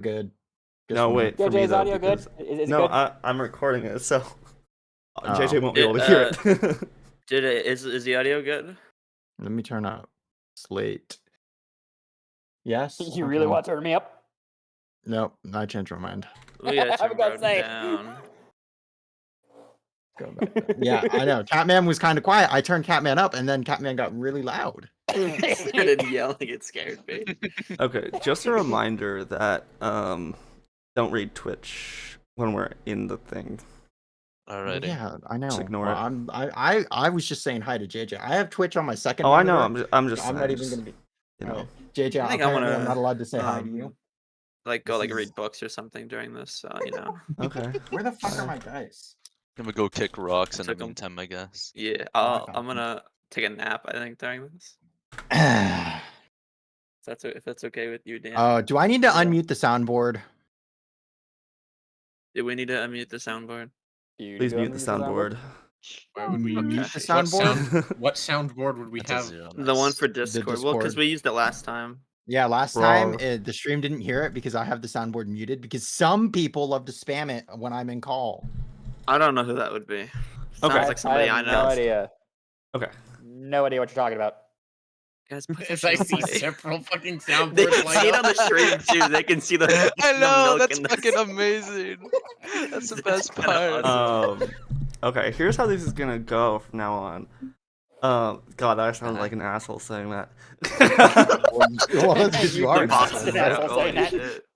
good. No, wait, for me JJ's though, audio good? because... Is it No, good? I'm recording it, so Oh. JJ won't be able to hear it. Is the audio good? Let me turn up Slate. Yes. You really want to turn me up? Nope, I changed my mind. We gotta I turn was gonna Broden say. down. Go back down. Yeah, I know. Catman was kind of quiet. I turned Catman up, and then Catman got really loud. Started yelling, it scared me. Okay, just a reminder that don't read Twitch when we're in the thing. Alrighty. Yeah, I know. Just ignore Well, it. I was just saying hi to JJ. I have Twitch on my second. Oh, I know. monitor. I'm just I'm saying, not even just, gonna be. you know. JJ, I think apparently I'm I'm not allowed to say hi to you. Like go This like read is- books or something during this, so you know. Okay. Where the fuck are my dice? I'm gonna go kick rocks in the Took 'em. meantime, I guess. Yeah, I I'm found gonna take a nap. I think during this. If that's okay with you, Dan. Do I need to Yeah. unmute the soundboard? Do we need to unmute the soundboard? Please mute the soundboard. Why would we Okay. Mute the What soundboard? what soundboard would we That's a have? 0. The one Nice. for Discord. Well, because Discord. we used it last time. Yeah, last Wrong. time the stream didn't hear it because I have the soundboard muted because some people love to spam it when I'm in call. I don't know who that would be. Sounds Okay. like somebody I have know. No idea. Okay. No idea what you're talking about. Guys, As I see several fucking they soundboards can lined see it up. on the stream too. They can see the. I know, milk that's in the- fucking amazing. That's the That's best kinda part. awesome. Okay, here's how this is gonna go from now on. God, I sound like an asshole saying that. Well, that's because you are. You're boxed in asshole Holy saying that. shit.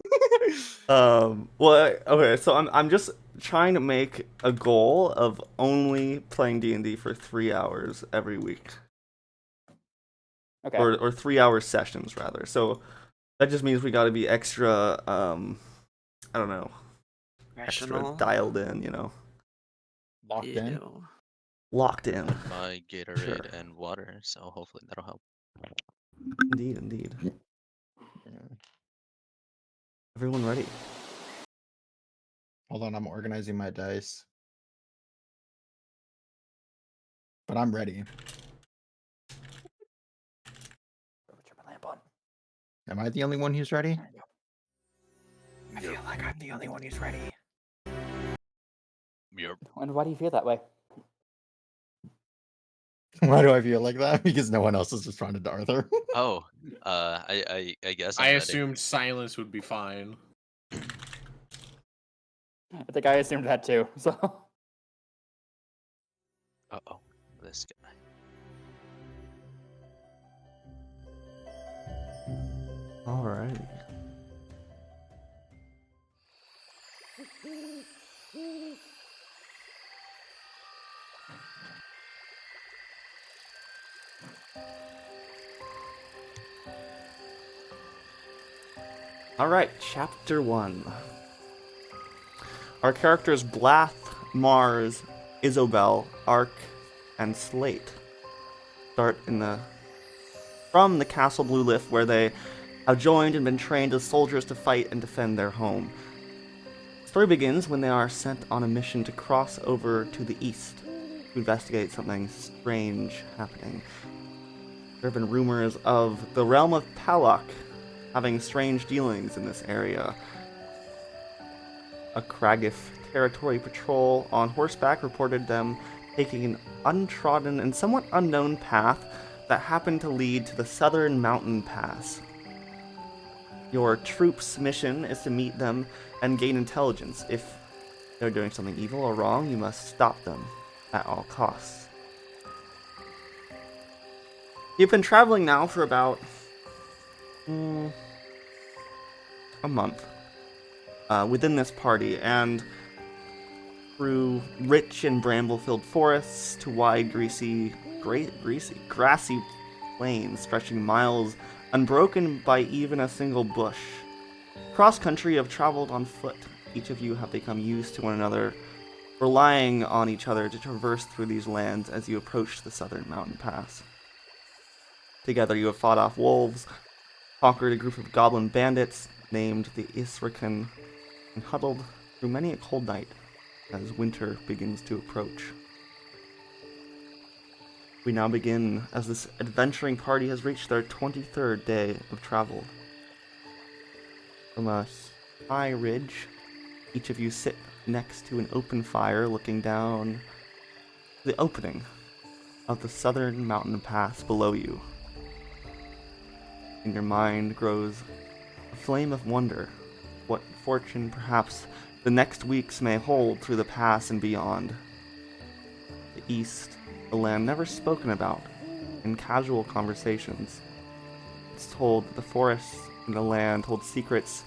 Well, okay, so I'm just trying to make a goal of only playing D&D for 3 hours every week. Okay. Or 3 hour sessions rather. So that just means we got to be extra I don't know, extra Rational. dialed in, you know. Locked in. Ew. Locked in. My Gatorade Sure. and water, so hopefully that'll help. Indeed. Everyone ready? Hold on, I'm organizing my dice. But I'm ready. Turn my lamp on. Am I the only one who's ready? There you go. I feel like I'm the only one who's ready. Yep. And why do you feel that way? Why do I feel like that? Because no one else has responded to Arthur. Oh, I guess I'm I ready. assumed silence would be fine. I think I assumed that too. So. Uh-oh, this guy. Alrighty. Alright, chapter 1. Our characters Blath, Mars, Isobel, Ark, and Slate start from the Castle Blue Lift, where they have joined and been trained as soldiers to fight and defend their home. The story begins when they are sent on a mission to cross over to the east to investigate something strange happening. There have been rumors of the realm of Palak having strange dealings in this area. A Kragif territory patrol on horseback reported them taking an untrodden and somewhat unknown path that happened to lead to the southern mountain pass. Your troop's mission is to meet them and gain intelligence. If they're doing something evil or wrong, you must stop them at all costs. You've been traveling now for about a month within this party, and through rich and bramble-filled forests to wide, grassy plains stretching miles, unbroken by even a single bush. Cross-country, you have traveled on foot. Each of you have become used to one another, relying on each other to traverse through these lands as you approach the southern mountain pass. Together you have fought off wolves, conquered a group of goblin bandits named the Isrican, and huddled through many a cold night as winter begins to approach. We now begin as this adventuring party has reached their 23rd day of travel. From a high ridge. Each of you sit next to an open fire looking down the opening of the southern mountain pass below you. In your mind grows a flame of wonder, what fortune perhaps the next weeks may hold through the pass and beyond. The east, a land never spoken about in casual conversations. It's told that the forests and the land hold secrets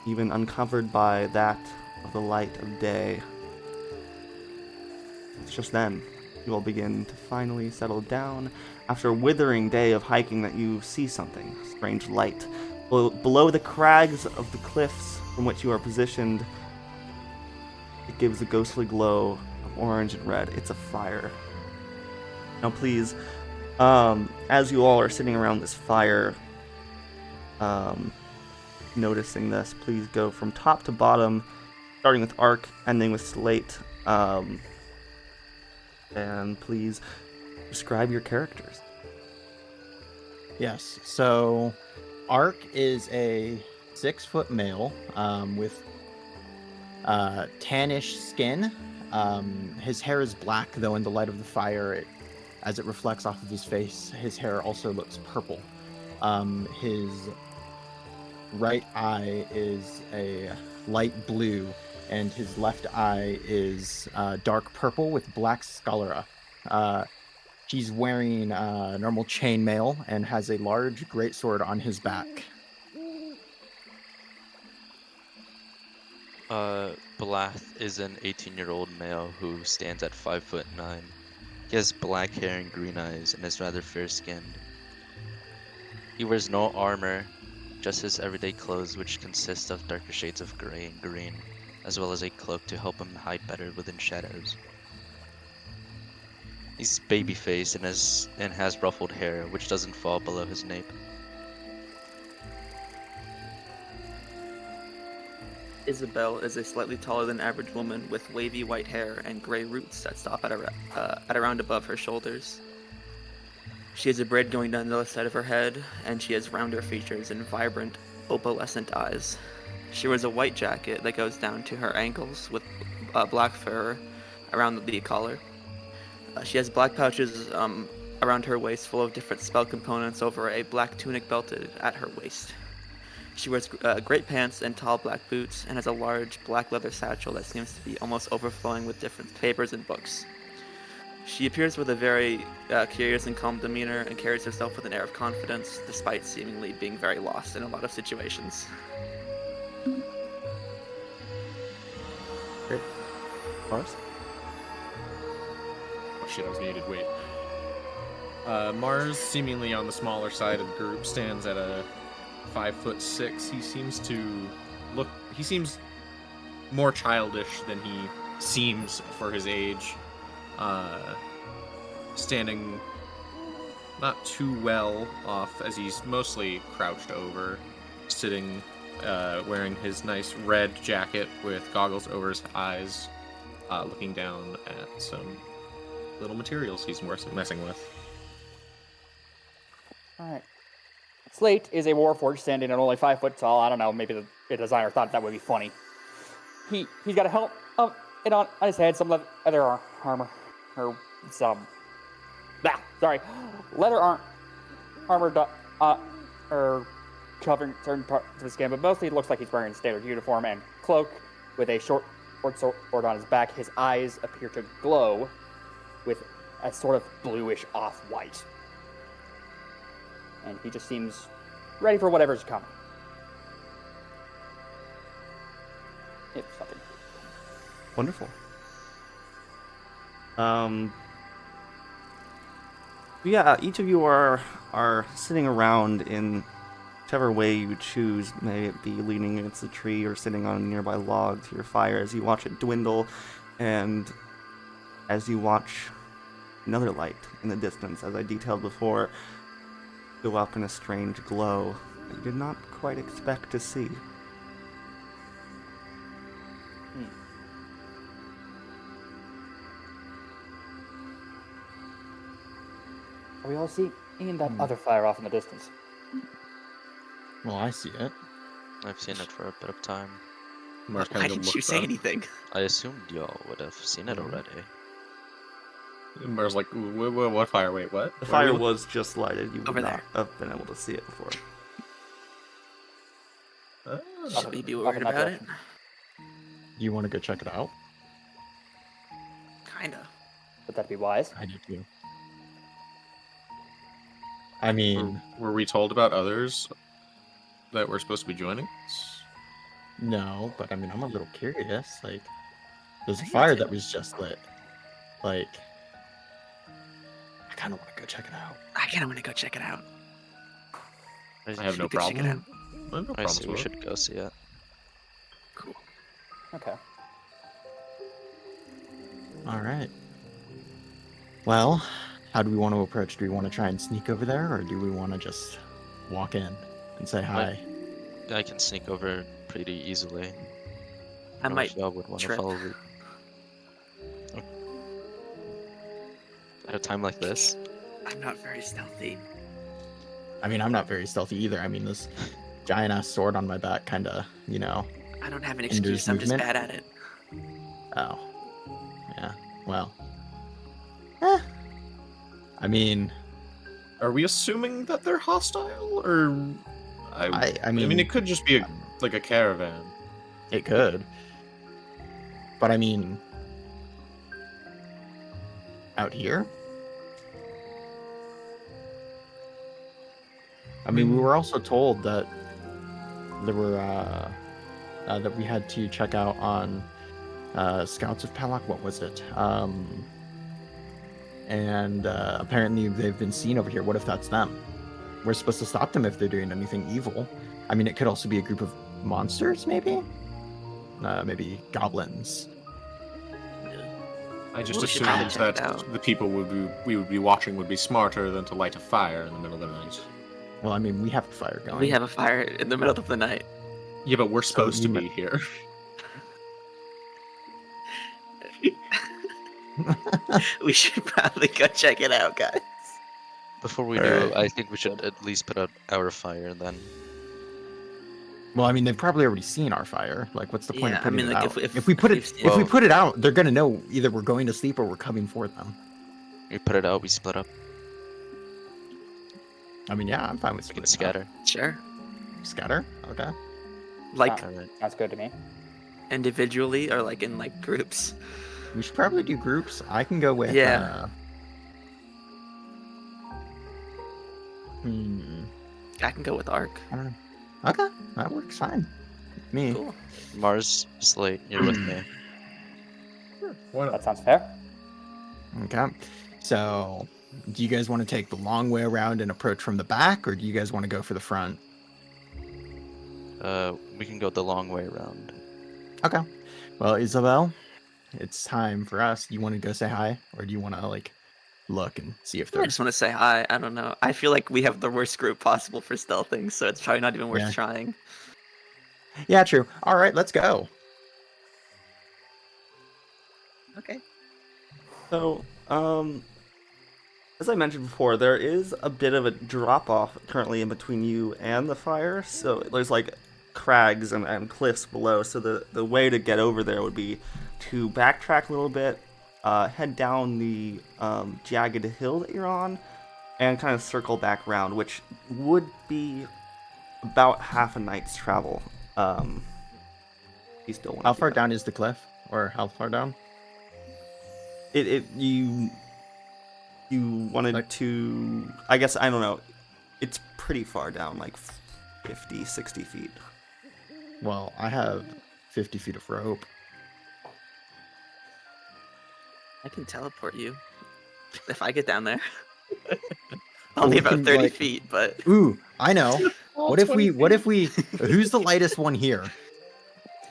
even uncovered by that of the light of day. It's just then you will begin to finally settle down after a withering day of hiking that you see something, a strange light. Below the crags of the cliffs from which you are positioned, it gives a ghostly glow of orange and red. It's a fire. Now please, as you all are sitting around this fire, noticing this, please go from top to bottom, starting with Ark, ending with Slate. And please describe your characters. Yes. So, Ark is a 6-foot male with tannish skin. His hair is black, though in the light of the fire, as it reflects off of his face, his hair also looks purple. His right eye is a light blue, and his left eye is dark purple with black sclera. He's wearing normal chainmail and has a large greatsword on his back. Blath is an 18-year-old male who stands at 5'9". He has black hair and green eyes and is rather fair-skinned. He wears no armor, just his everyday clothes, which consist of darker shades of gray and green, as well as a cloak to help him hide better within shadows. He's baby-faced and has ruffled hair, which doesn't fall below his nape. Isabel is a slightly taller than average woman with wavy white hair and gray roots that stop at around above her shoulders. She has a braid going down the left side of her head, and she has rounder features and vibrant, opalescent eyes. She wears a white jacket that goes down to her ankles with black fur around the collar. She has black pouches around her waist full of different spell components over a black tunic belted at her waist. She wears great pants and tall black boots and has a large black leather satchel that seems to be almost overflowing with different papers and books. She appears with a very curious and calm demeanor and carries herself with an air of confidence, despite seemingly being very lost in a lot of situations. Great. Mars? Oh shit, I was muted. Wait. Mars, seemingly on the smaller side of the group, stands at a 5'6". He seems more childish than he seems for his age. Standing not too well off, as he's mostly crouched over, sitting, wearing his nice red jacket with goggles over his eyes, looking down at some little materials he's messing with. Alright. Slate is a warforged standing at only 5 foot tall. I don't know, maybe the designer thought that would be funny. He's got a helmet on his head, some leather armor, or some... leather armor, or covering certain parts of his skin, but mostly it looks like he's wearing a standard uniform and cloak with a short sword on his back. His eyes appear to glow with a sort of bluish off-white. And he just seems ready for whatever's coming. If something. Wonderful. Yeah, each of you are sitting around in whichever way you choose. May it be leaning against a tree or sitting on a nearby log to your fire as you watch it dwindle, and as you watch another light in the distance, as I detailed before, go up in a strange glow that you did not quite expect to see. Are we all seeing that other fire off in the distance? Well, I see it. I've seen it for a bit of time. Mars Why kind of didn't you looks say up. anything? I assumed y'all would have seen it Mhm. already. Mars like, what fire? Wait, what? The Where are fire we was just lighted. You would Over not there. have been able to see it before. looking? Should we be Off worried in that about it? direction. You want to go check it out? Kinda. Would that be wise? I do too. I mean, Were we told about others that were supposed to be joining us? no, but I mean, I'm a little curious. Like, there's a I am fire too. that was just lit. Like, I kind of want to go check it out. I kinda wanna go check it out. I have no We could check it problem. out. I have no I problems say we with it. should go see it. Cool. Okay. All right. Well, how do we want to approach? Do we want to try and sneak over there, or do we want to just walk in and say hi? I can sneak over pretty easily. I don't know might if y'all would want to trip. follow lead. At a time like this, I'm not very stealthy. I mean, I'm not very stealthy either. I mean, this giant ass sword on my back kind of, I don't have an Hinders excuse. I'm just movement? bad at it. Oh. Yeah. Well. I mean, Are we assuming that they're hostile, or I mean, mean, it could just be like a caravan. it could. But I mean, out here? I mean, we were also told that there were, that we had to check out on Scouts of Palak. What was it? And apparently they've been seen over here. What if that's them? We're supposed to stop them if they're doing anything evil. I mean, it could also be a group of monsters, maybe? Maybe goblins. I just We should probably assumed check that it out. the people we would be watching would be smarter than to light a fire in the middle of the night. Well, I mean, we have a fire going. We have a fire in the middle of the night. Yeah, but we're supposed you to ma- be here. We should probably go check it out, guys. before we Alright. do, I think we should at least put out our fire then. Well, I mean, they've probably already seen our fire. Like, what's the point Yeah, of I putting mean, it like, out? if we put it, we've seen- if we Well- put it out, they're gonna know either we're going to sleep or we're coming for them. We put it out, we split up, I mean, yeah, I'm fine with we can splitting up. scatter. Sure. Scatter. Okay. Like Alright. Sounds good to me. individually or like in like groups. We should probably do groups. I can go with. Yeah. I can go with Ark. I don't know. Okay, that works fine. Me. Cool. Mars, Slate, you're with me. Why That not? sounds fair. Okay. So, do you guys want to take the long way around and approach from the back, or do you guys want to go for the front? We can go the long way around. Okay. Well, Isabel, it's time for us. You want to go say hi, or do you want to like look and see if I they're? just want to say hi. I don't know. I feel like we have the worst group possible for stealthing, so it's probably not even worth Yeah. trying. Yeah, true. All right, let's go. Okay. So, as I mentioned before, there is a bit of a drop off currently in between you and the fire. So there's like crags and cliffs below. So the way to get over there would be to backtrack a little bit, head down the jagged hill that you're on, and kind of circle back around, which would be about half a night's travel. You still want How far down is the cliff, or how far down? You wanted Like- to, I guess, I don't know, it's pretty far down, like 50, 60 feet. Well, I have 50 feet of rope. I can teleport you if I get down there. Only we about can, 30 like- feet, but Ooh, I know. What if we? Who's the lightest one here?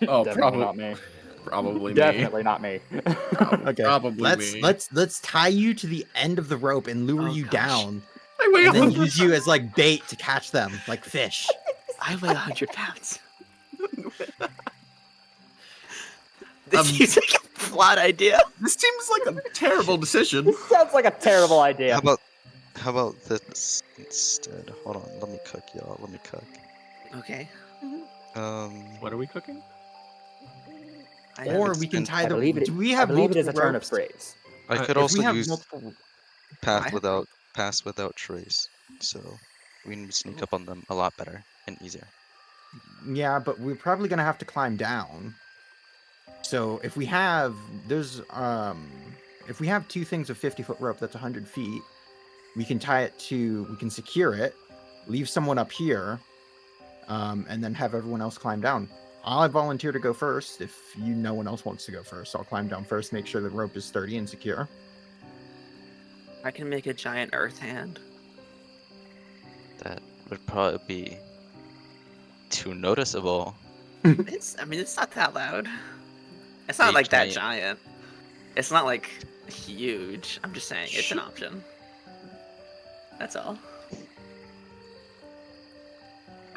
Oh, Definitely probably, not me. probably me. Definitely not me. Okay. Probably me. Let's tie you to the end of the rope and lure Oh, you gosh. down, I weigh and then 100 use you as like bait to catch them, like fish. I weigh 100 pounds. This seems like a flawed idea. This seems like a terrible decision. Sounds like a terrible idea. How about this instead? Hold on, let me cook, y'all. Let me cook. Okay. What are we cooking? I Or haven't we can spent- tie I the. believe it. Do we I have believe it is multiple a turn of ropes? phrase. I could If also we have use multiple, path have without pass without trace, so we can sneak up on them a lot better and easier. yeah, but we're probably gonna have to climb down. So if we have if we have two things of 50-foot rope, that's 100 feet. We can tie it to. We can secure it, leave someone up here, and then have everyone else climb down. I'll volunteer to go first if no one else wants to go first. I'll climb down first, make sure the rope is sturdy and secure. I can make a giant earth hand. That would probably be too noticeable. I mean, it's not that loud. It's not A like that giant- giant. It's not like huge. I'm just saying it's an option. That's all.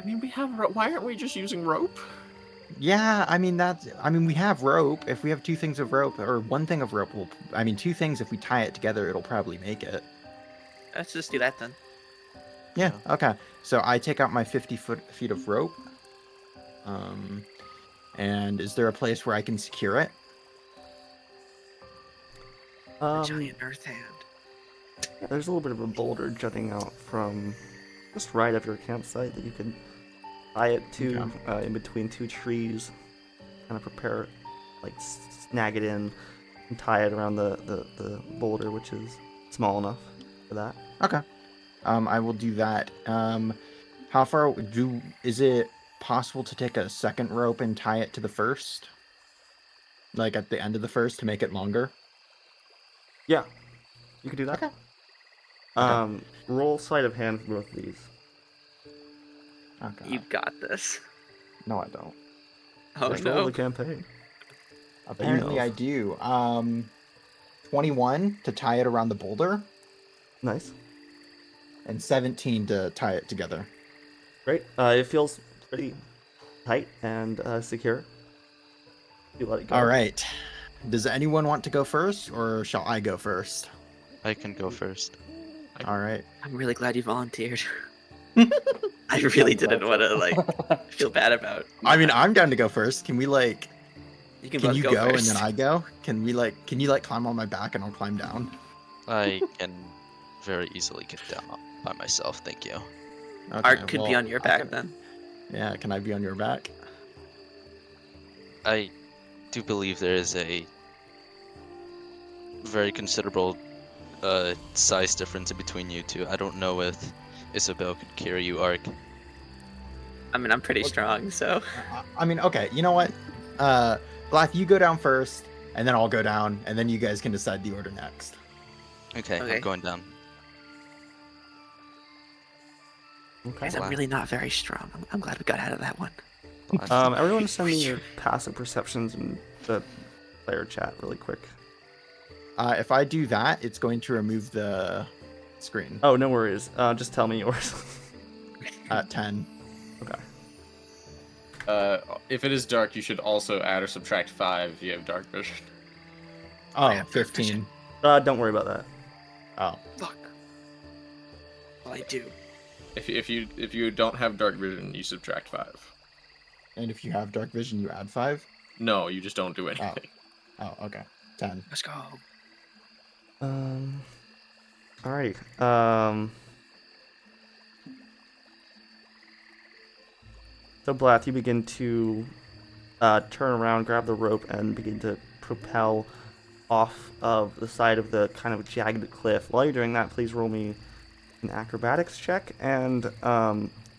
I mean, we have. Why aren't we just using rope? Yeah, I mean we have rope. If we have two things of rope or one thing of rope, two things. If we tie it together, it'll probably make it. Let's just do that then. Yeah. Okay. So I take out my 50 feet of rope. And is there a place where I can secure it? A giant earth hand. There's a little bit of a boulder jutting out from just right of your campsite that you can tie it to in between two trees. Kind of prepare, like snag it in and tie it around the boulder, which is small enough for that. Okay. I will do that. How far is it possible to take a second rope and tie it to the first? Like at the end of the first to make it longer? Yeah, you can do that. Okay. Roll sleight of hand for both of these. Okay. You got this. No, I don't. Oh Just roll no. the campaign. Apparently know. I do. 21 to tie it around the boulder Nice. and 17 to tie it together. Great. It feels pretty tight and secure. You let it go. All right. Does anyone want to go first or shall I go first? I can go first. All right. I'm really glad you volunteered. I really didn't want to feel bad about. I mean, I'm down to go first. Can we You can can both you go go and first. then I go? Can you climb on my back and I'll climb down? I can very easily get down by myself, thank you. Okay, Art could be well, on your I back can- then. Yeah, can I be on your back? I do believe there is a very considerable size difference in between you two. I don't know if Isabel could carry you, Ark. I mean, I'm pretty strong, so I mean, okay, you know what? Black, you go down first, and then I'll go down, and then you guys can decide the order next. Okay, Okay. I'm going down. Okay. guys, I'm really not very strong. I'm glad we got out of that one. Everyone send me your passive perceptions in the player chat really quick. If I do that, it's going to remove the screen. Oh, no worries. Just tell me yours. 10. Okay. If it is dark, you should also add or subtract 5 if you have dark vision. Oh, have dark 15. vision. Don't worry about that. Oh. Fuck. Well, I do. If you don't have dark vision, you subtract 5. And if you have dark vision, you add 5? No, you just don't do anything. Oh, okay. 10. Let's go. Alright. So Blath, you begin to turn around, grab the rope, and begin to propel off of the side of the kind of jagged cliff. While you're doing that, please roll me an acrobatics check, and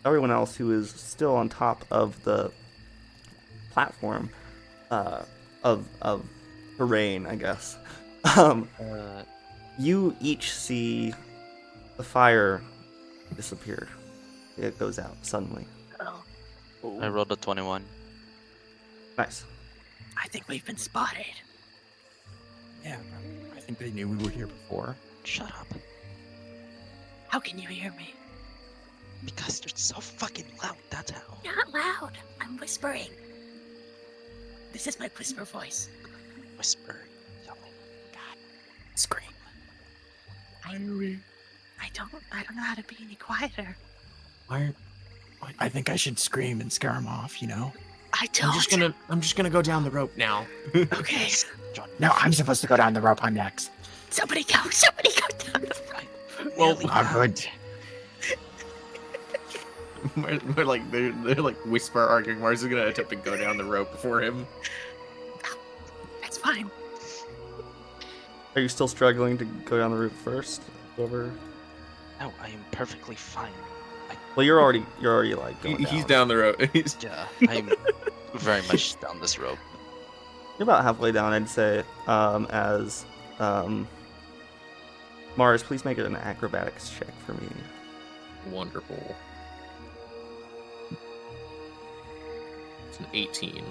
everyone else who is still on top of the platform of terrain, I guess. You each see the fire disappear. It goes out suddenly. I rolled a 21. Nice. I think we've been spotted. Yeah, I think they knew we were here before. Shut up. How can you hear me? Because they're so fucking loud, that's how. Not loud. I'm whispering. This is my whisper voice. Whisper, yelling. Scream. I don't know how to be any quieter. Why I think I should scream and scare him off, you know? I don't. I'm just gonna go down the rope now. Okay. No, I'm supposed to go down the rope. I'm next. Somebody go down the front. Well, I'm good. we're like they're like whisper arguing. Mars is gonna attempt to go down the rope before him. That's fine. Are you still struggling to go down the route first? Whoever. No, I am perfectly fine. Well, you're already like going down. He's down the rope. Yeah, I'm very much down this rope. You're about halfway down, I'd say. As Mars, please make it an acrobatics check for me. Wonderful. It's an 18.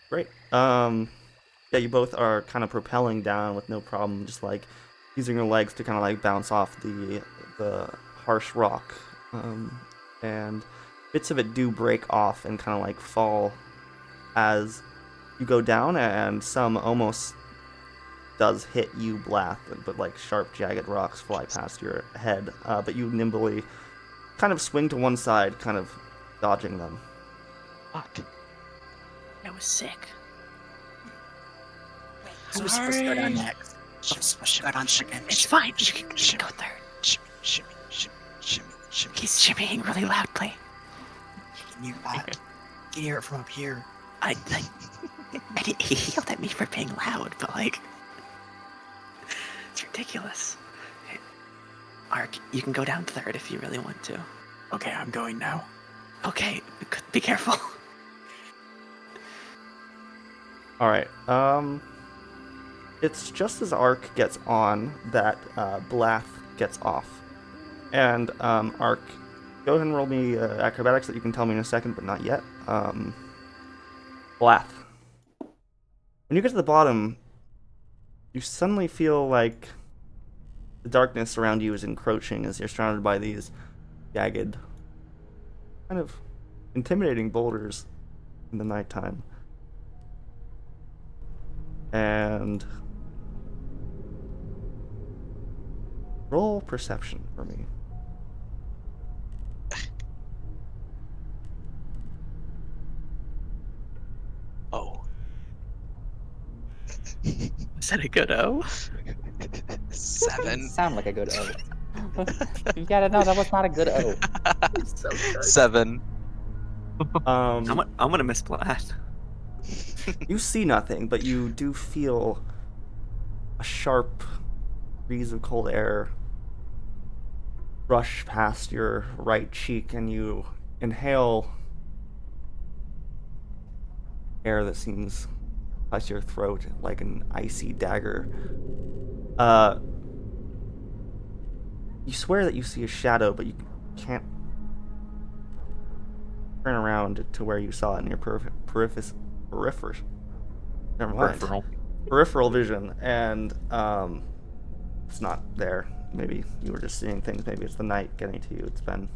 Great. Yeah, you both are kind of propelling down with no problem, just like using your legs to kind of like bounce off the harsh rock, and bits of it do break off and kind of like fall as you go down, and some almost does hit you, Blath, but like sharp, jagged rocks fly past your head, but you nimbly kind of swing to one side, kind of dodging them. Fuck. I was sick. I was supposed to go down next. I was supposed to go down second. It's fine. You can go third. Shimmy, shimmy, shimmy, shimmy, shimmy. He's shimmying really loudly. Can you hear that? You can hear it from up here. He yelled at me for being loud, but like, it's ridiculous. Ark, you can go down third if you really want to. Okay, I'm going now. Okay, be careful. All right. It's just as Ark gets on that Blath gets off, and Ark, go ahead and roll me acrobatics that you can tell me in a second, but not yet. Blath. When you get to the bottom, you suddenly feel like the darkness around you is encroaching as you're surrounded by these jagged, kind of intimidating boulders in the nighttime. And roll perception for me. Oh. Is that a good O? 7. Sound like a good O. You gotta know that was not a good O. 7. I'm gonna miss Blath. You see nothing, but you do feel a sharp breeze of cold air rush past your right cheek, and you inhale air that seems past your throat like an icy dagger. You swear that you see a shadow, but you can't turn around to where you saw it in your peripheral vision, and it's not there. Maybe you were just seeing things. Maybe it's the night getting to you. It's been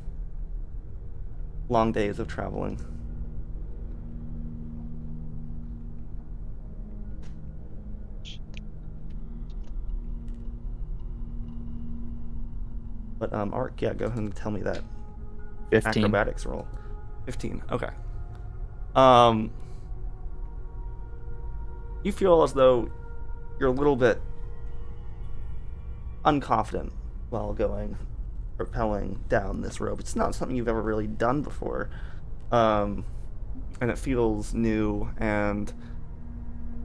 long days of traveling. But Ark, yeah, go ahead and tell me that 15. acrobatics roll. 15. Okay. You feel as though you're a little bit unconfident while propelling down this rope. It's not something you've ever really done before, and it feels new and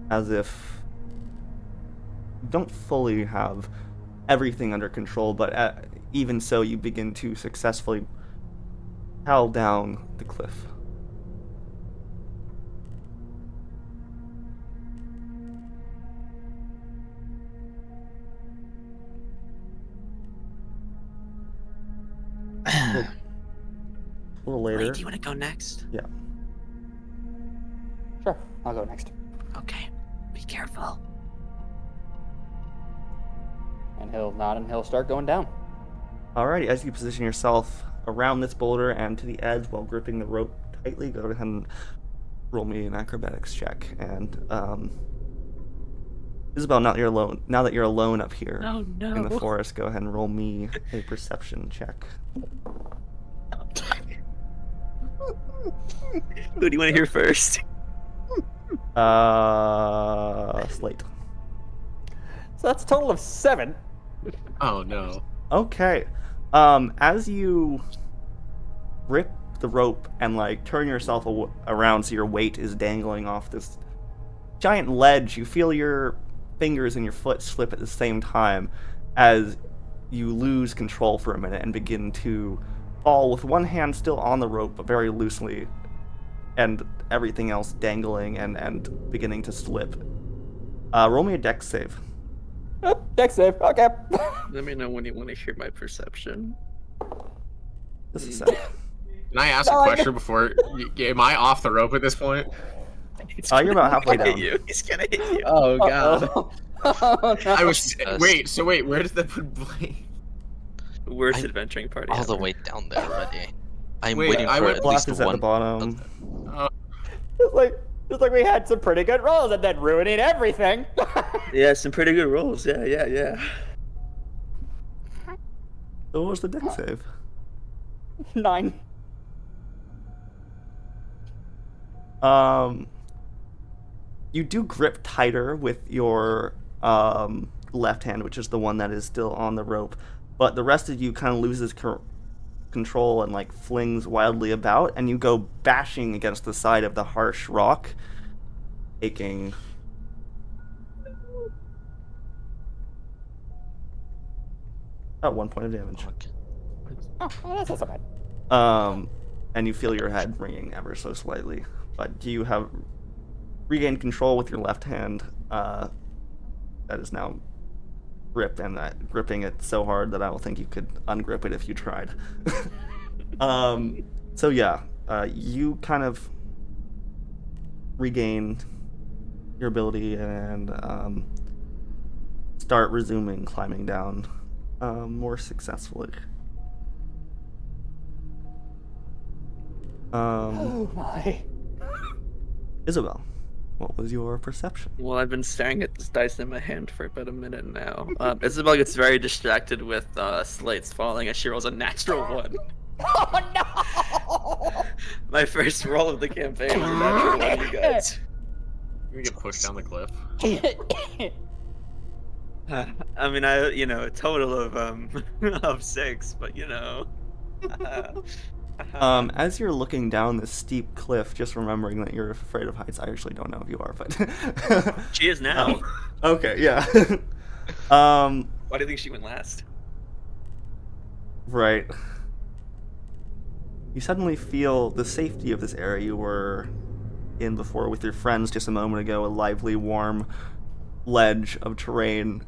as if you don't fully have everything under control, but even so, you begin to successfully paddle down the cliff. A little later. Wait, do you want to go next? Yeah. Sure, I'll go next. Okay, be careful. And he'll nod and he'll start going down. Alrighty, as you position yourself around this boulder and to the edge while gripping the rope tightly, go ahead and roll me an acrobatics check. And Isabel, now that you're alone up here Oh no. in the forest, go ahead and roll me a perception check. Who do you want to hear first? Slate. So that's a total of 7. Oh no. Okay. As you rip the rope and like turn yourself around so your weight is dangling off this giant ledge, you feel your fingers and your foot slip at the same time as you lose control for a minute and begin to fall with one hand still on the rope but very loosely, and everything else dangling and beginning to slip. Roll me a dex save. Oh, dex save. Okay. Let me know when you want to hear my perception. Just a sec. Can I ask a question before? Am I off the rope at this point? You're about halfway He's gonna hit down. you. He's gonna hit you. Oh god. Oh, no. I was wait. So wait, where does that put Blake? Worst I'm adventuring party. All the ever. way down there already. I'm Wait, waiting I for went at Blast least is at the one. bottom. It's like we had some pretty good rolls and then ruining everything. Yeah, some pretty good rolls. Yeah. So what was the dex save? 9. You do grip tighter with your left hand, which is the one that is still on the rope, but the rest of you kind of loses control and like flings wildly about, and you go bashing against the side of the harsh rock, taking about 1 point of damage. Okay. Oh, that's not so bad. And you feel your head ringing ever so slightly, but you have regained control with your left hand. That is now gripped, and that gripping it so hard that I don't think you could ungrip it if you tried. So yeah, you kind of regain your ability and start resuming climbing down more successfully. Oh my. Isabel, what was your perception? Well, I've been staring at this dice in my hand for about a minute now. Isabel gets very distracted with slates falling as she rolls a natural 1. Oh no! My first roll of the campaign was a natural 1, you guys. We get pushed down the cliff. I mean, a total of of 6, but As you're looking down this steep cliff, just remembering that you're afraid of heights. I actually don't know if you are, but she is now. Okay, yeah. Why do you think she went last? Right. You suddenly feel the safety of this area you were in before with your friends just a moment ago, a lively, warm ledge of terrain.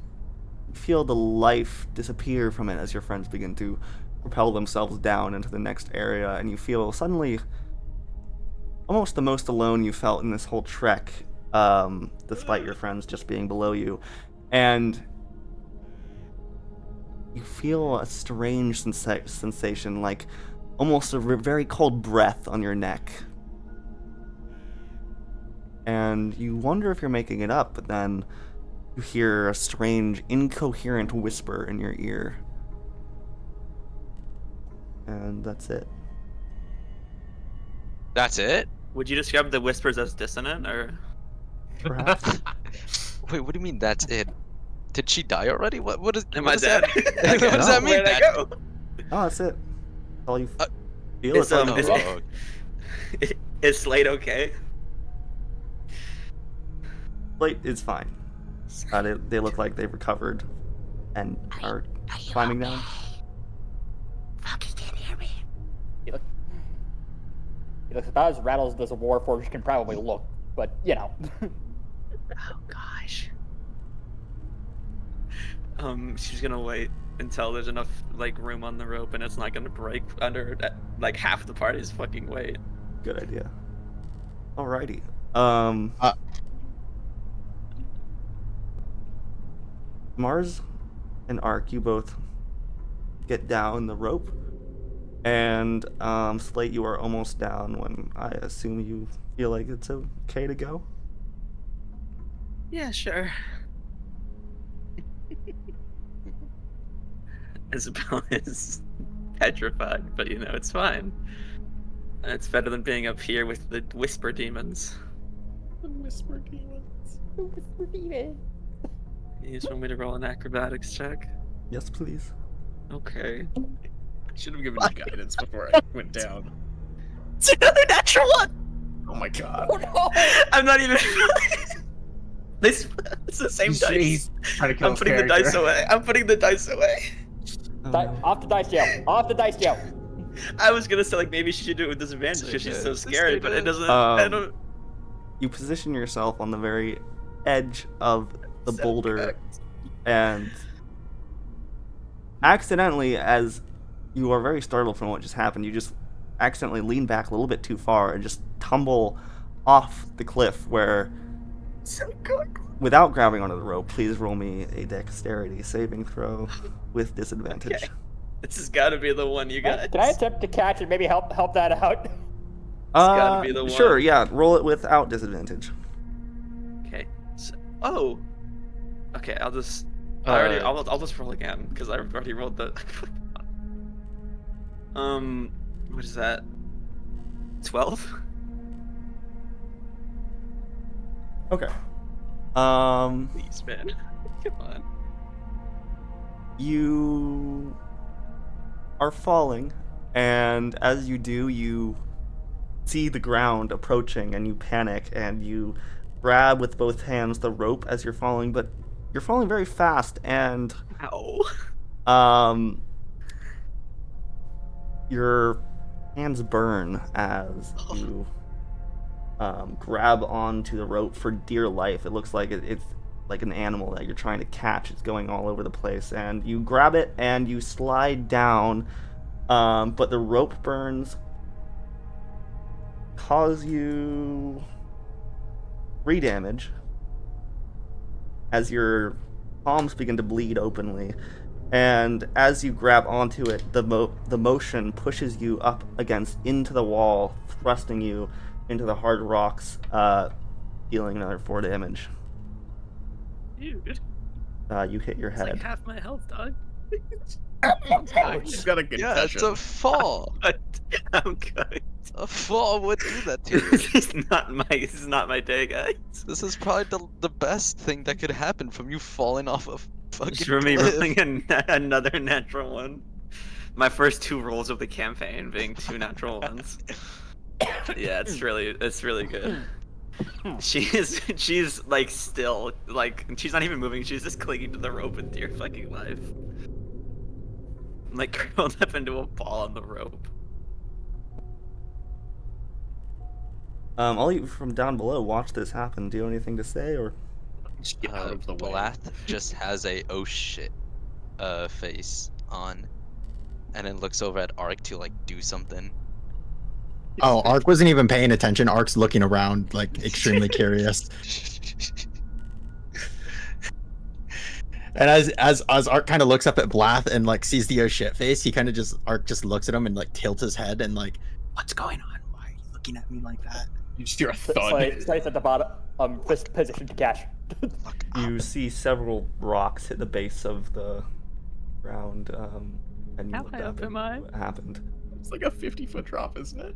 You feel the life disappear from it as your friends begin to propel themselves down into the next area, and you feel suddenly almost the most alone you felt in this whole trek, despite your friends just being below you. And you feel a strange sensation, like almost a very cold breath on your neck. And you wonder if you're making it up, but then you hear a strange, incoherent whisper in your ear. And that's it. That's it? Would you describe the whispers as dissonant, or? Perhaps. Wait, what do you mean that's it? Did she die already? What is? Am what I does dead? That, what does that mean? Where'd I go? Oh, that's it. That's all you feel. Is, It's all you is, feel. is Slate okay? Slate is fine. They look like they've recovered and are climbing down. Fucking can't hear me. He looks about as rattled as a warforged can probably look, but Oh gosh. She's gonna wait until there's enough room on the rope and it's not gonna break under half the party's fucking weight. Good idea. Alrighty. Mars and Ark, you both get down the rope, and Slate, you are almost down when I assume you feel like it's okay to go. Yeah, sure. Isabel is petrified, but it's fine. It's better than being up here with the whisper demons. The whisper demons. You just want me to roll an acrobatics check? Yes, please. Okay. I should have given you guidance before I went down. It's another natural one! Oh my god. Oh no! I'm not even. It's the same dice. He's trying to kill I'm his putting the character. dice away. I'm putting the dice away. Oh, Di- no. off the dice jail. Off the dice jail. I was gonna say like maybe she should do it with disadvantage because she's so scared, but it doesn't. I don't. You position yourself on the very edge of the So boulder, good. and accidentally, as you are very startled from what just happened, you just accidentally lean back a little bit too far and just tumble off the cliff where, So good. without grabbing onto the rope, please roll me a dexterity saving throw with disadvantage. Okay. This has got to be the one you got. Can I attempt to catch and maybe help that out? gotta be the Sure, one. yeah, roll it without disadvantage. Okay. So, oh. Okay, I'll just. I'll just roll again because I already rolled the. What is that? 12. Okay. Please, man. Come on. You are falling, and as you do, you see the ground approaching, and you panic, and you grab with both hands the rope as you're falling, but you're falling very fast, and Ow. your hands burn as you grab onto the rope for dear life. It looks like it's like an animal that you're trying to catch. It's going all over the place, and you grab it and you slide down, but the rope burns cause you 3 damage as your palms begin to bleed openly, and as you grab onto it, the motion pushes you up into the wall, thrusting you into the hard rocks, dealing another 4 damage. Dude. You hit your It's head. like half my health, dog. She's got a Yeah, concussion. it's a fall. I'm good. A fall would do that to you. This is not my day, guys. This is probably the best thing that could happen from you falling off a fucking Just for me cliff. rolling another natural one. My first 2 rolls of the campaign being 2 natural ones. Yeah, it's really good. She's like still like she's not even moving. She's just clinging to the rope with dear fucking life. I'm like curled up into a ball on the rope. All you from down below watch this happen. Do you have anything to say, or? Just get out of the way. Blath just has a oh shit face on, and then looks over at Ark to like do something. Oh, Ark wasn't even paying attention. Ark's looking around, like extremely curious. And as Ark kind of looks up at Blath and like sees the oh shit face, he kind of Ark just looks at him and like tilts his head and like, what's going on? Why are you looking at me like that? You just hear a thud. Slice at the bottom. Position to catch. You see several rocks hit the base of the ground, and you How look high up up am I? what happened. It's like a 50-foot drop, isn't it?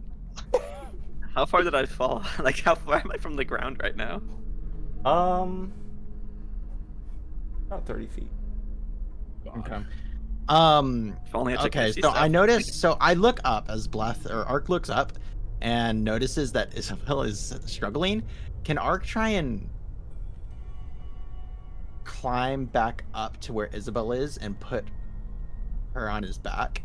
How far did I fall? Like how far am I from the ground right now? About 30 feet. Okay. If only I took Okay, 50 so steps. I noticed. So I look up as Blath or Ark looks up, and notices that Isabel is struggling. Can Ark try and climb back up to where Isabel is and put her on his back?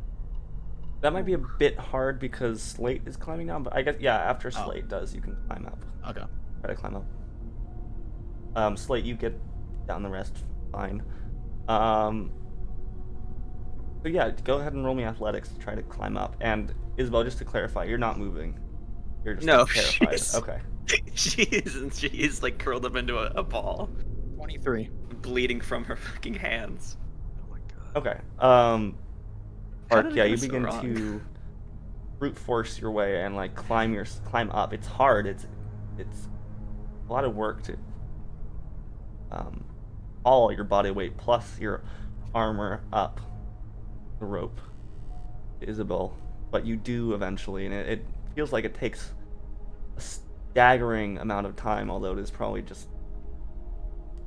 That might be a bit hard because Slate is climbing down, but I guess, yeah, after Slate does, you can climb up. Okay. Try to climb up. Slate, you get down the rest fine. So yeah, go ahead and roll me athletics to try to climb up. And Isabel, just to clarify, you're not moving. You're just No, terrified. she's- Okay. She is like curled up into a ball, 23. bleeding from her fucking hands. Oh my god. Okay. How Ark, did it yeah, go you so begin wrong? to brute force your way and like climb up. It's hard. It's a lot of work to all your body weight plus your armor up the rope, Isabel. But you do eventually, and it feels like it takes a staggering amount of time, although it is probably just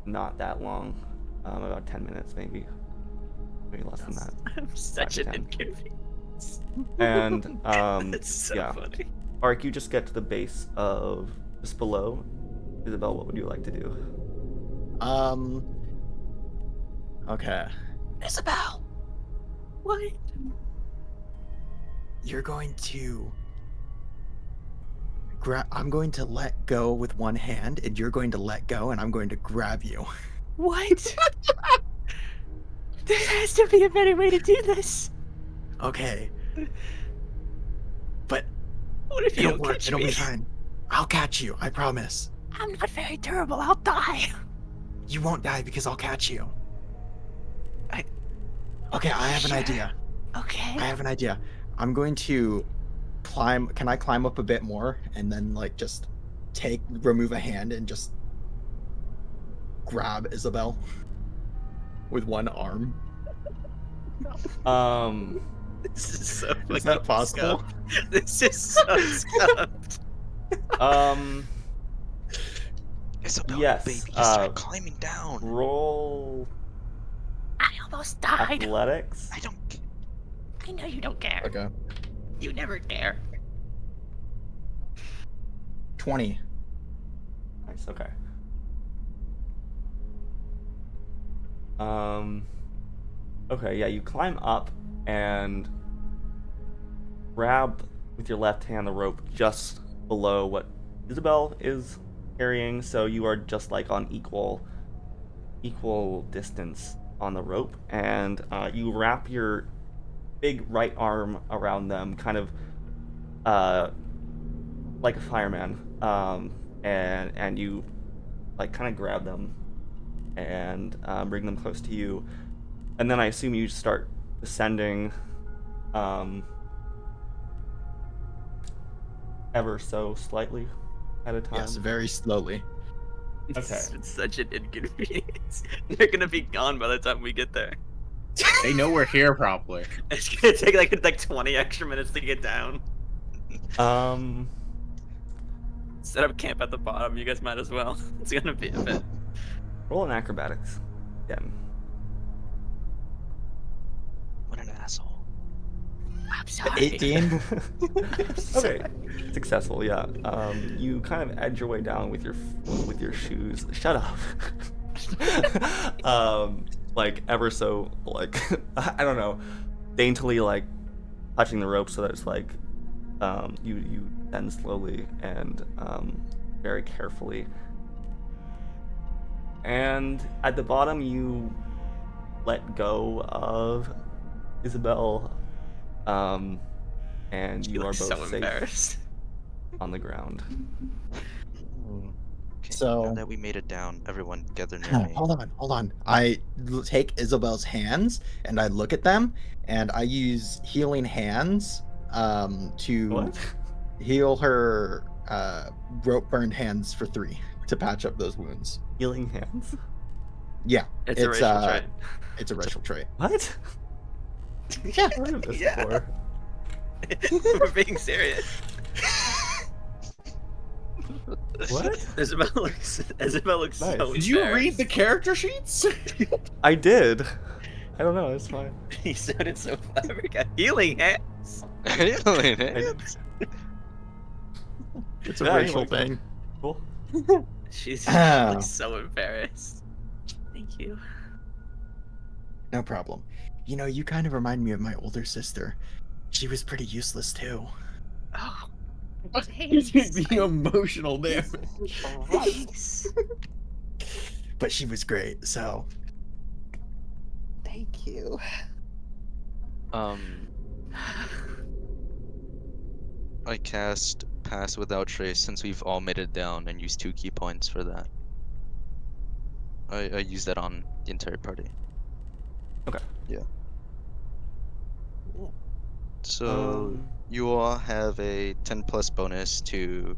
not that long. About 10 minutes, maybe less than that. I'm such 5 an to 10. inconvenience. And That's so yeah, funny. Ark, you just get to the base of just below. Isabel, what would you like to do? Okay. Isabel, What? you're going to I'm going to let go with one hand, and you're going to let go, and I'm going to grab you. What? There has to be a better way to do this. Okay. But What if you it'll don't work. catch It'll me? be fine. I'll catch you. I promise. I'm not very durable. I'll die. You won't die because I'll catch you. I- Okay, I have an Sure. idea. Okay. I have an idea. I'm going to climb. Can I climb up a bit more and then like just remove a hand and just grab Isabel with one arm? This is so Is fucking that possible? scuffed. This is so scuffed. Isabel, Yes, baby, you start climbing down. roll I almost died. athletics. I don't. I know you don't care. Okay. You never dare. 20. Nice. Okay. Okay. Yeah, you climb up and grab with your left hand the rope just below what Isabel is carrying, so you are just like on equal distance on the rope, and you wrap your big right arm around them, kind of like a fireman, and you like kind of grab them and bring them close to you, and then I assume you start descending ever so slightly at a time. Yes, very slowly. Okay. It's such an inconvenience. They're gonna be gone by the time we get there. They know we're here, probably. It's gonna take like 20 extra minutes to get down. Set up camp at the bottom. You guys might as well. It's gonna be a bit. Roll an acrobatics again. What an asshole. I'm sorry. 18. Okay, successful. Yeah. You kind of edge your way down with your shoes. Shut up. Like ever so like I don't know, daintily like touching the rope so that it's like you bend slowly and very carefully. And at the bottom, you let go of Isabel, and you are both so safe embarrassed. on the ground. Okay, So- now that we made it down, everyone gather near me. Hold on. I take Isabel's hands and I look at them and I use healing hands to What? heal her rope burned hands for 3 to patch up those wounds. Healing hands? Yeah, It's a racial trait. it's a racial trait. What? Yeah. I've heard of this Yeah. before. We're being serious. What? Isabel looks Nice. so Did you read embarrassed. the character sheets? I did. I don't know. It's fine. He sounded so clever. Got healing hands. Healing hands. It's a Yeah, racial anyway. thing. Cool. She Ah. looks so embarrassed. Thank you. No problem. You know, you kind of remind me of my older sister. She was pretty useless too. Oh, The emotional damage. Thanks. But she was great, so thank you. I cast Pass Without Trace since we've all made it down and used 2 key points for that. I used that on the entire party. Okay. Yeah. So you all have a 10 plus bonus to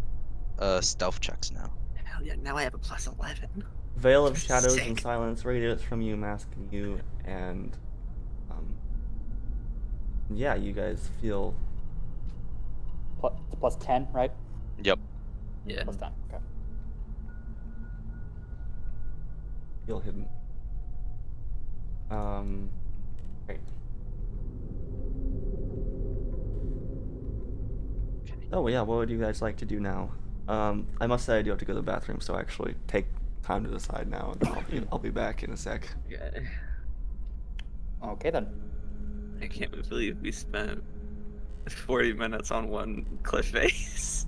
stealth checks now. Hell yeah! Now I have a plus 11. Veil of shadows and Sick. silence radiates from you, masking you, and yeah, you guys feel it's plus 10, right? Yep. Yeah. Plus 10. Okay. Feel hidden. Great. Oh yeah, what would you guys like to do now? I must say I do have to go to the bathroom, so actually take time to decide now, and then I'll be back in a sec. Okay. Okay then. I can't believe we spent 40 minutes on one cliff face.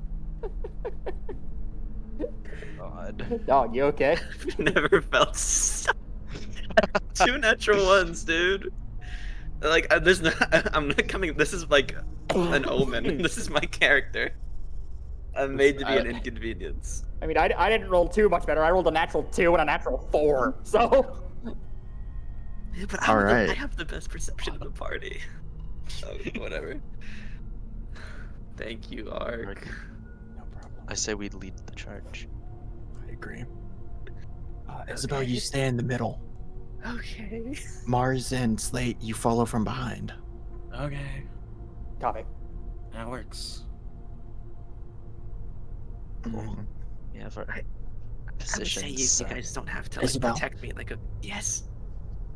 God. Dog, you okay? I've never felt so... 2 natural ones, dude. Like, there's no, I'm not coming. This is like an omen. This is my character. I'm made to be an inconvenience. I mean, I didn't roll too much better. I rolled a natural 2 and a natural 4. So. Yeah, but All I right. have the best perception in the party. So, whatever. Thank you, Ark. No problem. I say we lead the charge. I agree. Isabel, you stay in the middle. Okay. Mars and Slate, you follow from behind. Okay, Copy. that works. Mhm. We have our I would say positions you set. guys don't have to Isabel. protect me like a... Yes.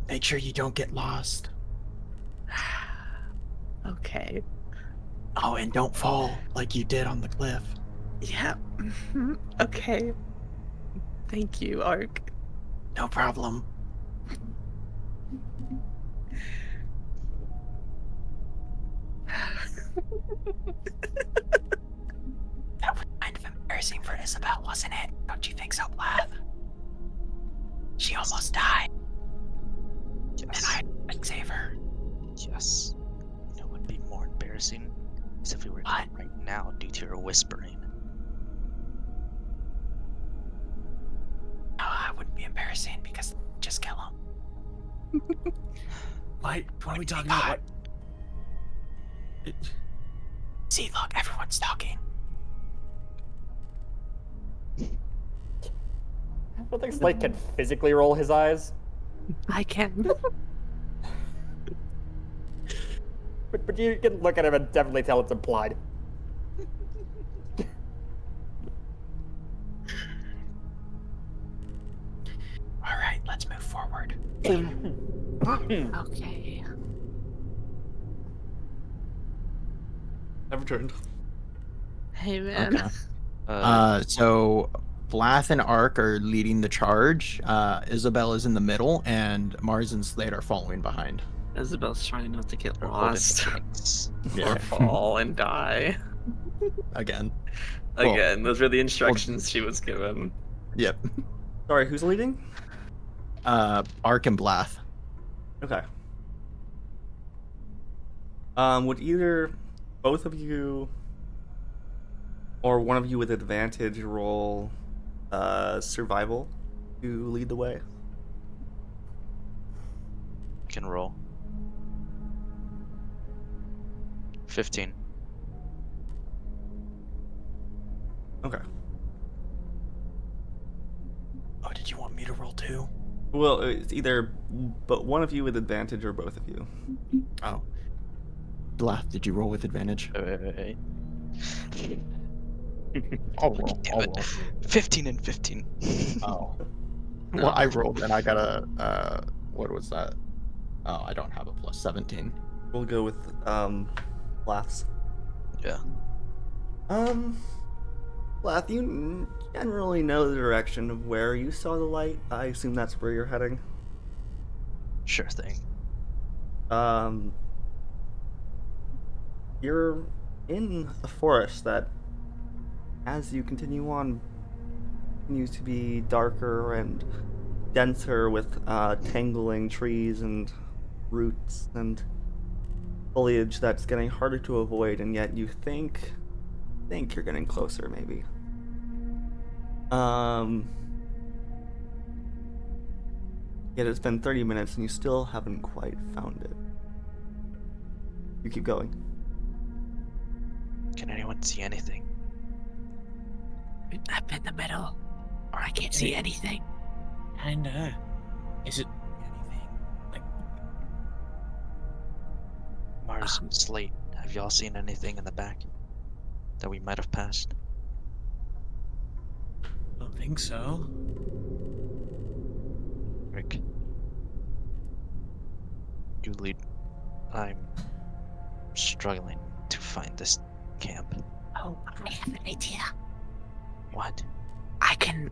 Make sure you don't get lost. Okay. Oh, and don't fall like you did on the cliff. Yeah. Okay. Thank you, Ark. No problem. That was kind of embarrassing for Isabel, wasn't it? Don't you think so, Plath? She almost died, and Yes. I had to save her. Yes. You know what would be more embarrassing is if we were What? dead right now due to your whispering. No, that wouldn't be embarrassing because just kill him. What are we talking God. about? What? See, look, everyone's talking. I don't think Slate can physically roll his eyes. I can. But you can look at him and definitely tell it's implied. All right, let's move forward. Okay. I've returned. Hey, man. Okay. So Blath and Ark are leading the charge. Isabel is in the middle, and Mars and Slate are following behind. Isabel's trying not to get We're holding lost hands. or fall and die. Again. Well, Again, those were the instructions she was given. Yep. Sorry, who's leading? Ark and Blath. Okay. Would either both of you or one of you with advantage roll survival to lead the way? Can roll. 15. Okay. Oh, did you want me to roll too? Well, it's either but one of you with advantage or both of you. Oh. Blath, did you roll with advantage? Wait. I'll roll. Damn it. 15 and 15. Oh. Well, I rolled and I got a, what was that? Oh, I don't have a plus 17. We'll go with laughs. Yeah. Lath, you generally know the direction of where you saw the light. I assume that's where you're heading. Sure thing. You're in a forest that, as you continue on, continues to be darker and denser with tangling trees and roots and foliage that's getting harder to avoid, and yet you think you're getting closer, maybe. Yet it's been 30 minutes and you still haven't quite found it. You keep going. Can anyone see anything? I'm in the middle, or I can't see anything. Kinda. Is it anything? Like, Mars and Slate, have y'all seen anything in the back? that we might have passed? Don't think so. Rick, you lead. I'm struggling to find this camp. Oh, I have an idea. What? I can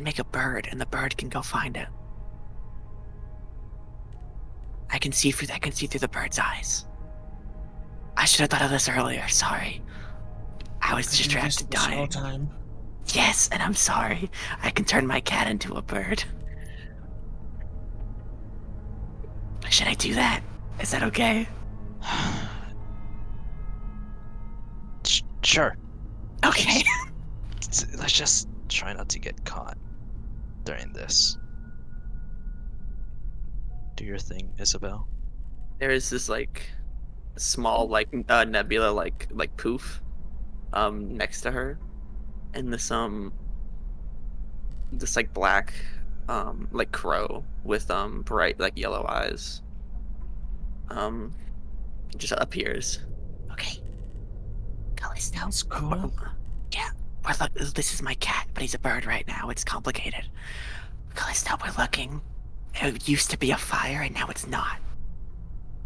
make a bird, and the bird can go find it. I can see through the bird's eyes. I should have thought of this earlier. Sorry. I was Could you distracted this whole dying. time? Yes, and I'm sorry. I can turn my cat into a bird. Should I do that? Is that okay? Sure. Okay. Let's just try not to get caught during this. Do your thing, Isabel. There is this like small like nebula like poof next to her, and this like black like crow with bright like yellow eyes just appears. Okay. Callisto. That's cool. Yeah. Look, this is my cat, but he's a bird right now. It's complicated. Callisto, we're looking. It used to be a fire, and now it's not.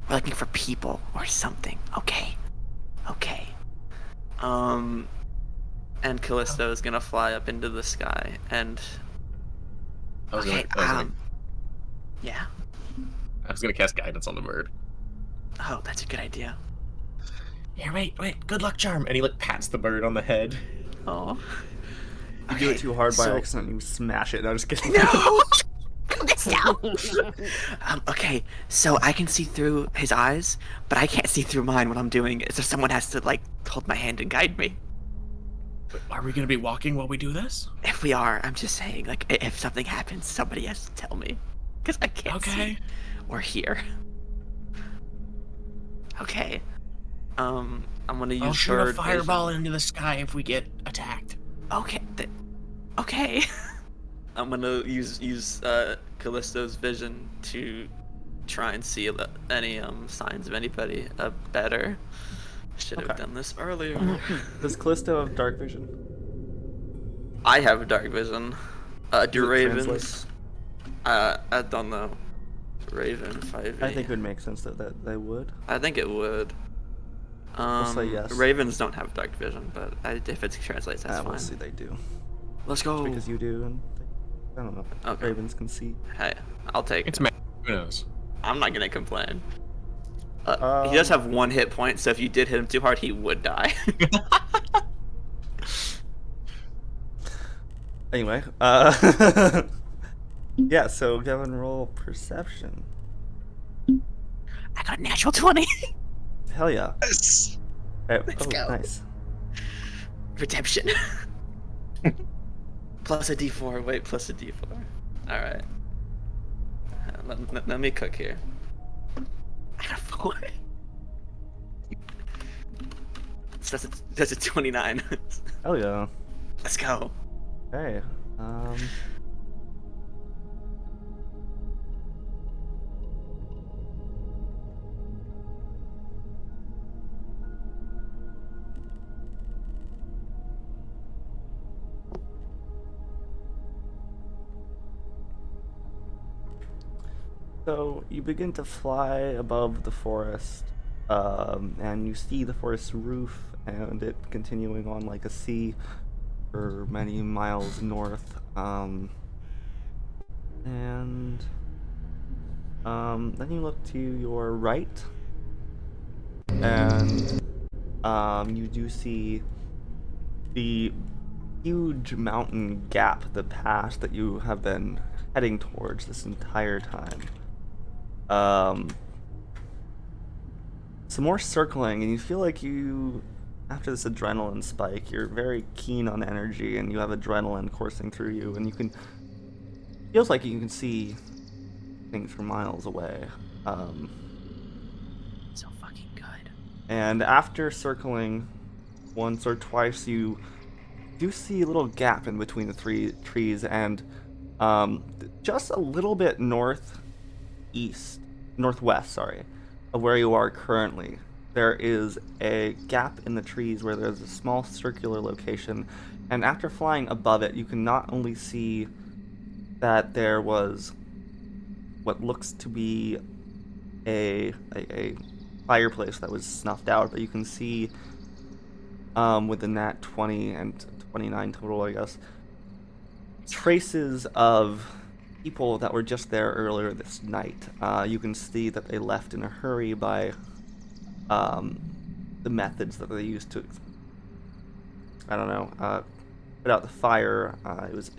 We're looking for people or something. Okay. Okay. And Callisto is gonna fly up into the sky, and Okay. Yeah. I was gonna cast guidance on the bird. Oh, that's a good idea. Here, wait, good luck charm. And he like pats the bird on the head. oh, You do it too hard by so- accident, and you smash it. No, I'm just kidding. No! Okay, so I can see through his eyes, but I can't see through mine when I'm doing it. So someone has to like hold my hand and guide me. Are we gonna be walking while we do this? If we are, I'm just saying, like, if something happens, somebody has to tell me, because I can't see or hear. Okay. I'm gonna use I'll shoot bird a fireball vision. into the sky if we get attacked. Okay. Okay. I'm gonna use Callisto's vision to try and see any signs of anybody better. Should have Okay. done this earlier. Does Callisto have dark vision? I have dark vision. Do Does it ravens? translate? I don't know. Raven 5e. I think it would make sense that they would. I think it would. We'll say yes. Ravens don't have dark vision, but if it translates, that's fine. We'll see they do. Let's go. Because you do, and I don't know. Okay. Ravens can see. Hey, I'll take It's it. magic. Who knows? I'm not gonna complain. He does have one hit point, so if you did hit him too hard, he would die. Anyway, yeah. So go and roll perception. I got a natural 20. Hell yeah. Yes. Let's Oh, go. nice. Redemption. Plus a d4. Wait, plus a d4. All right. Let me cook here. I got a 4. So that's a 29. Hell yeah. Let's go. Hey. So you begin to fly above the forest, and you see the forest's roof and it continuing on like a sea for many miles north. And then you look to your right, and you do see the huge mountain gap, the pass that you have been heading towards this entire time. Some more circling, and you feel like after this adrenaline spike, you're very keen on energy, and you have adrenaline coursing through you, and feels like you can see things from miles away. So fucking good. And after circling once or twice, you do see a little gap in between the three trees, and just a little bit northwest, of where you are currently, there is a gap in the trees where there's a small circular location, and after flying above it, you can not only see that there was what looks to be a fireplace that was snuffed out, but you can see with the nat 20 and 29 total, I guess, traces of people that were just there earlier this night. You can see that they left in a hurry by the methods that they used to, I don't know, put out the fire. It was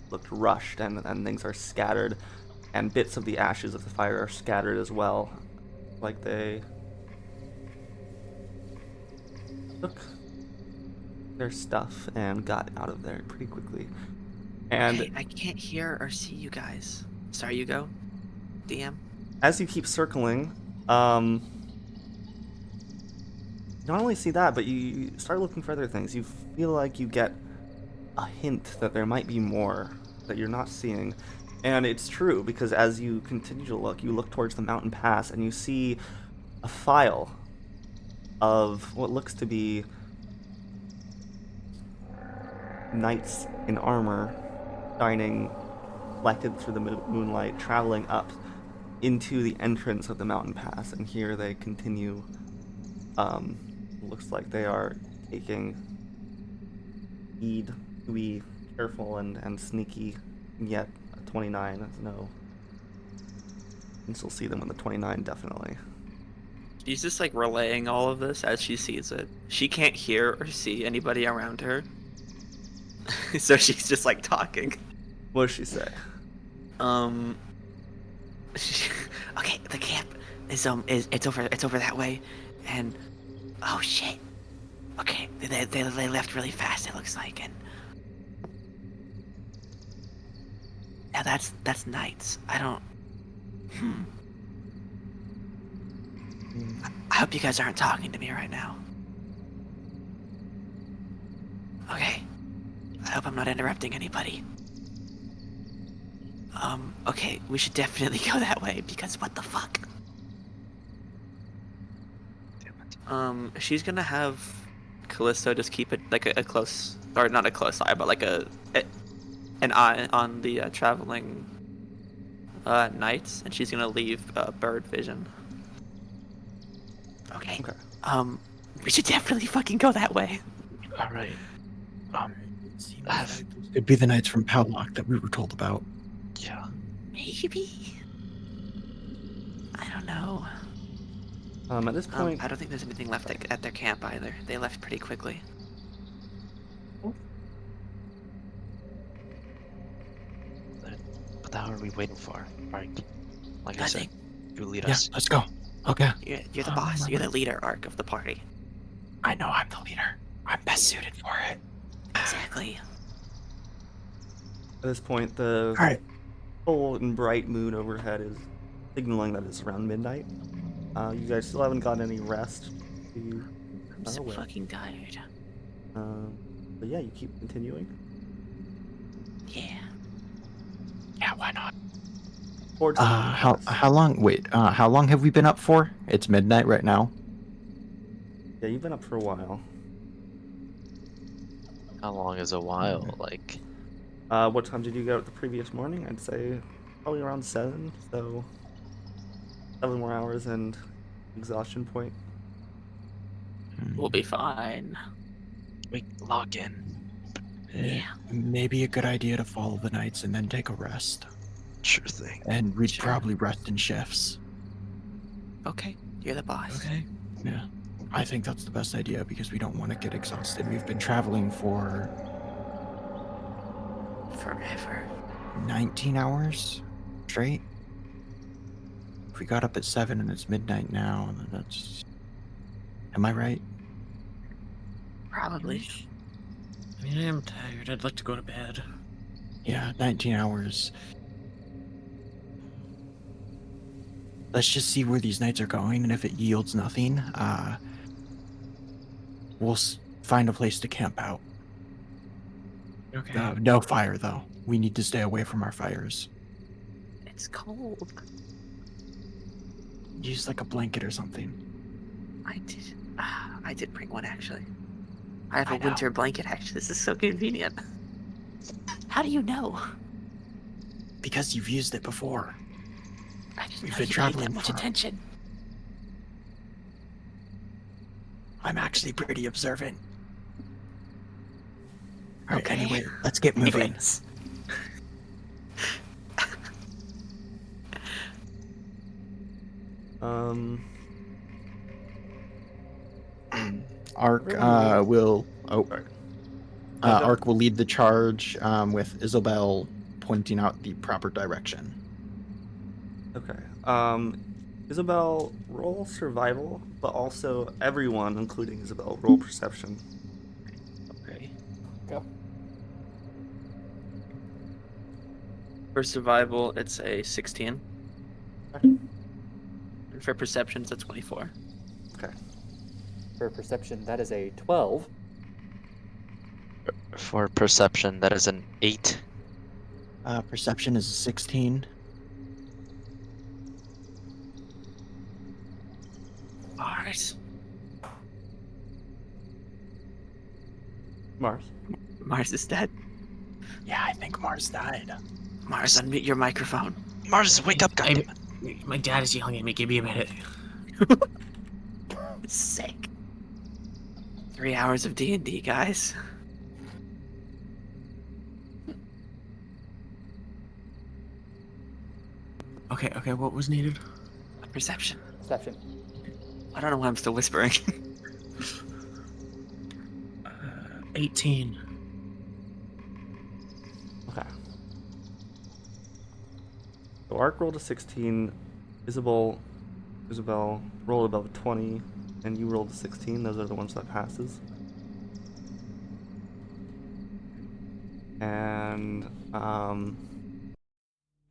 looked rushed, and things are scattered, and bits of the ashes of the fire are scattered as well, like they took their stuff and got out of there pretty quickly. And Okay, I can't hear or see you guys. Sorry, you go. DM. as you keep circling, you not only see that, but you start looking for other things. You feel like you get a hint that there might be more that you're not seeing. And it's true, because as you continue to look, you look towards the mountain pass and you see a file of what looks to be knights in armor, shining, reflected through the moonlight, traveling up into the entrance of the mountain pass. And here they continue. Looks like they are taking heed to be careful and sneaky, and yet a 29 is no. And she'll see them in the 29, definitely. She's just like relaying all of this as she sees it. She can't hear or see anybody around her. So she's just like talking. What does she say? Okay, the camp is it's over that way, and oh shit. Okay, they left really fast. It looks like, and yeah, that's knights. I don't. I hope you guys aren't talking to me right now. Okay. I hope I'm not interrupting anybody. Okay, we should definitely go that way because what the fuck? She's gonna have Callisto just keep it like a close, or not a close eye, but like an eye on the traveling knights, and she's gonna leave bird vision. Okay. Okay. We should definitely fucking go that way. All right. It seems like those could be the knights from Powlock that we were told about. Yeah. Maybe. I don't know. At this point, I don't think there's anything left at their camp either. They left pretty quickly. What the hell are we waiting for? Ark, like I said, Nothing. you lead Yeah, us. let's go. Okay. You're the boss. You're the leader, Ark, of the party. I know I'm the leader. I'm best suited for it. Exactly. at this point, the All right. full and bright moon overhead is signaling that it's around midnight. You guys still haven't gotten any rest. I'm so fucking tired. But yeah, you keep continuing. Yeah. Yeah, why not? Towards the mountain pass. How long? Wait, how long have we been up for? It's midnight right now. Yeah, you've been up for a while. How long is a while? Like, What time did you get up the previous morning? I'd say probably around 7, so 7 more hours and exhaustion point. We'll be fine. we log in. Yeah. Maybe a good idea to follow the knights and then take a rest. Sure thing. And we'd Sure. probably rest in shifts. Okay. You're the boss. Okay. Yeah. I think that's the best idea because we don't want to get exhausted. We've been traveling for Forever. 19 hours straight. If we got up at 7 and it's midnight now, then that's... Am I right? Probably. I mean, I am tired. I'd like to go to bed. Yeah, 19 hours. Let's just see where these nights are going, and if it yields nothing, we'll find a place to camp out. Okay. No fire, though. We need to stay away from our fires. It's cold. Use like a blanket or something. I did bring one actually. I have I a know. winter blanket actually. This is so convenient. How do you know? Because you've used it before. I didn't We've know been you paid traveling that much for- attention. I'm actually pretty observant. All right, Okay. anyway, let's get moving. Anyways. Ark Everyone will Sorry. No, go ahead. Ark will lead the charge with Isabel pointing out the proper direction. Okay. Isabel, roll survival, but also everyone, including Isabel, roll perception. Okay. Go. For survival, it's a 16. Okay. And for perception, it's a 24. Okay. For perception, that is a 12. For perception, that is an 8. Perception is a 16. Mars. Mars. Mars is dead. Yeah, I think Mars died. Mars, unmute your microphone. Mars, wake up, goddammit. My dad is yelling at me. Give me a minute. Sick. 3 hours of D&D, guys. Okay, what was needed? Perception. Perception. I don't know why I'm still whispering. 18. Okay. So Ark rolled a 16, Isabel rolled above a 20, and you rolled a 16. Those are the ones that passes. And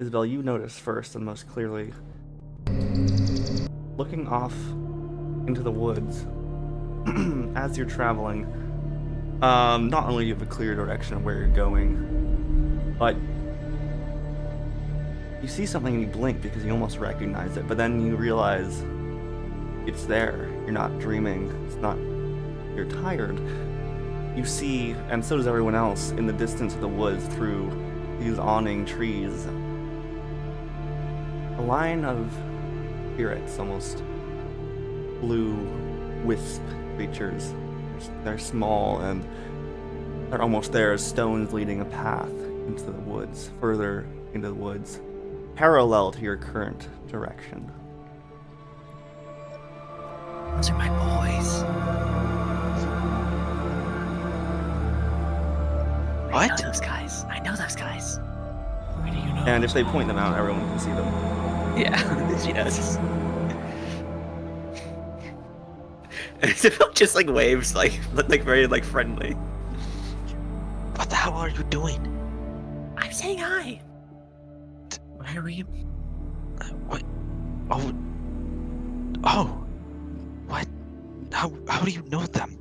Isabel, you notice first and most clearly, looking off into the woods as you're traveling. Not only do you have a clear direction of where you're going, but you see something and you blink because you almost recognize it, but then you realize it's there. You're not dreaming. It's not. You're tired. You see, and so does everyone else, in the distance of the woods through these awning trees, a line of spirits, almost blue wisp creatures. They're small and they're almost there as stones leading a path into the woods, further into the woods, parallel to your current direction. Those are my boys. I know What? those guys. I know those guys. Where do you know? And if they point them out, everyone can see them. Yeah, she does. Isabel just like waves, like very like friendly. What the hell are you doing? I'm saying hi. Where are you? What? Oh. Oh. What? How do you know them?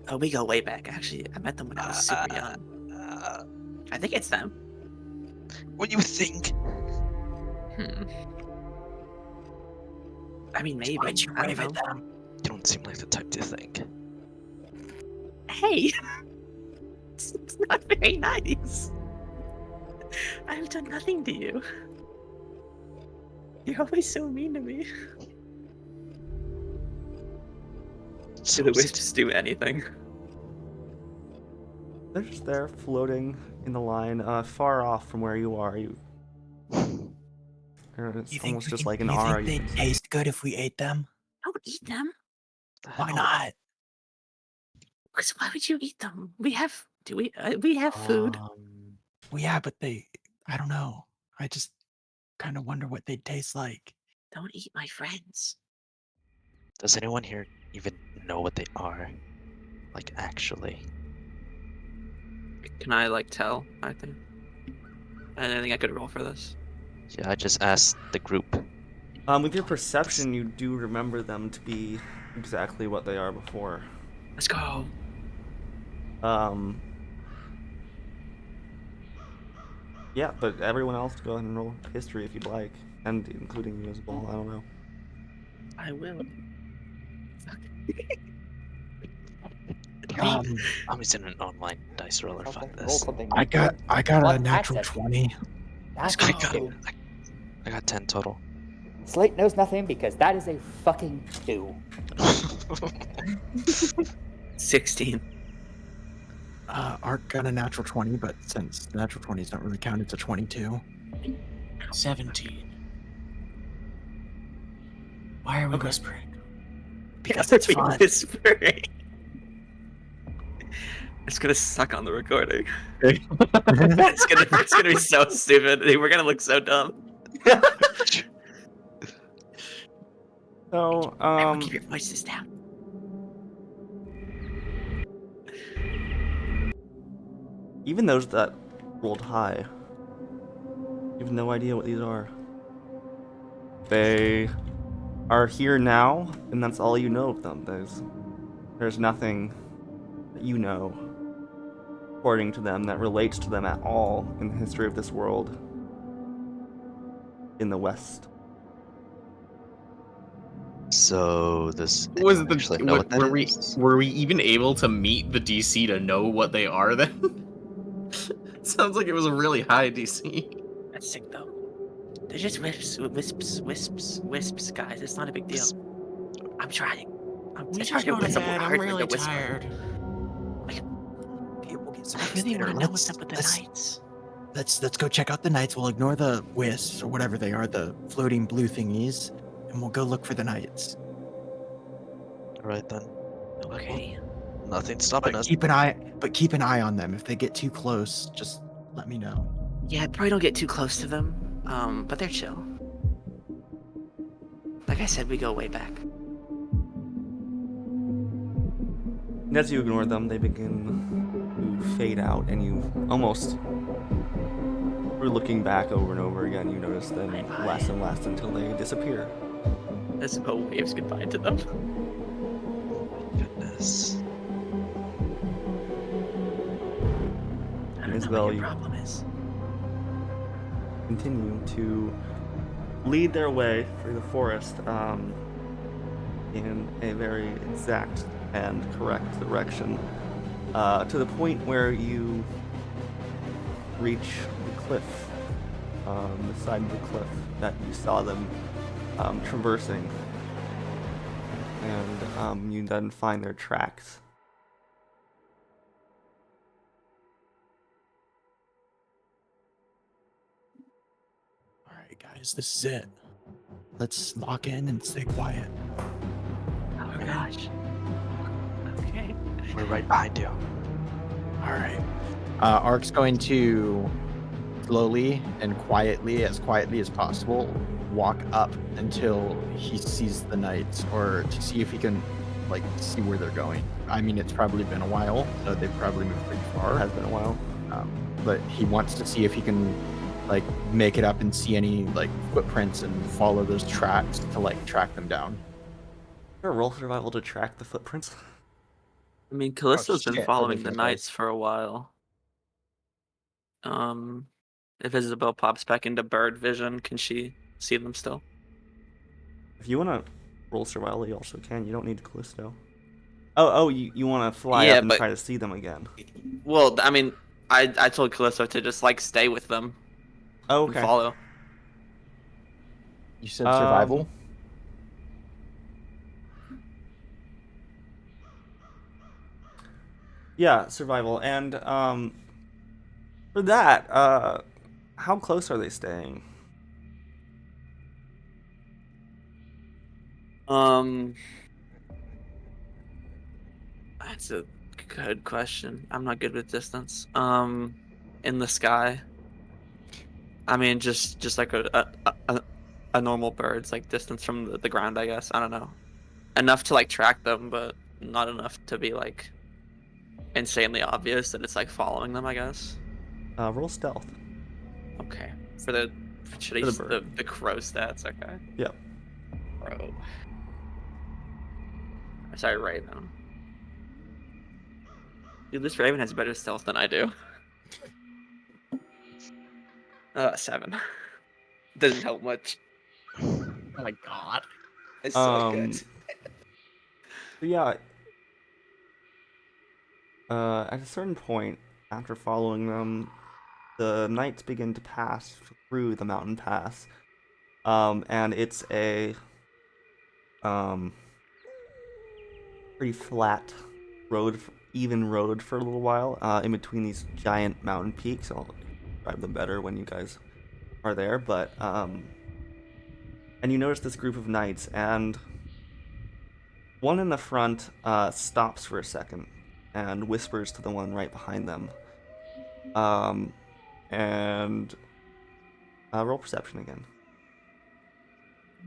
Oh, we go way back, actually. I met them when I was super young. I think it's them. What do you think? I mean, maybe. Why'd you I wave don't at know. them? You don't seem like the type to think. Hey! It's not very nice. I've done nothing to you. You're always so mean to me. Do the wisps do anything? They're just there, floating in the line, far off from where you are. It's almost just like an aura. You think they'd taste good if we ate them? Don't eat them. Why not? Because why would you eat them? We have. Do we? We have food. Well, yeah, but I don't know. I just kind of wonder what they'd taste like. Don't eat my friends. Does anyone here even know what they are? Like, actually? Can I like tell? I think I could roll for this. Yeah, I just asked the group. With your perception, you do remember them to be exactly what they are before. Let's go. Yeah, but everyone else, go ahead and roll history if you'd like, and including you as well. I don't know. I will. I'm using an online dice roller. Fuck Roll this. something. I got Well, a natural that's it. 20. That's I a got, two. I got 10 total. Slate knows nothing because that is a fucking 2. 16. Ark got a natural 20, but since natural 20s don't really count, it's a 22. 17. Why are we whispering? Because it's fun. Whispering. It's gonna suck on the recording. Okay. It's gonna be so stupid. We're gonna look so dumb. So, Everyone keep your voices down. even those that rolled high, you have no idea what these are. They are here now, and that's all you know of them. There's nothing that you know, according to them, that relates to them at all in the history of this world in the West. So does Was anyone it actually know what that were we is? were we even able to meet the DC to know what they are then? Sounds like it was a really high DC. That's sick though. They're just wisps, guys. It's not a big deal. I'm trying. We It's just hard go to- to it's bed. I'm hard for me really to whisper. tired. We'll get some I rest really later. want to know what's up with the knights. Let's go check out the knights. We'll ignore the wisps or whatever they are, the floating blue thingies, and we'll go look for the knights. Alright then. Okay. Nothing's stopping But us. keep an eye on them. If they get too close, just let me know. Yeah, probably don't get too close to them. But they're chill. Like I said, we go way back. And as you ignore them, they begin to fade out, and you almost, through looking back over and over again, you notice them Bye-bye. less and less until they disappear. Isabel waves goodbye to them. Goodness. I don't know Isabel, what you- your problem is. Continue to lead their way through the forest in a very exact and correct direction to the point where you reach the cliff, the side of the cliff that you saw them traversing, and you then find their tracks. All right, guys, this is it. Let's lock in and stay quiet. Oh gosh. Okay. We're right behind you. All right. Ark's going to slowly and quietly as possible, walk up until he sees the knights, or to see if he can, like, see where they're going. I mean, it's probably been a while, so they've probably moved pretty It far. has been a while. But he wants to see if he can, like, make it up and see any, like, footprints and follow those tracks to, like, track them down. Sure, roll survival to track the footprints. I mean, Callisto's been shit, following the original knights dice. for a while. If Isabel pops back into bird vision, can she see them still? If you want to roll survival, you also can. You don't need Callisto. Oh, you want to fly Yeah, up and but- try to see them again. Well, I mean, I told Callisto to just like stay with them Oh, and okay. follow. You said survival? Yeah, survival. And for that, how close are they staying? That's a good question. I'm not good with distance. In the sky. I mean, just like a normal bird's like distance from the ground, I guess. I don't know. Enough to like track them, but not enough to be like insanely obvious that it's like following them, I guess. Roll stealth. Okay. For the should I For the use bird. the crow stats? Okay. Yep. Crow. Sorry, Raven. Dude, this Raven has better stealth than I do. 7. Doesn't help much. Oh my god. It's so good. But yeah, at a certain point, after following them, the knights begin to pass through the mountain pass, and it's a um, pretty flat road, even road for a little while, in between these giant mountain peaks. I'll describe them better when you guys are there, but and you notice this group of knights, and one in the front stops for a second and whispers to the one right behind them. Um, and roll perception again.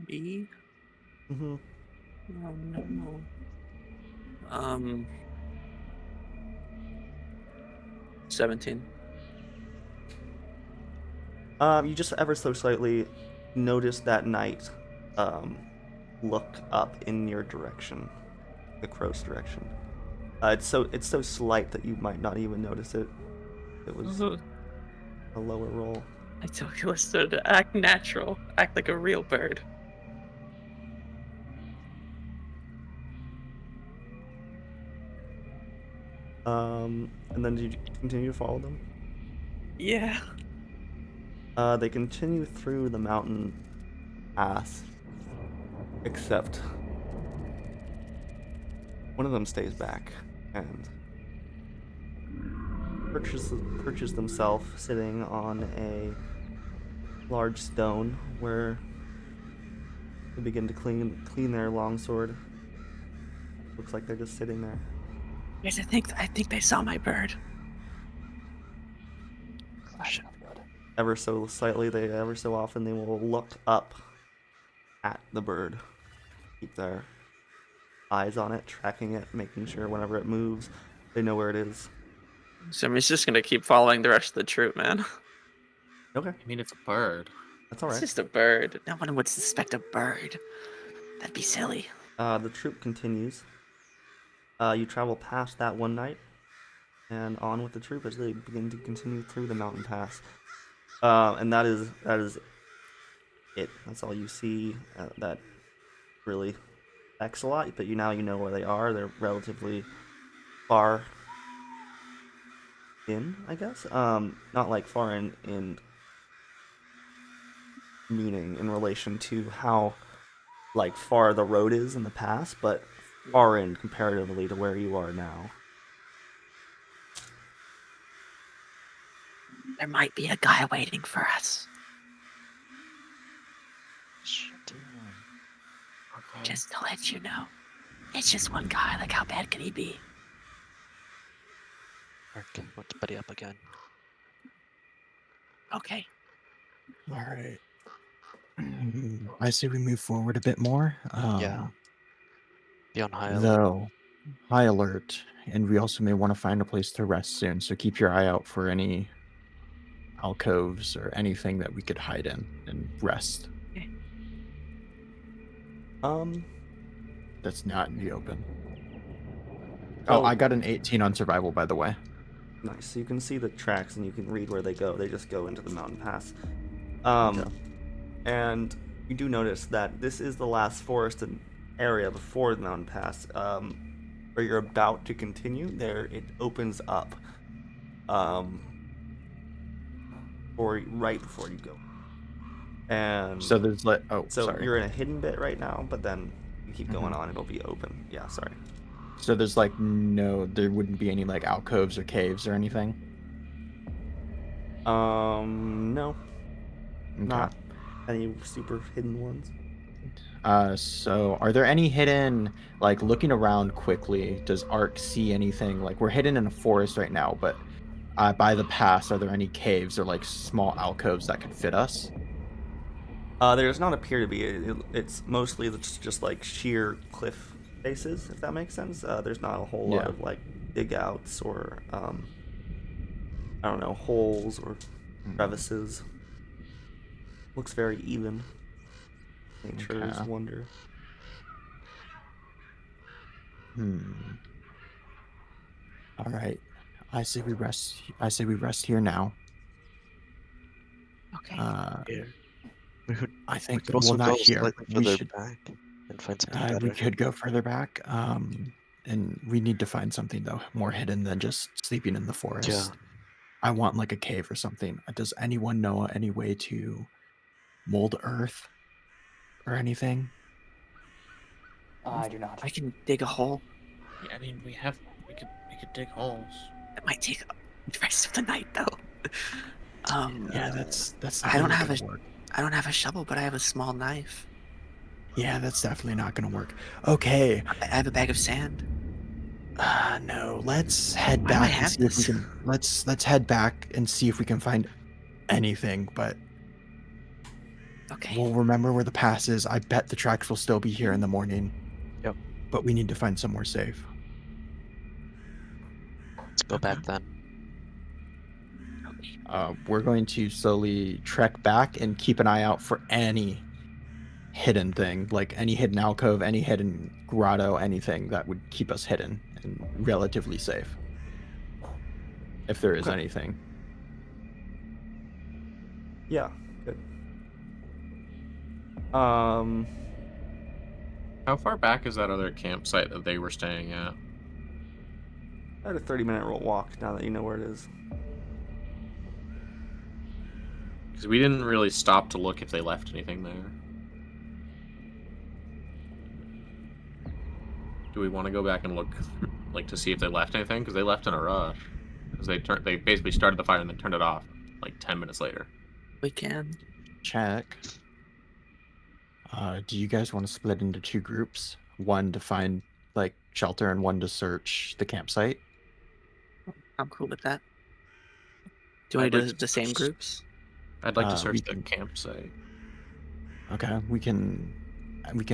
B. Mm-hmm. Oh no. Um. 17. You just ever so slightly notice that knight look up in your direction, the crow's direction. It's so slight that you might not even notice it. It was Oh, a lower roll. I told you to act natural, act like a real bird. And then did you continue to follow them? Yeah. They continue through the mountain pass, except one of them stays back and perches themselves sitting on a large stone where they begin to clean their longsword. Looks like they're just sitting there. Yes, I think they saw my bird. Ever so slightly, ever so often they will look up at the bird, keep their eyes on it, tracking it, making sure whenever it moves, they know where it is. So he's just gonna keep following the rest of the troop, man. Okay, I mean, it's a bird. that's all It's right. just a bird. No one would suspect a bird. That'd be silly. The troop continues. You travel past that one night, and on with the troop as they begin to continue through the mountain pass. And that is it. That's all you see. That really affects a lot, but now you know where they are. They're relatively far in, I guess. Not like far in meaning in relation to how like far the road is in the past, but far in comparatively to where you are now. There might be a guy waiting for us. Okay. Just to let you know. It's just one guy. Like, how bad can he be? Mark, let's buddy up again. Okay. All right. I say we move forward a bit more. Yeah. Be on high alert. Though, high alert, and we also may want to find a place to rest soon. So keep your eye out for any alcoves or anything that we could hide in and rest. That's not in the open. Oh, I got an 18 on survival, by the way. Nice. So you can see the tracks and you can read where they go. They just go into the mountain pass. Okay. And you do notice that this is the last forested area before the mountain pass. Where you're about to continue, there it opens up. Right before you go. And So there's like, so sorry. you're in a hidden bit right now, but then you keep going on, it'll be open. Yeah, sorry. So there's like there wouldn't be any like alcoves or caves or anything. No, Okay. not any super hidden ones. So are there any hidden, like looking around quickly, does Ark see anything? Like we're hidden in a forest right now, but by the pass, are there any caves or like small alcoves that could fit us? There does not appear to be. It's mostly just like sheer cliff faces, if that makes sense. There's not a whole lot of like dig outs or I don't know, holes or crevices. Looks very even. Nature's Okay. wonder. All right. I say we rest here now. Okay. I think we could also well, not go here. slightly We further should. back and find something better. We could go further back. And we need to find something though more hidden than just sleeping in the forest. I want like a cave or something. Does anyone know any way to mold earth or anything? I do not. I can dig a hole. Yeah, I mean, we could dig holes. It might take the rest of the night though. Yeah, that's I not don't really have gonna work. I don't have a shovel, but I have a small knife. Yeah, that's definitely not gonna work. Okay, I have a bag of sand. no, let's head Why do I back and have see if we this? can. Let's head back and see if we can find anything. But Okay. we'll remember where the pass is. I bet the tracks will still be here in the morning. Yep. But we need to find somewhere safe. Let's go back then. We're going to slowly trek back and keep an eye out for any hidden thing, like any hidden alcove, any hidden grotto, anything that would keep us hidden and relatively safe. If there is Okay. anything. Yeah, good. How far back is that other campsite that they were staying at? I had a 30-minute walk now that you know where it is. Because we didn't really stop to look if they left anything there. Do we want to go back and look, like, to see if they left anything? Because they left in a rush. Because they basically started the fire and then turned it off, like 10 minutes later. We can. Check. Do you guys want to split into two groups? One to find like shelter and one to search the campsite? I'm cool with that. Do you want I'd to do like the same groups? I'd like to we search the can- campsite. Okay, we can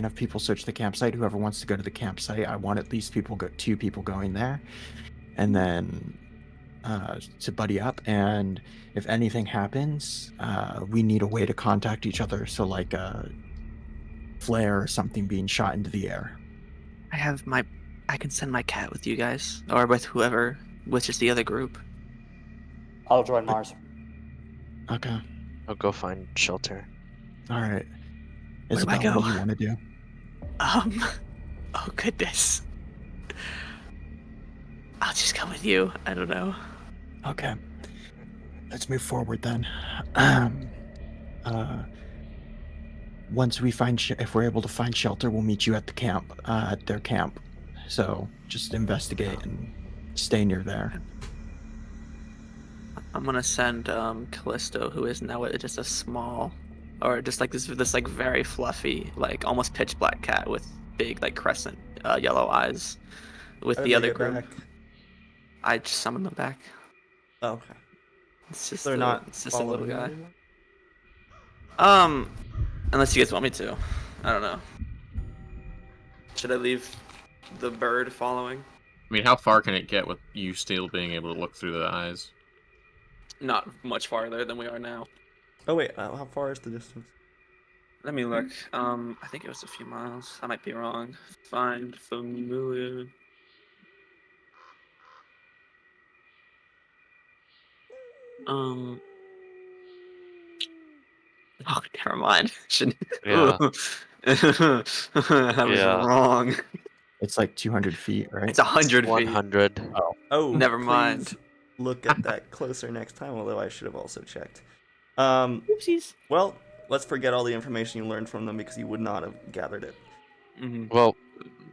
have people search the campsite. Whoever wants to go to the campsite, I want at least two people going there, and then to buddy up. And if anything happens, we need a way to contact each other. So like a flare or something being shot into the air. I can send my cat with you guys, or with whoever, with just the other group. I'll join Mars. Okay, I'll go find shelter. all right. Where do I Isabel, what go? do you want to do? Oh goodness. I'll just come with you. I don't know. Okay. Let's move forward then. Once we find, if we're able to find shelter, we'll meet you at the camp, at their camp. So just investigate and stay near there. I'm gonna send Callisto, who is now just a small, or just like this like very fluffy, like almost pitch black cat with big like crescent yellow eyes, with How the did they other get group. back? I just summoned them back. Oh, okay. It's just They're not it's just a little following you guy. anymore? Unless you guys want me to. I don't know. Should I leave the bird following? I mean, how far can it get with you still being able to look through the eyes? Not much farther than we are now. Oh wait, how far is the distance? Let me look. I think it was a few miles. I might be wrong. Find familiar. Oh, never mind. Shouldn't. Yeah. I was Yeah. wrong. It's like 200 feet, right? It's 100 feet. 100. Oh, Never please mind. Look at that closer next time, although I should have also checked. Oopsies. Well, let's forget all the information you learned from them because you would not have gathered it. Mm-hmm. Well,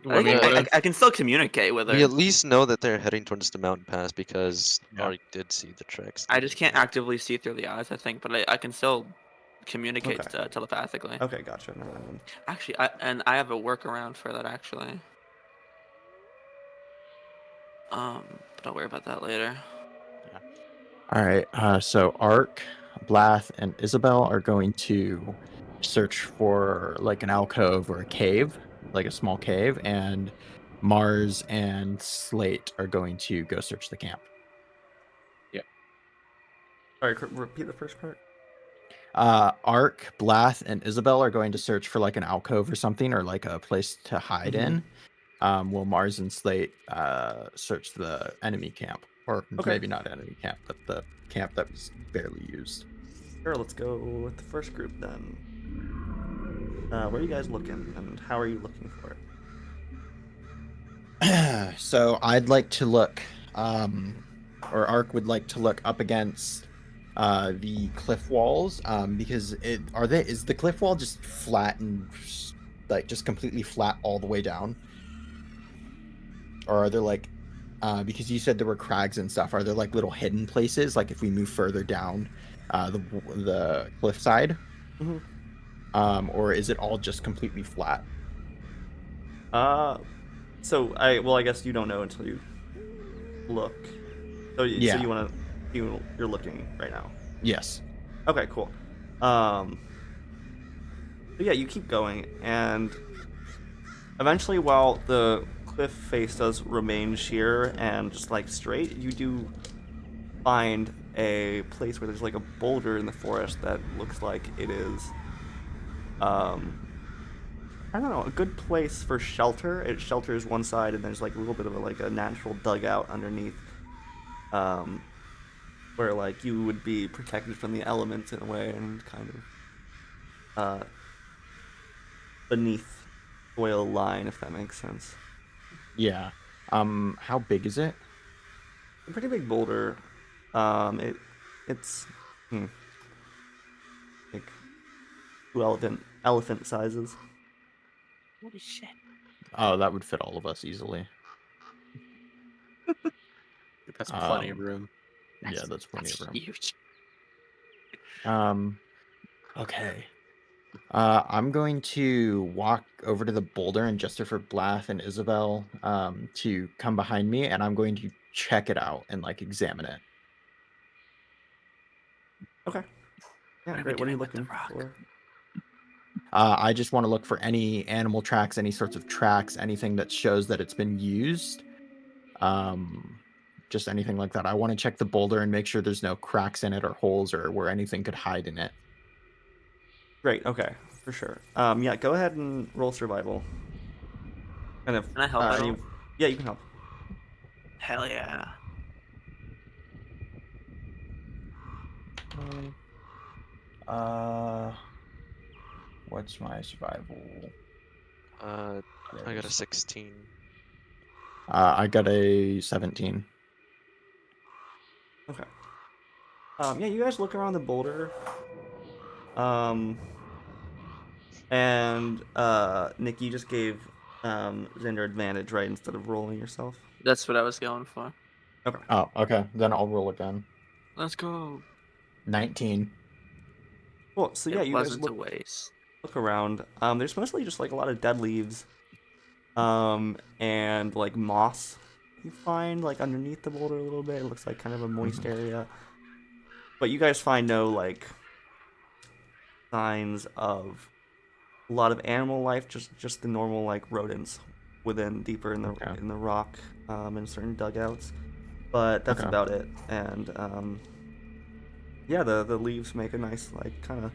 I mean, what if- I can still communicate with her. we at least know that they're heading towards the mountain pass because Yeah. Arik did see the tracks. I just can't actively see through the eyes, I think, but I can still communicate Okay. telepathically. Okay, gotcha. Never mind. Actually, I have a workaround for that actually. But I'll worry about that later. All right. So Ark, Blath, and Isabel are going to search for like an alcove or a cave, like a small cave, and Mars and Slate are going to go search the camp. All right, repeat the first part. Ark, Blath, and Isabel are going to search for like an alcove or something, or like a place to hide in. While Mars and Slate search the enemy camp, or Okay. maybe not enemy camp, but the camp that was barely used. Sure, let's go with the first group then. where are you guys looking, and how are you looking for it? So I'd like to look, or Ark would like to look up against the cliff walls, because is the cliff wall just flat and like just completely flat all the way down, or are there like, because you said there were crags and stuff, are there like little hidden places, like if we move further down, the cliff side, Mhm. or is it all just completely flat? I guess you don't know until you look. So Yeah. you're looking right now. Yes. Okay, cool. Um, so yeah, you keep going, and eventually, while the cliff face does remain sheer and just like straight, you do find a place where there's like a boulder in the forest that looks like it is, um, I don't know, a good place for shelter. It shelters one side, and there's like a little bit of a natural dugout underneath, um, where like you would be protected from the elements in a way, and kind of beneath soil line, if that makes sense. Yeah. How big is it? A pretty big boulder. It's hmm, like two elephant sizes. Holy shit. Oh, that would fit all of us easily. That's plenty of Um, room. yeah, that's plenty of room. Huge. Um, okay. I'm going to walk over to the boulder and gesture for Blath and Isabel to come behind me, and I'm going to check it out and like examine it. Okay. Yeah, What are we great. What are you doing with the looking rock? for? I just want to look for any animal tracks, any sorts of tracks, anything that shows that it's been used. Um, just anything like that. I want to check the boulder and make sure there's no cracks in it or holes or where anything could hide in it. Great. Okay, for sure. Yeah, go ahead and roll survival. Kind of. Can I help at all? Yeah, you can help. Hell yeah. Uh, what's my survival? I got a 16. I got a 17. Okay. Yeah, you guys look around the boulder. And Nick, you just gave Xander advantage, right, instead of rolling yourself. That's what I was going for. Okay. Oh, okay. Then I'll roll again. Let's go. 19. Cool. So yeah, It you guys wasn't a waste. look around. There's mostly just like a lot of dead leaves, and like moss. You find like underneath the boulder a little bit. It looks like kind of a moist area. But you guys find no like signs of a lot of animal life. Just the normal like rodents within deeper in the Okay. in the rock, in certain dugouts. But that's Okay. about it. And yeah, the leaves make a nice like kind of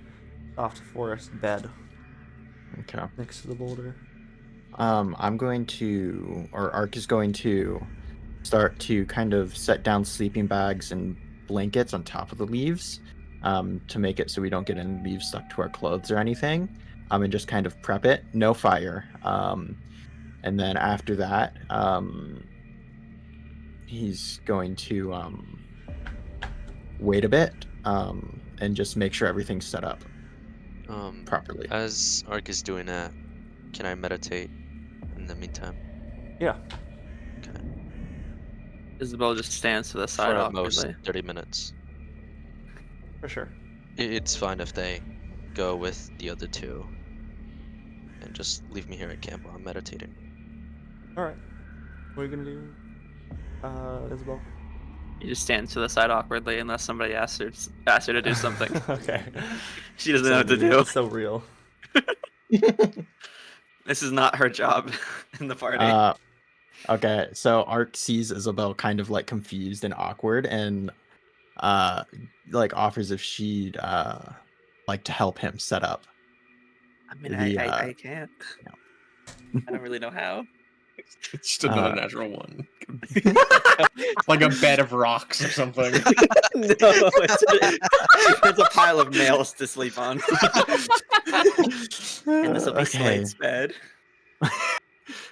soft forest bed Okay. next to the boulder. I'm going to, or Ark is going to start to kind of set down sleeping bags and blankets on top of the leaves, to make it so we don't get any leaves stuck to our clothes or anything, and just kind of prep it. No fire. And then after that, he's going to wait a bit, and just make sure everything's set up properly. As Ark is doing that, can I meditate in the meantime? Yeah, Okay. Isabel just stands to the For side at most awkwardly. 30 minutes. for sure. It's fine if they go with the other two and just leave me here at camp while I'm meditating. All right. What are you gonna do, Isabel? He just stands to the side awkwardly unless somebody asks her to do something. Okay. She doesn't know what to do. It's so real. This is not her job in the party. Okay, so Art sees Isabel kind of like confused and awkward, and like offers if she'd like to help him set up I mean, the I can't. I don't really know how. It's just another Uh, natural one. Like a bed of rocks or something. No, it's a pile of nails to sleep on. And this will be Okay. Slate's bed.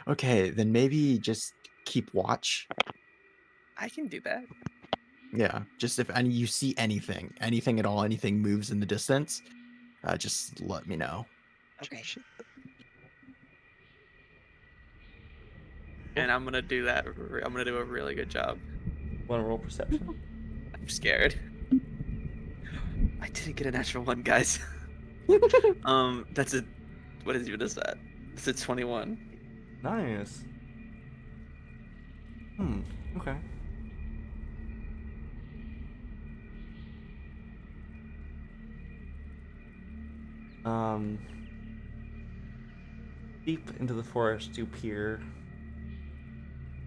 Okay, then maybe just keep watch. I can do that. Yeah, just if you see anything at all, anything moves in the distance, just let me know. Okay. And I'm gonna do that. I'm gonna do a really good job. Want to roll perception? I'm scared. I didn't get a natural one, guys. That's a. What is even is that? It's a 21. Nice. Okay. Deep into the forest you peer,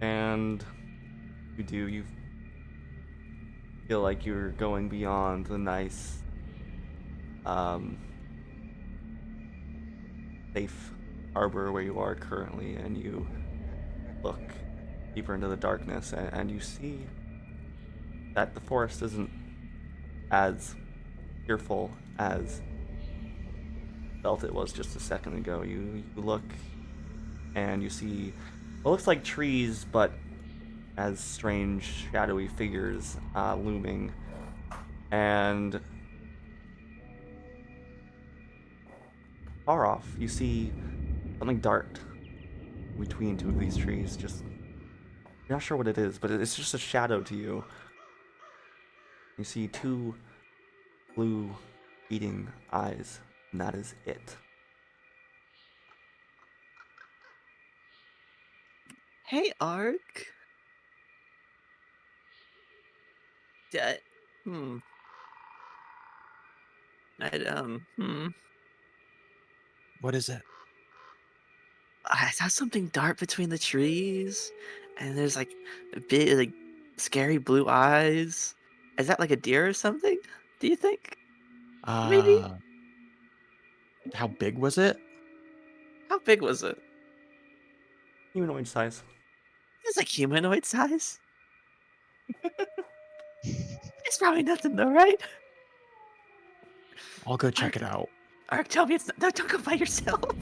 and you feel like you're going beyond the nice, safe harbor where you are currently, and you look deeper into the darkness, and you see that the forest isn't as fearful as felt it was just a second ago. You look and you see what looks like trees, but as strange shadowy figures looming, and far off you see something dart between two of these trees. Just you're not sure what it is, but it's just a shadow to you. You see two blue beating eyes, and that is it. Hey, Ark. Hmm. What is it? I saw something dart between the trees, and there's like a big, like, scary blue eyes. Is that like a deer or something? Do you think? Maybe. Uh, how big was it? How big was it? Humanoid size. It's like humanoid size. It's probably nothing though, right? I'll go check it out. Ark, tell me it's not. No, don't go by yourself.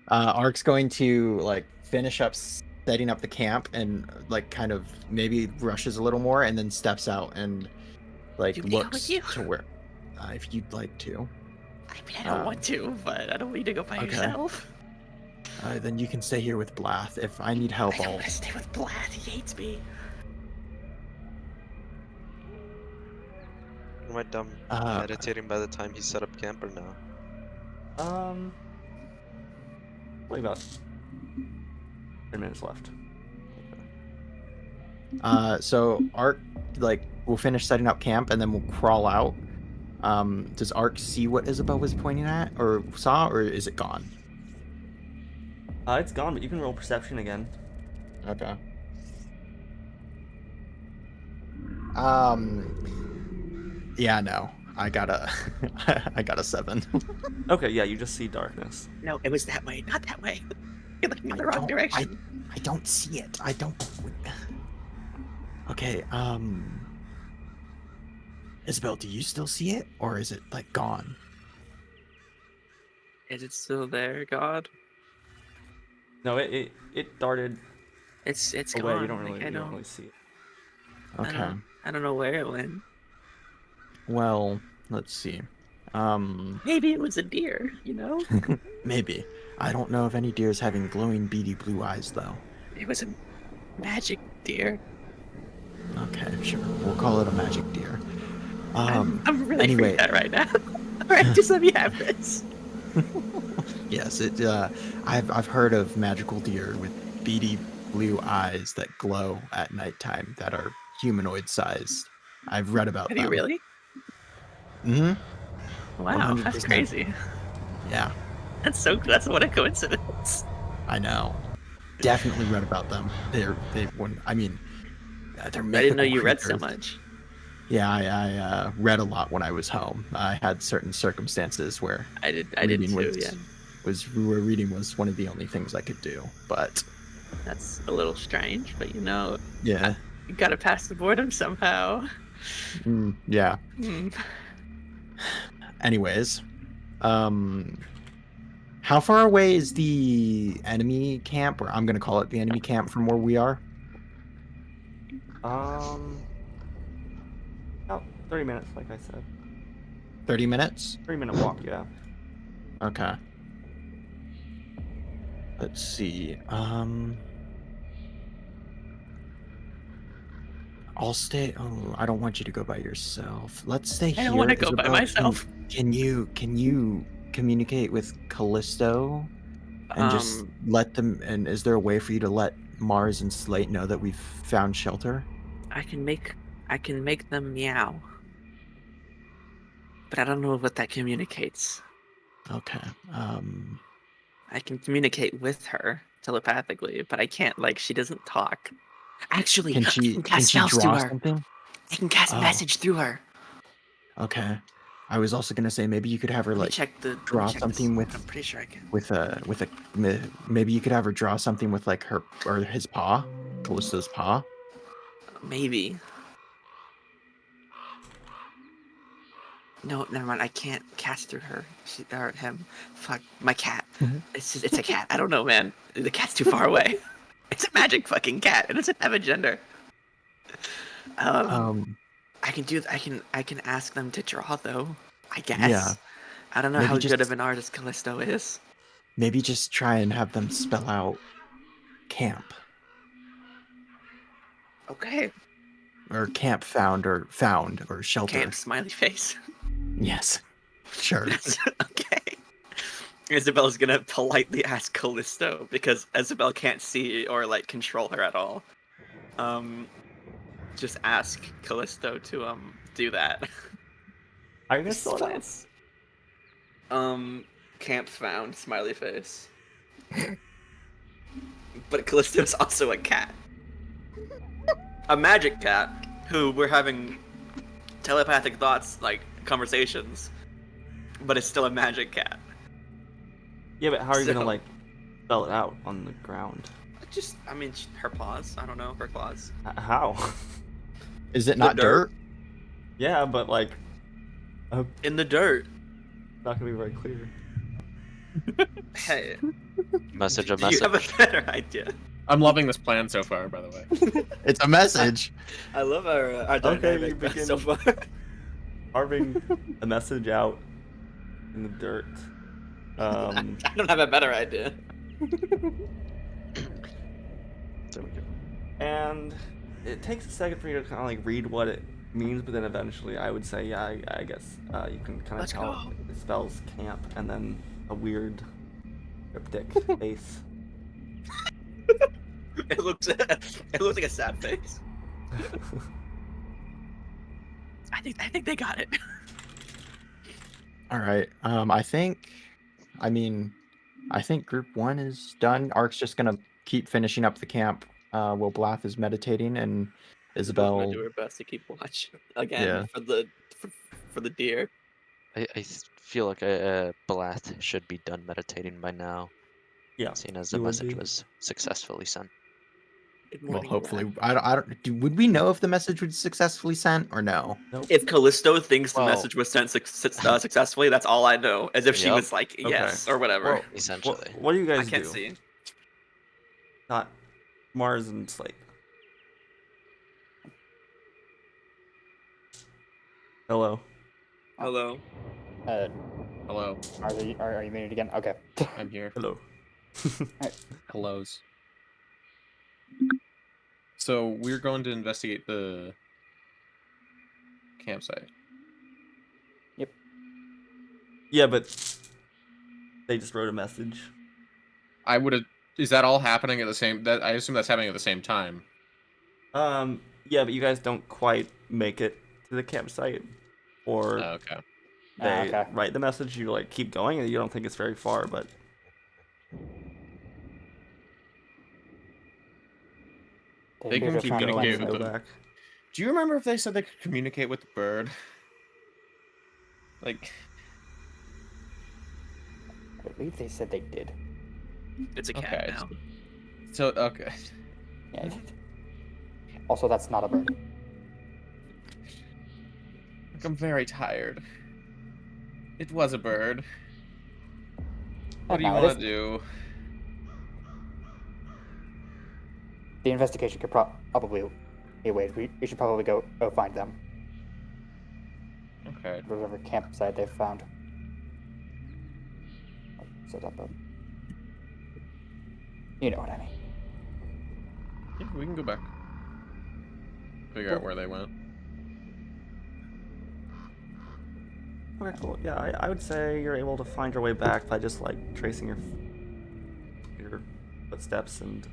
Ark's going to like finish up setting up the camp and like kind of maybe rushes a little more and then steps out and like Do you want me to go looks with you? to where if you'd like to. I mean, I don't want to, but I don't want you to go by okay. yourself. Then you can stay here with Blath. If I need help, I don't I'll. want to stay with Blath. He hates me. Am I done meditating by the time he set up camp or no? Probably about 10 minutes left. So Ark like we'll finish setting up camp and then we'll crawl out. Does Ark see what Isabel was pointing at or saw, or is it gone? It's gone, but you can roll perception again. Okay. Yeah, no. I got a 7. Okay, yeah, you just see darkness. No, it was that way, not that way. You're looking in the wrong direction. I don't see it. I don't. Okay. Isabel, do you still see it, or is it like gone? Is it still there, God? No, it darted It's away. gone. You don't really, Like, you don't really see it. Okay. I don't know where it went. Well, let's see. Maybe it was a deer, you know? Maybe. I don't know of any deers having glowing, beady blue eyes, though. It was a magic deer. Okay, sure. We'll call it a magic deer. I'm really anyway. freaked out right now. Alright, just let me have this. Yes, it. I've heard of magical deer with beady blue eyes that glow at nighttime that are humanoid sized. I've read about Have them. you really? Mm-hmm. Wow, that's 100%. crazy. Yeah, That's what a coincidence. I know. Definitely read about them. They're I mean, they're mythical I didn't know you read so creatures. much. Yeah, I read a lot when I was home. I had certain circumstances where I did reading too, was, yeah. where reading was one of the only things I could do. But That's a little strange, but you know, Yeah. you gotta pass the boredom somehow. Yeah. Hmm. Anyways, how far away is the enemy camp, or I'm gonna call it the enemy camp, from where we are? About 30 minutes, like I said. 30 minutes? 3-minute walk, yeah. Okay. Let's see. I'll stay. Oh, I don't want you to go by yourself. Let's stay I here. don't want to go by Isabel, myself. can you communicate with Callisto and just let them? And is there a way for you to let Mars and Slate know that we've found shelter? I can make them meow, but I don't know what that communicates. Okay. I can communicate with her telepathically, but I can't, like, she doesn't talk. Actually, Can I she can cast spells through draw her. something? I can cast Oh, message through her. okay. I was also gonna say maybe you could have her Let me like check the. Let me draw check this. something I'm pretty sure I can. maybe you could have her draw something with like her or his paw, Callisto's paw. Maybe. No, never mind. I can't cast through her. She or him. Fuck my cat. It's a cat. I don't know, man. The cat's too far away. It's a magic fucking cat. It doesn't have a gender. Um, I can do. I can ask them to draw though. I guess. yeah, I don't know maybe how good of just an artist Callisto is. try and have them spell out camp Okay. or camp found or shelter. Camp smiley face. Yes, sure. That's okay. Isabel's gonna politely ask Callisto because Isabel can't see or like control her at all. Just ask Callisto to do that. Are you gonna This is spell it out? plans. Camp found smiley face. But Callisto's also a cat. A magic cat who we're having telepathic thoughts, like conversations, but it's still a magic cat. Yeah, but how are you gonna So- like spell it out on the ground? Just, I mean, her paws. I don't know, her claws. How? Is it not dirt. dirt? Yeah, but like, In the dirt. not gonna be very clear. Hey, Message do a you message. have a better idea? I'm loving this plan so far, by the way. It's a message. I love our Okay, dynamic you begin. so far. Carving a message out in the dirt. I don't have a better idea. There we go. And it takes a second for you to kind of like read what it means, but then eventually I would say, yeah, I guess you can kind of Let's tell go. it spells camp, and then a weird cryptic face. It looks like a sad face. I think they got it. All right. I think group 1 is done. Ark's just gonna keep finishing up the camp. While Blath is meditating and We're both gonna Isabel. do our best to keep watch again Yeah. for the deer. I feel like Blath should be done meditating by now, Yeah, seeing as he the would message be. was successfully sent. Good Well, morning. hopefully, I don't. Would we know if the message was successfully sent or no? If Callisto thinks the Well- message was sent successfully, that's all I know. As if she Yep. was like yes or whatever. Well, Essentially. What do you I guys can't do? see. Not Mars and Slate. Hello. Hello. Hello, Are you muted again? Okay. I'm here. Hello. Hellos. So we're going to investigate the campsite. Yeah, but they just wrote a message. I would have. Is that all happening at the same? That I assume that's happening at the same time. Yeah, but you guys don't quite make it to the campsite, or Oh, okay. they okay. write the message. You like keep going, and you don't think it's very far, but They can Just keep trying to going communicate and with go them. back. Do you remember if they said they could communicate with the bird? Like, I believe they said they did. It's a cat okay. now. So okay. Yeah. Also, that's not a bird. Look, I'm very tired. It was a bird. What do you now it want is- to do? The investigation could probably be ways. We should probably go find them. Okay. Whatever campsite they've found. Set up a. You know what I mean. Yeah, we can go back. Figure out where they went. Okay, cool. Yeah, I would say you're able to find your way back by just like tracing your footsteps and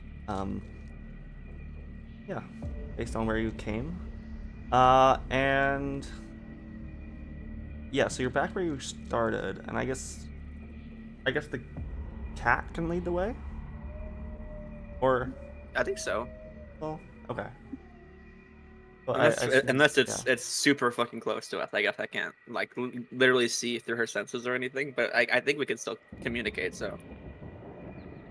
yeah, based on where you came. And yeah, so you're back where you started, and I guess the cat can lead the way? Or I think so. well, okay. Well, Unless yeah. it's super fucking close to us. I guess I can't like literally see through her senses or anything, but I think we can still communicate. So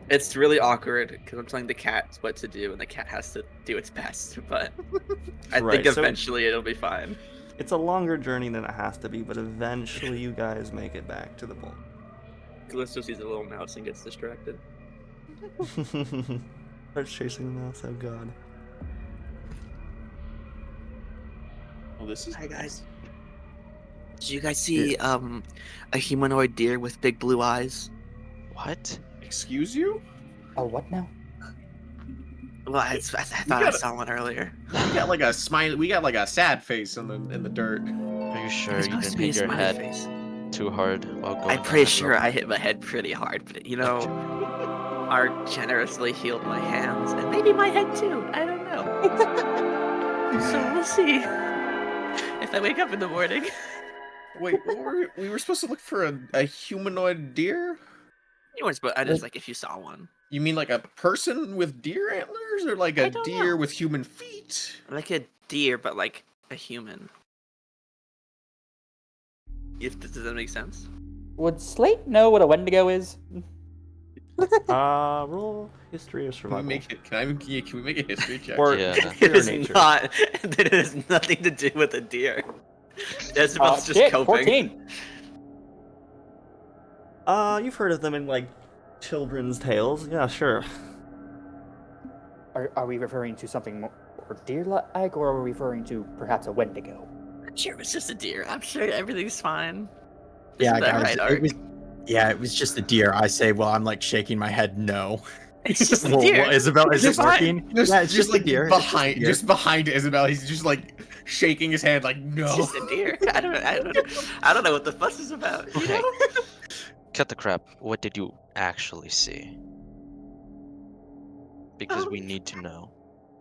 it's really awkward because I'm telling the cat what to do, and the cat has to do its best. But I Right, think so- eventually it'll be fine. It's a longer journey than it has to be, but eventually you guys make it back to the bowl. Callisto sees a little mouse and gets distracted. Starts chasing the mouse. Oh god. Well, this is Hi guys. Did you guys see a humanoid deer with big blue eyes? What? Excuse you? Oh, what now? Well, I thought I gotta- saw one earlier. We got like a smile. We got like a sad face in the dirt. Are you sure It's you supposed to didn't be a hit your smiley head face. too hard while going? I'm down pretty that sure rope? I hit my head pretty hard, but you know, Art generously healed my hands and maybe my head too. I don't know. So we'll see. If I wake up in the morning. Wait, we were supposed to look for a humanoid deer? You weren't supposed. I just like if you saw one, You mean like a person with deer antlers, or like I a don't deer know. with human feet? like a deer, but like a human. If does that make sense? Would Slate know what a Wendigo is? Roll history or Can we survival. make it? Can we make a history check? Or Yeah. history It or is nature. not. It has nothing to do with a deer. Jezebel's just Shit, coping. 14. You've heard of them in like children's tales. Yeah, sure. Are we referring to something more deer-like, or are we referring to perhaps a Wendigo? I'm sure it was just a deer. I'm sure everything's fine. Yeah, Isn't that guys, right, Art? it was just a deer. I say, well, I'm like shaking my head, no. It's just a Well, deer. Isabel, is it It's fine. working? Yeah, it's just a like deer. It's just a behind, deer. just behind Isabel. He's just like shaking his head, like no. It's just a deer. I don't know what the fuss is about. You Okay. know? Cut the crap. What did you actually see? Because we need to know.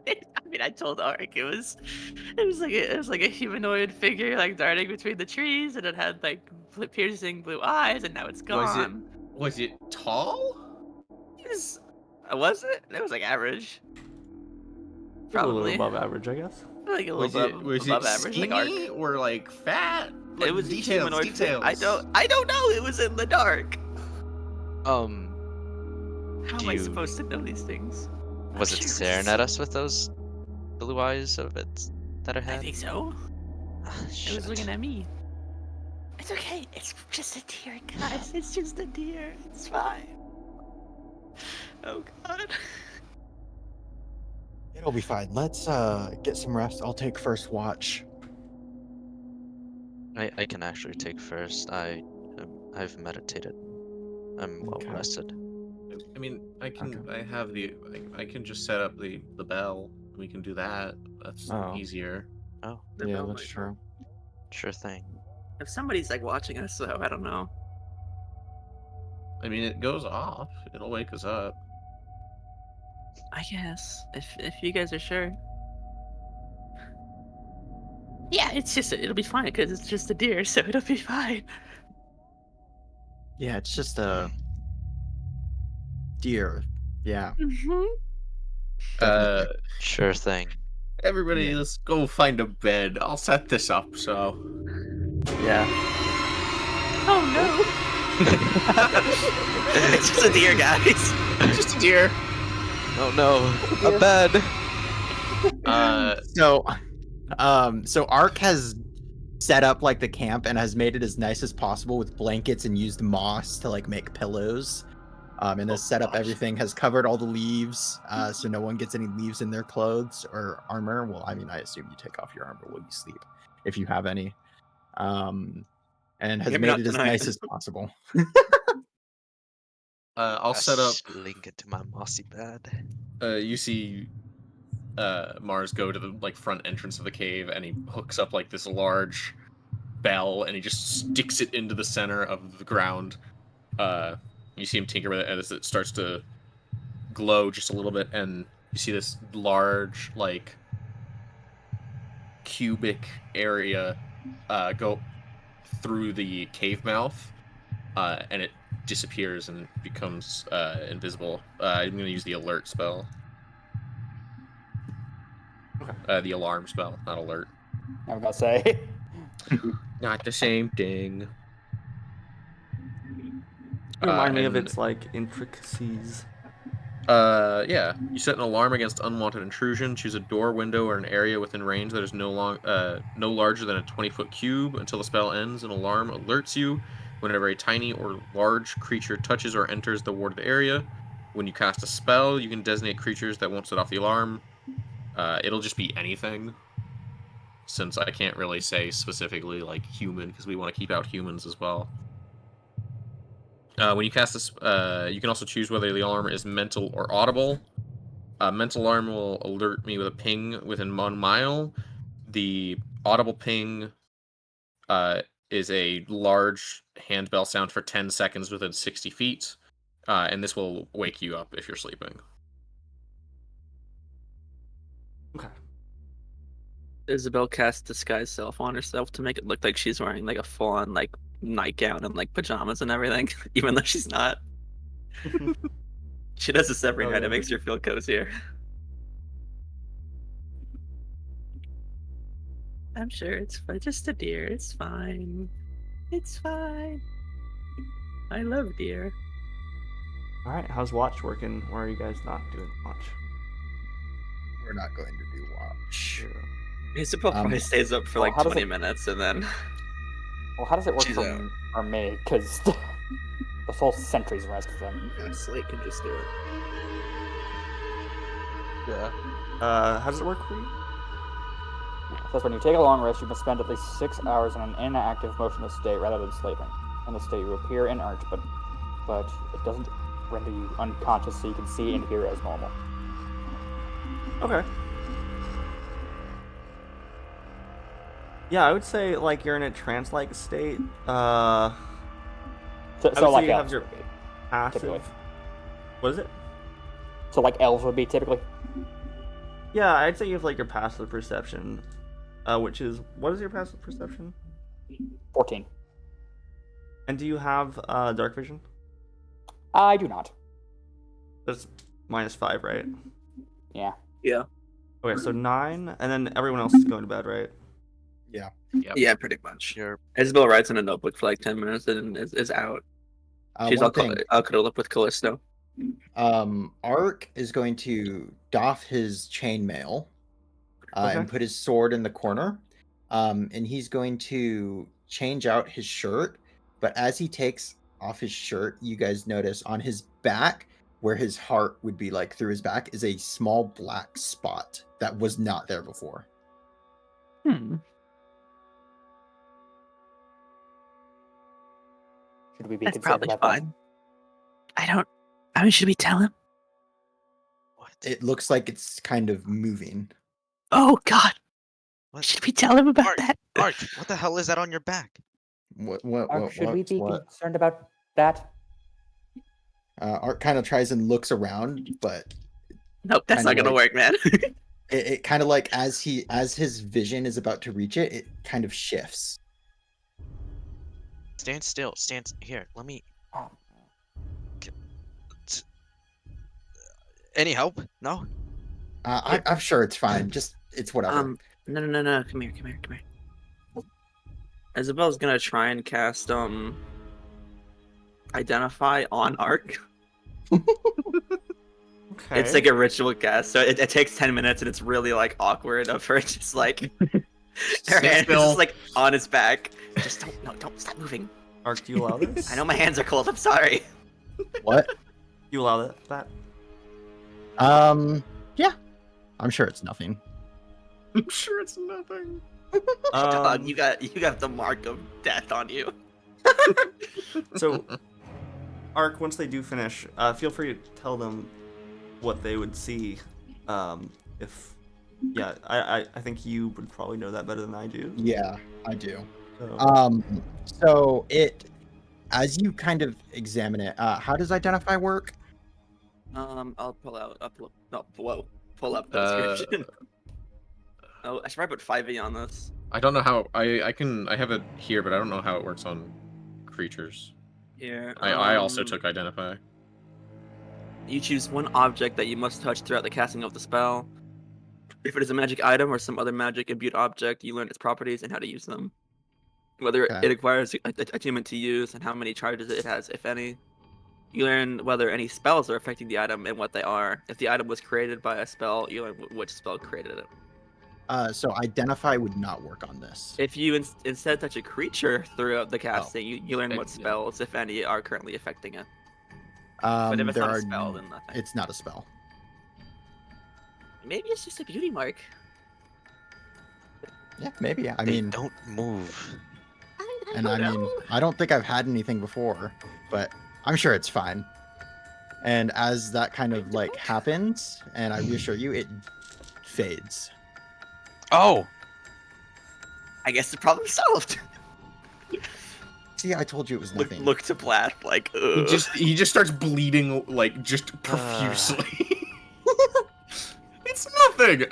I mean, I told Arik it was like a humanoid figure like darting between the trees, and it had like piercing blue eyes, and now it's gone. Was it tall? Was it? It was like average. A little Probably above average, I guess. like a Was little it above average, like Ark. skinny or like fat? Like, It was details. humanoid. Details. I don't know. It was in the dark. How Do am I you- supposed to know these things? Was I'm it sure staring at us with those blue eyes of it that it I had? think so. Ah, It was shit. looking at me. It's okay. It's just a deer, guys. It's just a deer. It's fine. Oh god. It'll be fine. Let's get some rest. I'll take first watch. I can actually take first. I've meditated. I'm well Okay. rested. I mean, I can just set up the bell. We can do that. That's Oh. easier. Oh, The Yeah, bell that's might true. work. sure thing. If somebody's like watching us, though, I don't know. I mean, it goes off. It'll wake us up. I guess if you guys are sure. Yeah, it'll be fine because it's just a deer, so it'll be fine. Yeah, it's just a deer. Yeah. Uh, Sure thing. everybody, Yeah. let's go find a bed. I'll set this up. So, Yeah. Oh no! It's just a deer, guys. just a deer. Oh no, a bed. So Ark has set up like the camp and has made it as nice as possible with blankets and used moss to like make pillows. And has set up everything, has covered all the leaves, so no one gets any leaves in their clothes or armor. Well, I mean, I assume you take off your armor while you sleep, if you have any. And has Maybe made not it as tonight. nice as possible. I'll set up. Slink into my mossy bed. You see Mars go to the like front entrance of the cave, and he hooks up like this large bell, and he just sticks it into the center of the ground. You see him tinker with it as it starts to glow just a little bit, and you see this large like cubic area go through the cave mouth, and it disappears and becomes invisible. I'm going to use the alert spell. The alarm spell, not alert. I'm gonna say. Not the same thing. Remind me of And its like intricacies. yeah, you set an alarm against unwanted intrusion. Choose a door, window, or an area within range that is no larger than a 20-foot cube until the spell ends. An alarm alerts you whenever a tiny or large creature touches or enters the warded area. When you cast a spell, you can designate creatures that won't set off the alarm. It'll just be anything, since I can't really say specifically like human because we want to keep out humans as well. When you cast this, you can also choose whether the alarm is mental or audible. Mental alarm will alert me with a ping within 1 mile. The audible ping is a large handbell sound for 10 seconds within 60 feet, and this will wake you up if you're sleeping. Okay. Isabel casts disguise self on herself to make it look like she's wearing like a full-on like nightgown and like pajamas and everything, even though she's not. She does this every Oh, night. yeah. It makes her feel cozier. I'm sure it's just a deer. It's fine. It's fine. I love deer. All right, how's watch working? Or are you guys not doing watch? We're not going to do watch. Isabel probably stays up for well, like how does 20 it- minutes and then Well, how does it work She's out. for me? Because the full sentry's rest for them. Slate can just do it. Yeah. How does it work for you? Says when you take a long rest, you must spend at least 6 hours in an inactive, motionless state rather than sleeping. In this state, you appear inert, but it doesn't render you unconscious, so you can see and hear as normal. Okay. Yeah, I would say like you're in a trance-like state. So, I would so say like you have elves your would be, passive. typically. What is it? So like elves would be typically. Yeah, I'd say you have like your passive perception, which is what is your passive perception? 14. And do you have dark vision? I do not. That's -5, right? Yeah. Yeah. Okay, so 9, and then everyone else is going to bed, right? Yeah. Yep. Yeah, pretty much. You're Isabel writes in a notebook for like 10 minutes and is out. She's One all thing, cuddled up with Callisto. Ark is going to doff his chainmail and Okay. put his sword in the corner. And he's going to change out his shirt. But as he takes off his shirt, you guys notice on his back, where his heart would be like through his back, is a small black spot that was not there before. Should we be That's concerned probably about fine. I mean, should we tell him? what? It looks like it's kind of moving. Oh God! What? Should we tell him about Art, that? Art, what the hell is that on your back? Should we be what? concerned about that? Art kind of tries and looks around, but Nope, that's Kinda not gonna like- work, man. it kind of like as his vision is about to reach it, it kind of shifts. Stand still. Stand here. Let me. Oh, Any help? No. I'm sure it's fine. Just it's whatever. No. Come here. Isabel's gonna try and cast identify on Ark. Okay. It's like a ritual cast, so it takes 10 minutes, and it's really like awkward of her just like her Sit hand is still. just like on his back. Just don't stop moving. Ark, do you allow this? I know my hands are cold. I'm sorry. What? You allow that? Yeah. I'm sure it's nothing. I'm sure it's nothing. Dog, you got the mark of death on you. So, Ark, once they do finish, feel free to tell them what they would see. If, yeah, I think you would probably know that better than I do. Yeah, I do. So, So as you kind of examine it, how does identify work? I'll pull up the Uh, description. Oh, I should probably put 5e on this. I don't know how I have it here, but I don't know how it works on creatures. Here. I also took identify. You choose one object that you must touch throughout the casting of the spell. If it is a magic item or some other magic imbued object, you learn its properties and how to use them. Whether Okay. it requires attunement to use and how many charges it has, if any. You learn whether any spells are affecting the item and what they are. If the item was created by a spell, you learn which spell created it. So identify would not work on this. If you instead touch a creature throughout the Oh. casting, you learn what Yeah. spells, if any, are currently affecting it. But if it's there not a are spell, then nothing. It's not a spell. Maybe it's just a beauty mark. Yeah, maybe. I They mean, don't move. and I mean, I don't think I've had anything before, but I'm sure it's fine. And as that kind of like happens, and I reassure you, it fades. Oh! I guess the problem solved. See, I told you it was nothing. Look to Blath like, ugh. He just starts bleeding like just profusely. It's nothing.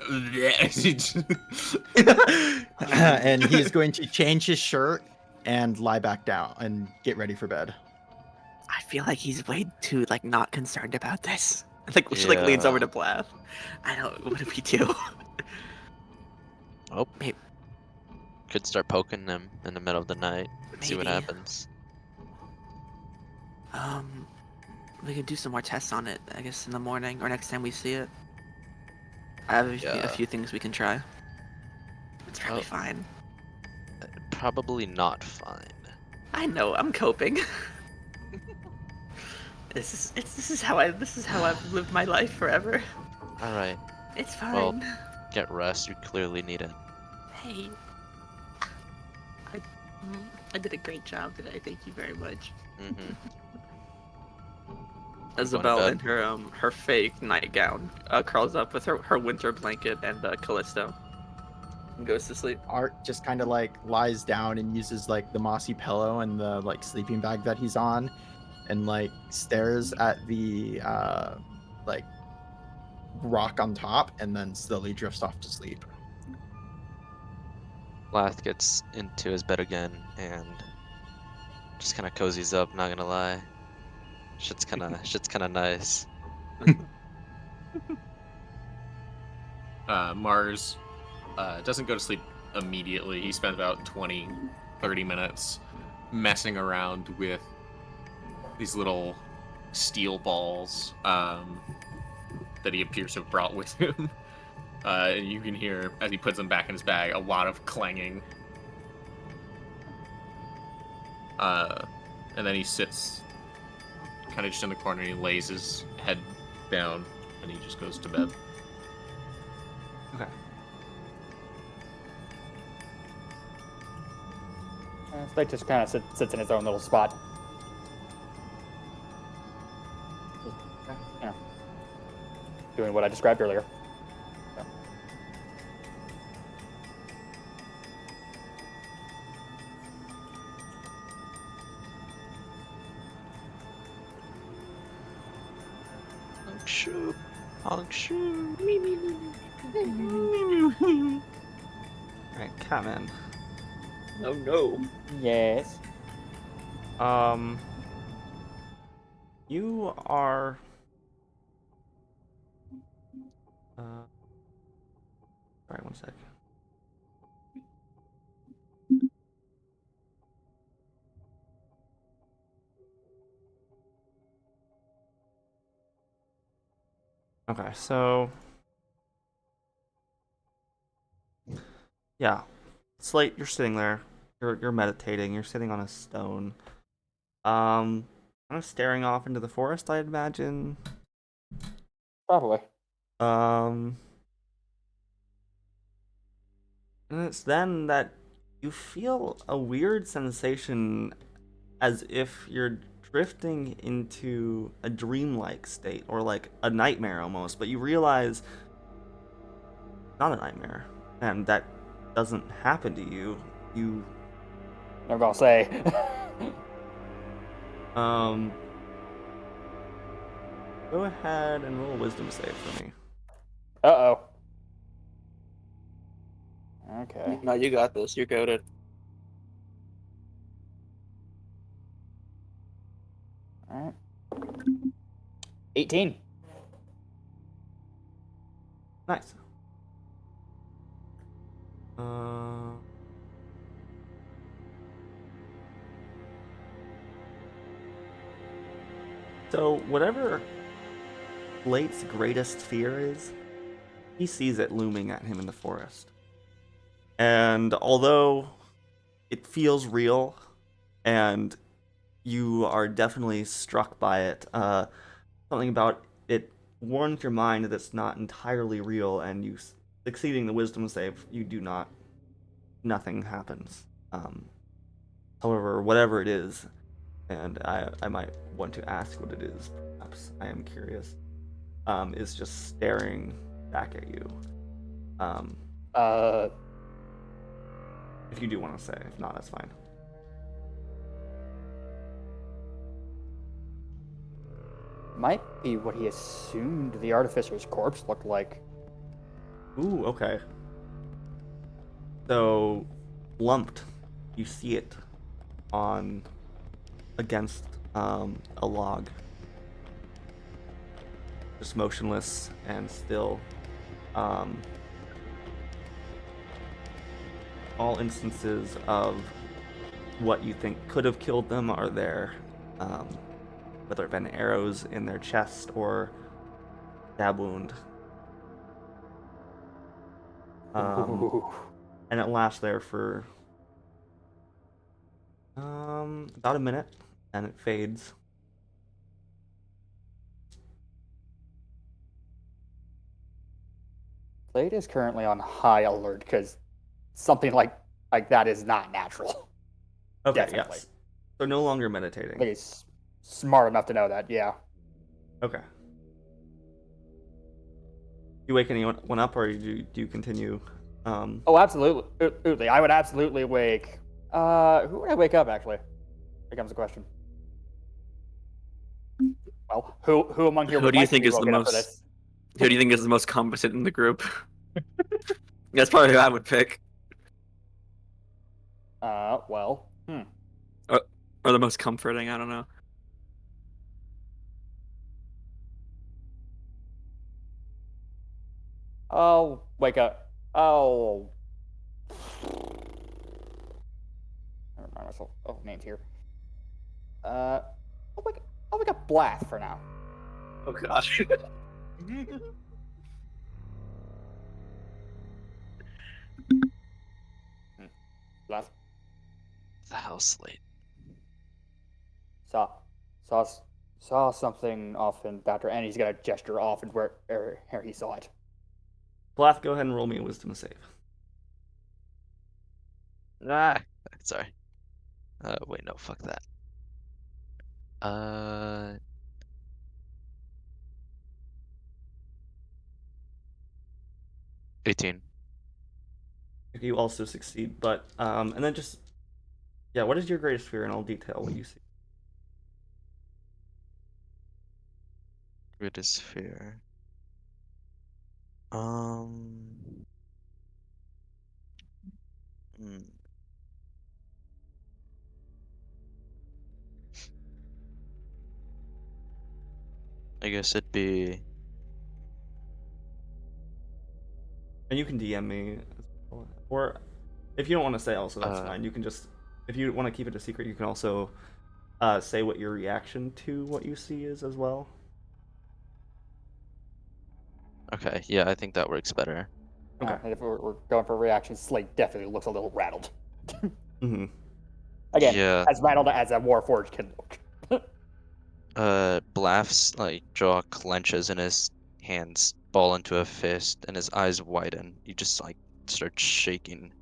And he's going to change his shirt and lie back down and get ready for bed. I feel like he's way too like not concerned about this. Like she like leans over Yeah. to Blath. I don't. What do we do? Oh. Maybe- Could start poking them in the middle of the night. See what Maybe. happens. We can do some more tests on it. I guess in the morning or next time we see it. I have a Yeah. few things we can try. It's probably Oh. fine. Probably not fine. I know. I'm coping. This is how I've lived my life forever. All right. It's fine. Well, get rest. You clearly need it. Hey. I did a great job today. Thank you very much. Mm-hmm. Isabel bed. in her fake nightgown curls up with her winter blanket and Callisto and goes to sleep. Art just kind of like lies down and uses like the mossy pillow and the like sleeping bag that he's on, and like stares at the like rock on top, and then slowly drifts off to sleep. Lath gets into his bed again and just kind of cozies up. Not gonna lie, shit's kind of nice. Mars doesn't go to sleep immediately. He spent about 20-30 minutes messing around with these little steel balls that he appears to have brought with him. And you can hear, as he puts them back in his bag, a lot of clanging. And then he sits kind of just in the corner, and he lays his head down, and he just goes to bed. okay. Slate just kind of sits in his own little spot. Yeah. Doing what I described earlier. So. Alright, Catman. Oh no. Yes. You are. Sorry, one sec. Okay, so yeah, Slate, you're sitting there. You're meditating. You're sitting on a stone. Kind of staring off into the forest, I'd imagine. Probably. Um, and it's then that you feel a weird sensation as if you're drifting into a dreamlike state or like a nightmare almost, but you realize not a nightmare, and that doesn't happen to you. You I'm gonna say. um go ahead and roll a wisdom save for me. Uh-oh. Okay. No, you got this. You're goaded. All right. 18. Nice. Uh, so whatever Blake's greatest fear is, he sees it looming at him in the forest. And although it feels real and you are definitely struck by it, something about it warns your mind that it's not entirely real, and you succeeding the wisdom save, you do not, nothing happens. However, whatever it is, and I might want to ask what it is, perhaps, I am curious, is just staring back at you. Uh, If you do want to say, if not, that's fine. might be what he assumed the artificer's corpse looked like. Ooh, okay. So, lumped, you see it on against a log, just motionless and still. All instances of what you think could have killed them are there, whether it been arrows in their chest or stab wound. Ooh. And it lasts there for about a minute, and it fades. Blade is currently on high alert because something like that is not natural. Okay, Definitely. yes. So no longer Like meditating. he's smart enough to know that. Yeah. Okay. You wake anyone up, or do you continue? Oh, absolutely. Absolutely. I would absolutely wake. Who would I wake up actually? Becomes a question. Well, who among here Who would do you like to think be is the woken up for most? this? Who do you think is the most competent in the group? That's probably who I would pick, Well, or the most comforting. I don't know. I'll wake up. I don't remind myself of names here. Uh, I'll wake up Blath for now. Oh gosh. Blath The house late. saw saw saw something off in Batra, and he's gonna gesture off and where he saw it. Blath, go ahead and roll me a wisdom save. Ah, sorry. Wait, no, fuck that. 18. You also succeed, but and then just yeah, what is your greatest fear, and I'll detail what you see. Greatest fear. Um. hmm. I guess it'd be. And you can DM me, as well. Or if you don't want to say, also that's Uh, fine. You can just, if you want to keep it a secret, you can also say what your reaction to what you see is as well. Okay, yeah, I think that works better. Okay. And if we're going for reaction, Slate definitely looks a little rattled. Mm-hmm. Again, Yeah. as rattled as a Warforged can look. Blaff's like jaw clenches and his hands ball into a fist and his eyes widen. He just like starts shaking.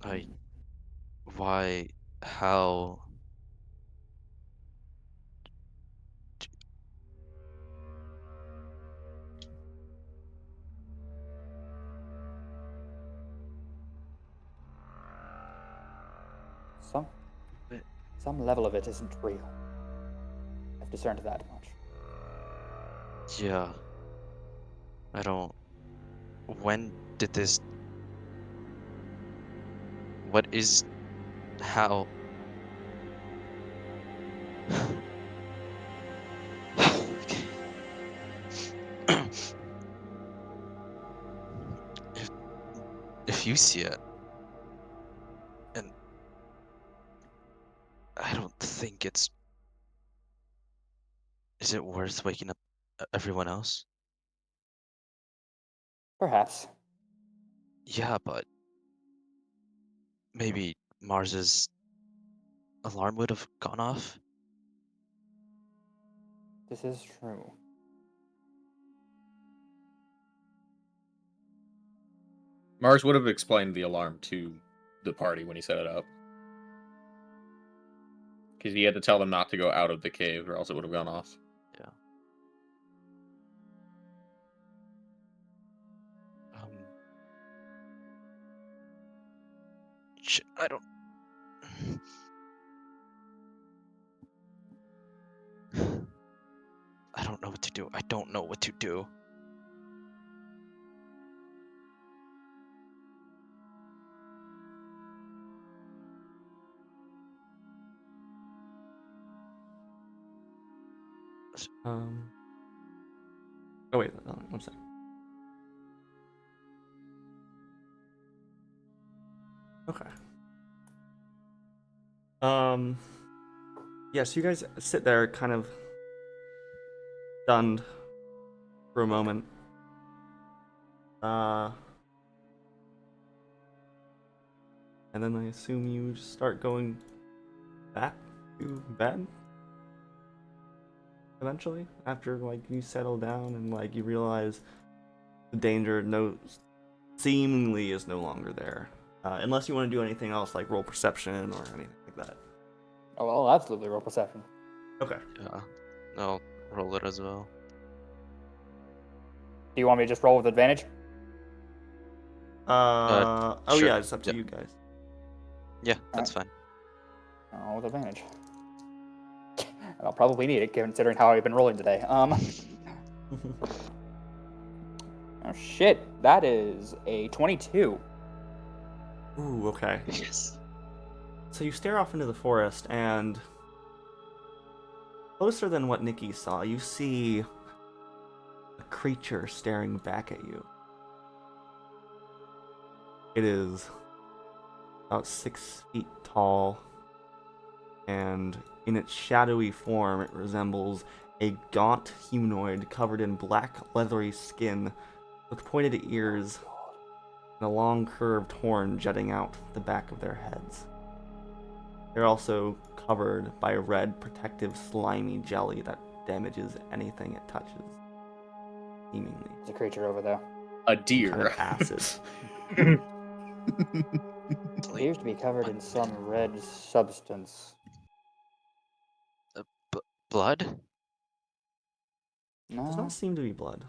I why how Some, some level of it isn't real. I've discerned that much. yeah. I don't when did this what is how Okay. if if you see it and I don't think it's is it worth waking up everyone else? Perhaps. Yeah, but maybe Mars's alarm would have gone off. This is true. Mars would have explained the alarm to the party when he set it up. Because he had to tell them not to go out of the cave, or else it would have gone off. Yeah. I don't. I don't know what to do. I don't know what to do. Oh wait, one second. Okay. Yeah, so you guys sit there kind of stunned for a moment. And then I assume you just start going back to bed eventually after like you settle down and like you realize the danger seemingly is no longer there. Unless you want to do anything else like roll perception or anything like that. Oh, well, absolutely roll perception. Okay. Yeah. I'll roll it as well. Do you want me to just roll with advantage? Oh sure. yeah, it's up to Yep. you guys. Yeah, that's fine. Oh, with advantage. I'll probably need it, considering how I've been rolling today. Oh shit, that is a 22. Ooh, okay. Yes. So you stare off into the forest, and closer than what Nikki saw, you see a creature staring back at you. It is about 6 feet tall, and in its shadowy form, it resembles a gaunt humanoid covered in black, leathery skin with pointed ears and a long, curved horn jutting out the back of their heads. They're also covered by a red, protective, slimy jelly that damages anything it touches, seemingly. There's a creature over there. A Kind deer. of acid. Appears to be covered in some red substance. Blood? Does No, not seem to be blood.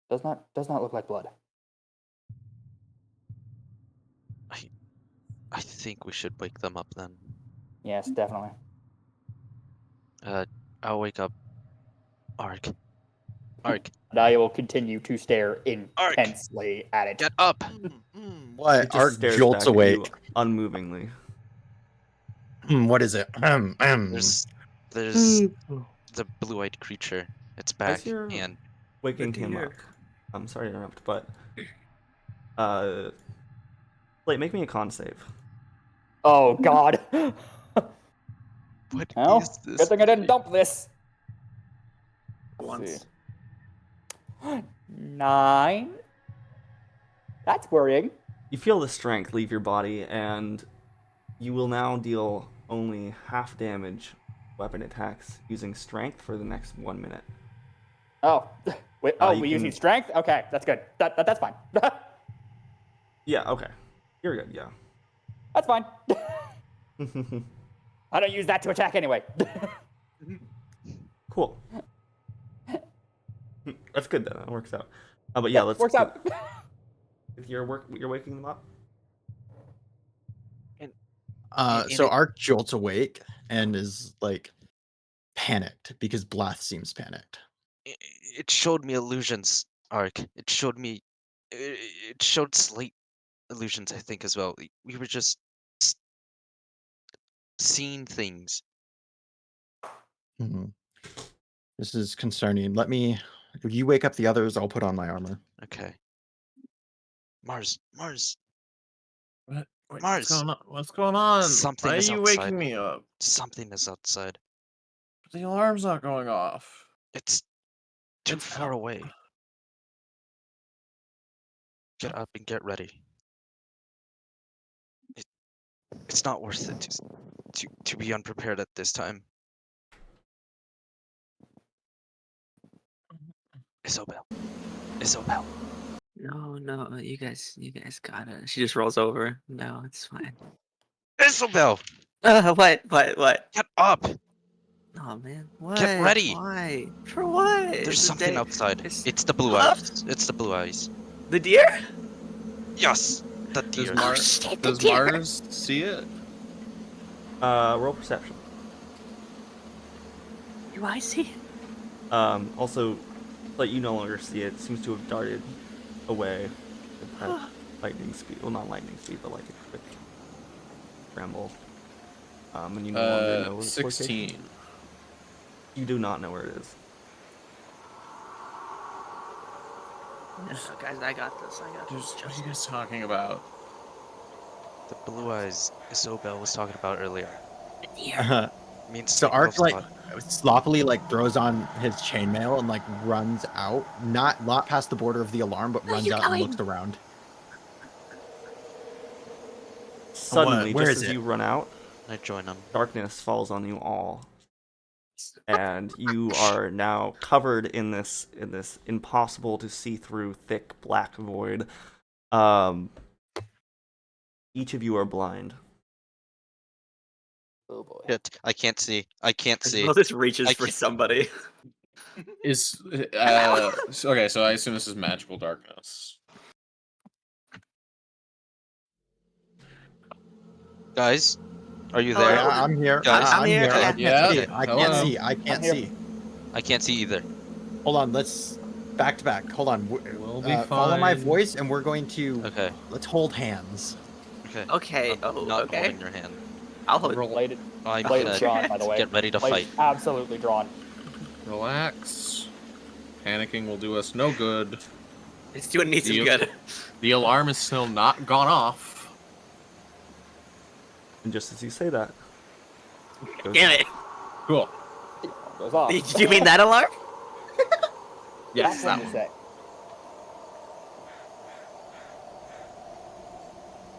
does not look like blood. I think we should wake them up then. Yes, definitely. I'll wake up Ark. Ark, And I will continue to stare Ark, intensely at it. get up! What? It just Ark stares jolts back at you awake. unmovingly. What is it? There's the blue-eyed creature. It's back As you're and waking him up, I'm sorry to interrupt, but Slate, make me a con save. Oh god. what Well, is this? good thing I didn't dump this. once. 9. That's worrying. You feel the strength leave your body, and you will now deal only half damage weapon attacks using strength for the next 1 minute. Oh, wait. You We can- using strength? Okay, that's good. That's fine. Yeah, okay. You're good, yeah. That's fine. I don't use that to attack anyway. Cool. That's good then. That works out. But yeah, let's. Works out. If you're waking them up. So Ark jolts awake and is like panicked because Blath seems panicked. It showed me illusions, Ark. It showed me. It showed Slate illusions, I think, as well. We were just seeing things. Mhm. This is concerning. If you wake up the others, I'll put on my armor. Okay. Mars. What? Wait, Mars. What's going on? Something Why are is you outside. waking me up? Something is outside. The alarm's not going off. It's too It's far out. away. Get up and get ready. It's not worth it to be unprepared at this time. Isobel. No, you guys got it. She just rolls over. No, it's fine. Isobel! What? Get up! Oh man, what? Get ready! Why? For what? There's It's a something day- outside. it's- It's the blue Huh? eyes. It's the blue eyes. The deer? Yes! The Does, deer. Does Mars see it? Roll perception. Do I see? Also, but you no longer see it. It seems to have darted away at lightning speed. Well, not lightning speed, but like a quick tremble. And you no longer know its location. 16. You do not know where it is. No, guys, I got this. What are you guys talking about? The blue eyes Isobel was talking about earlier. Me and So Slate Ark both like saw it. sloppily like throws on his chainmail and like runs out, not past the border of the alarm, but runs out and looks around. Suddenly, Where just is as it? you run out, I join them. darkness falls on you all, and you are now covered in this impossible to see through thick black void. Each of you are blind. Oh boy. Shit, I can't see. Well, this reaches I for can't- somebody. Is okay, so I assume this is magical darkness. Guys, are you Hello? there? Yeah, I'm here. Guys, I'm here. yeah. I can't Yeah, see. I can't hello. see. I can't I'm here. see. I can't see either. Hold on. Let's back to back. Hold on. We'll be Follow my fine. voice, and we're going to Okay. let's hold hands. Okay. Okay. I'm not Okay. holding your hand. I'll hold. Blade, I'm blade gonna is drawn, by the way. get ready to Blade fight. absolutely drawn. Relax. Panicking will do us no good. It's doing me some You- good. The alarm is still not gone off. And just as you say that, Damn it! Cool. Goes off. Did you mean that alarm? Yes, That's what that you one. say.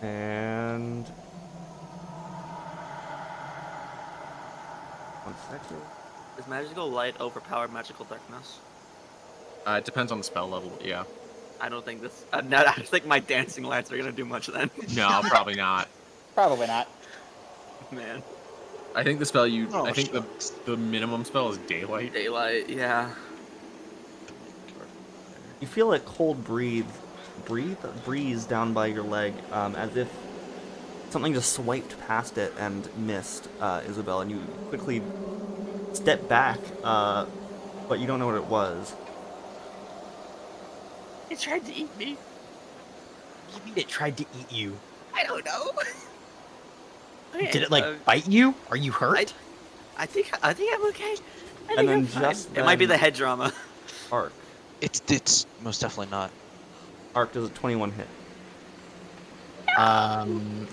and 1 second. Does magical light overpower magical darkness? It depends on the spell level, but yeah. I don't think this. No, I don't think my dancing lights are gonna do much then. No, probably not. Probably not. Man, I think the spell Oh, I think shucks. the minimum spell is daylight. daylight. Yeah. You feel a cold breeze down by your leg, as if something just swiped past it and missed Isabel, and you quickly step back, but you don't know what it was. It tried to eat me. You mean it tried to eat you? I don't know. Okay, Did it like bite you? Are you hurt? I think I'm okay. I And think then I'm fine. just It might be then- the head drama. Arc. It's most definitely not. Arc does a 21 hit.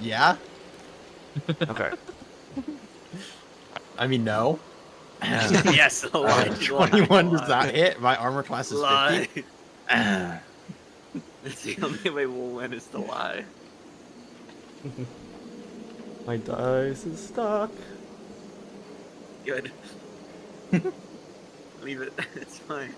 Yeah. Okay. I mean, no. Yes, a lie. Alright, 21 does not hit. My armor class is 50. Lie. Ah. It's the only way we'll win is to lie. My dice is stuck. Good. Leave it. It's fine.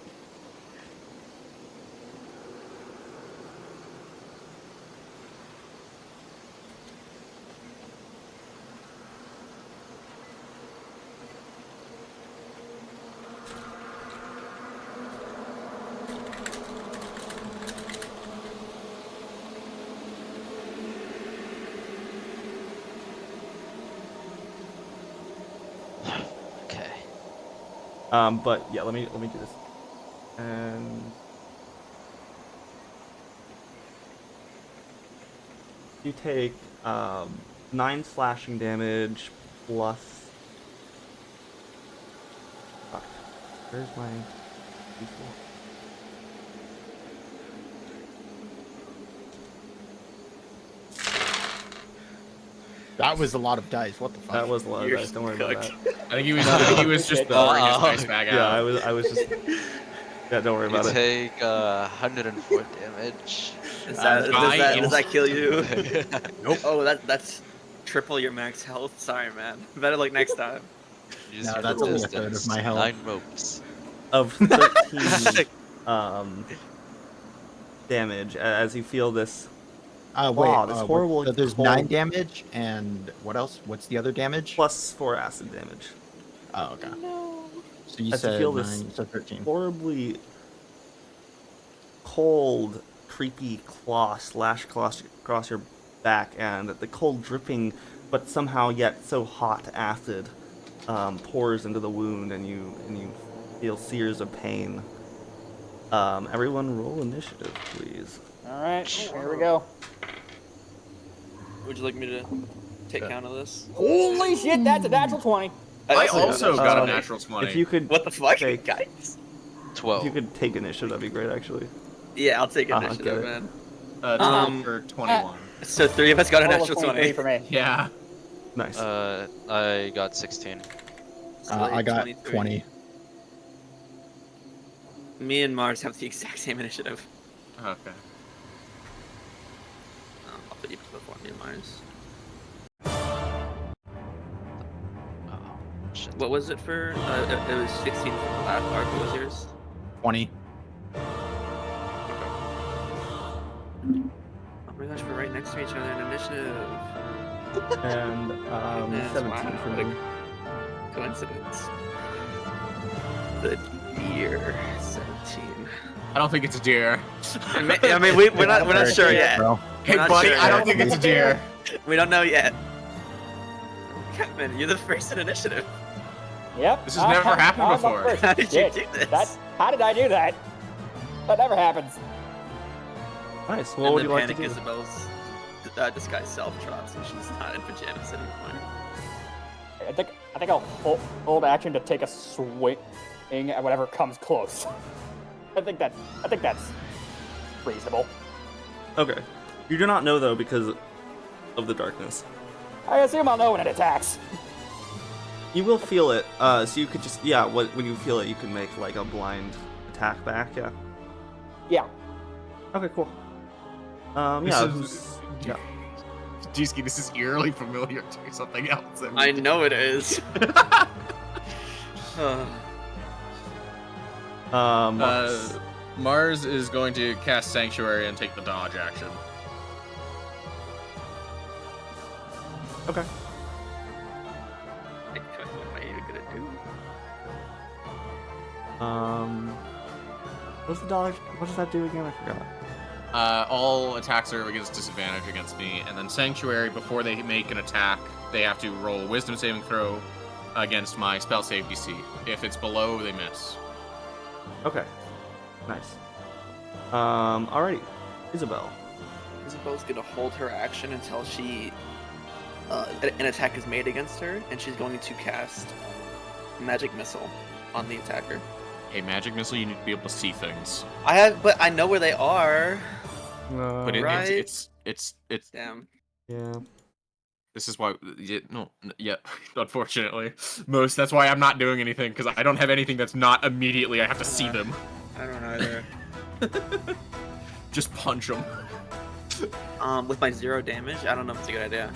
Okay. But yeah, let me do this. And you take 9 slashing damage plus. Fuck. Where's my D4? That was a lot of dice. What the fuck? That was a lot of You're dice. Don't worry about that. I think he was just pouring his dice bag out. Yeah, I was just. Yeah, don't worry You about it. take 104 damage. Does die that kill you? Nope. Oh, that's triple your max health. Sorry, man. Better luck next time. Use No, your that's only a resistance. third of my health. 9 ropes. Of 13 damage as you feel this. Wait. Wow, this horrible So there's cold- 9 damage, and what else? What's the other damage? Plus 4 acid damage. Oh, okay. So you As you said feel 9, this so 13. horribly cold, creepy claw slash across your back, and the cold dripping, but somehow yet so hot acid pours into the wound, and you feel sears of pain. Everyone, roll initiative, please. All right, here we go. Would you like me to take count of this? Holy shit, that's a natural 20. I also got a Um, natural 20. If you could, What the fuck, take, guys? if 12. you could take initiative, that'd be great, actually. Yeah, I'll take Get initiative, it. man. 12 for 21. So 3 of us got a Total of natural 23 20. for me. Yeah. Nice. I got 16. I got 23. 20. Me and Mars have the exact same initiative. Okay. I'll put you before me and Mars. Oh, shit. What was it for? It was 16 for Black. Ark, what was yours? 20. Oh my gosh, we're right next to each other in initiative. And Goodness, 17 wow, for what me. a coincidence. The year 17. I don't think it's a deer. I mean, we're not sure yet. Bro. Hey, Not buddy, sure I don't yet. think it's a deer. We don't know yet. Catman, you're the first in initiative. Yep. This has never happened I'm up before. first. How did you Shit. do this? How did I do that? That never happens. Nice. What And would the you like to Panic do? Isabel's disguised self drops, and she's not in pajamas anymore. I think I'll hold action to take a swing at whatever comes close. I think that's reasonable. Okay. You do not know though because of the darkness. I assume I'll know when it attacks. You will feel it. So you could just when you feel it, you can make like a blind attack back. Yeah. Yeah. Okay. Cool. Yeah. Jiski, this is eerily familiar to something else. I know it is. Mars is going to cast Sanctuary and take the dodge action. Okay. What are you gonna do? What's the dodge? What does that do again? I forgot. All attacks are against disadvantage against me, and then Sanctuary, before they make an attack, they have to roll a Wisdom saving throw against my spell save DC. If it's below, they miss. Okay. Nice. Alrighty. Isabel. Isabel's gonna hold her action until an attack is made against her, and she's going to cast Magic Missile on the attacker. A magic missile, you need to be able to see things. But I know where they are. But Right. it's Damn. Yeah. This is why, yeah, unfortunately. That's why I'm not doing anything, because I don't have anything that's not immediately, I have to see them. I don't either. Just punch them. With my 0 damage, I don't know if it's a good idea.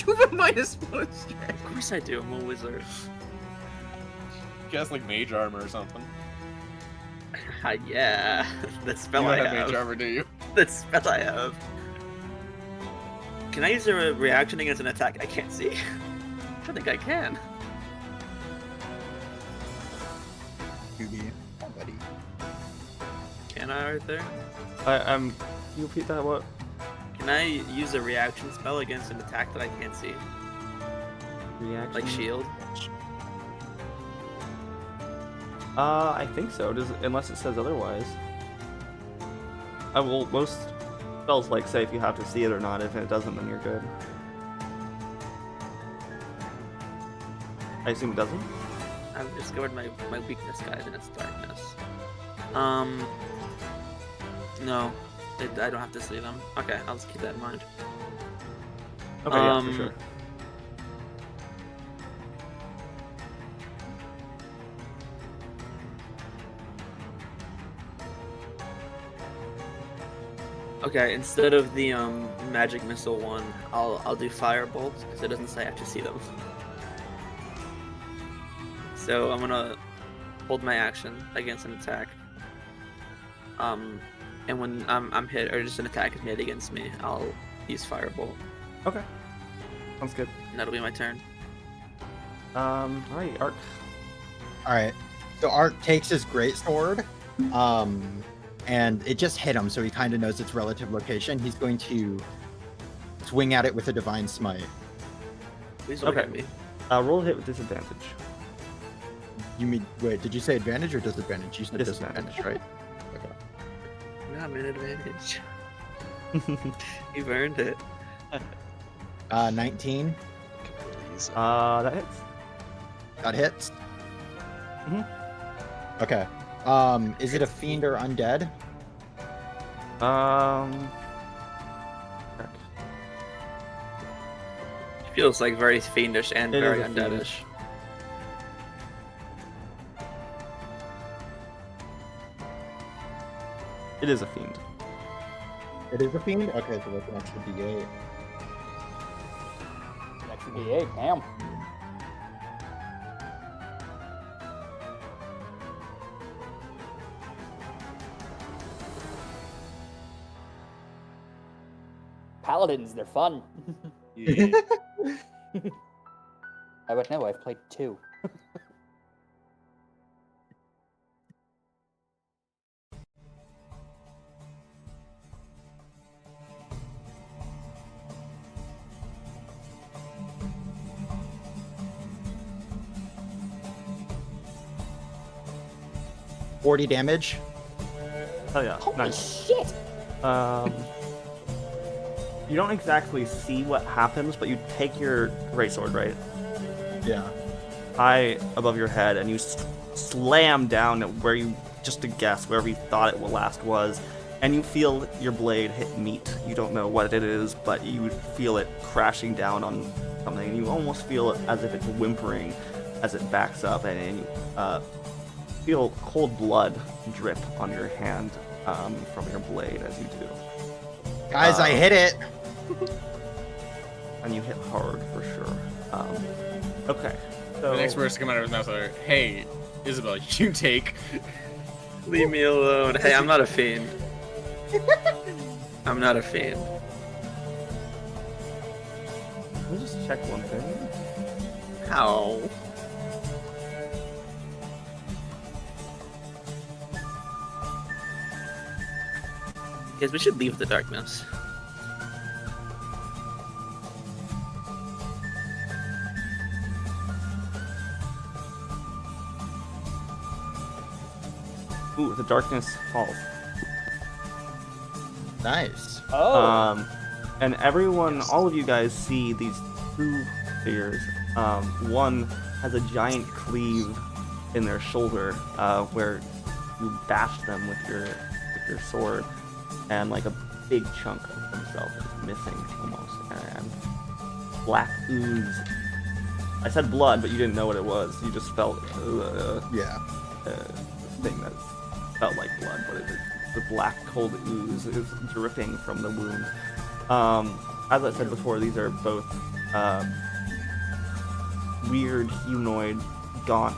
You have a minus one Of course I do. I'm a wizard. Guess like mage armor or something. Yeah, the spell You I don't have have. mage armor, do you? The spell I have. Can I use a reaction against an attack I can't see? I don't think I can. Buddy. Can I right there? Can you repeat that? What? Can I use a reaction spell against an attack that I can't see? Reaction? Like shield? I think so. Unless it says otherwise. Most spells like say if you have to see it or not. If it doesn't, then you're good. I assume it doesn't. I've discovered my weakness, guys, and it's darkness. No, I don't have to see them. Okay, I'll just keep that in mind. Okay, yeah, for sure. Okay, instead of the magic missile one, I'll do firebolt because it doesn't say I have to see them. So I'm gonna hold my action against an attack. And when I'm hit or just an attack is made against me, I'll use firebolt. Okay. Sounds good. And that'll be my turn. Alright, Ark. All right. So Art takes his greatsword, and it just hit him, so he kind of knows its relative location. He's going to swing at it with a divine smite. Please don't Okay. hit me. Roll a hit with disadvantage. You mean wait? Did you say advantage or disadvantage? You said Disadvantage. disadvantage, right? No, I'm an advantage. You've earned it. 19. Please. That hits. That hits. Mhm. Okay. Is it a fiend or undead? Correct. It feels like very fiendish and It is very a fiend. undeadish. It is a fiend. It is a fiend. Okay, so that's an extra D8. Extra D8, damn. Paladins, they're fun. I would know, I've played 2. $40 damage. Oh yeah, Holy nice. shit! You don't exactly see what happens, but you take your greatsword, right? Yeah. High above your head, and you slam down at where you, just to guess, wherever you thought it last was, and you feel your blade hit meat. You don't know what it is, but you feel it crashing down on something, and you almost feel it as if it's whimpering as it backs up, and you feel cold blood drip on your hand from your blade as you do. Guys, I hit it. And you hit hard for sure. Okay. So The next words to come out of his mouth are, "Hey, Isabel, you take." Leave me alone. Hey, I'm not a fiend. I'm not a fiend. let me just check one thing. How? Guys, we should leave the darkness. Ooh, the darkness falls. Nice. Oh! And everyone, all of you guys see these two figures. One has a giant cleave in their shoulder, where you bashed them with your sword, and like a big chunk of himself is missing almost. And black ooze. I said blood, but you didn't know what it was. You just felt Yeah. thing that felt like blood, but the black cold ooze is dripping from the wound. As I said before, these are both weird, humanoid, gaunt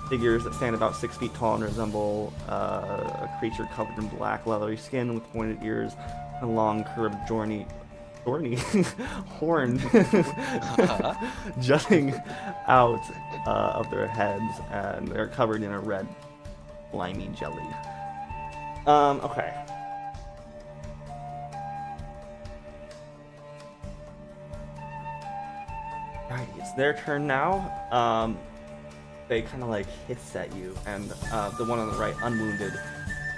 figures that stand about 6 feet tall and resemble a creature covered in black, leathery skin with pointed ears and long, curved, horn jutting out of their heads, and they're covered in a red, slimy jelly. Okay. Alright, it's their turn now. They kind of like hiss at you, and the one on the right, unwounded,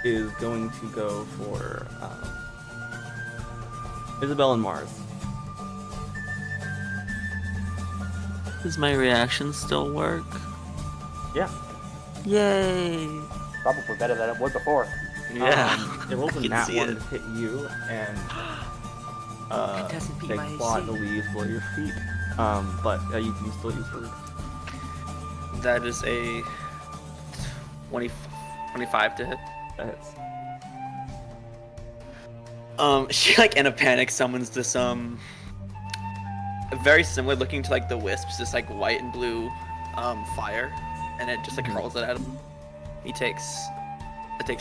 is going to go for Isabel and Mars. Does my reaction still work? Yeah. Yay! Probably better than it would before. Yeah. It rolls I a can nat see 1 it. to hit you, and It doesn't beat they my claw at AC. the leaves below your feet. But you can still use her. That is a 25 to hit. That hits. She like in a panic summons this very similar looking to like the wisps, this like white and blue fire, and it just like hurls it at him. It takes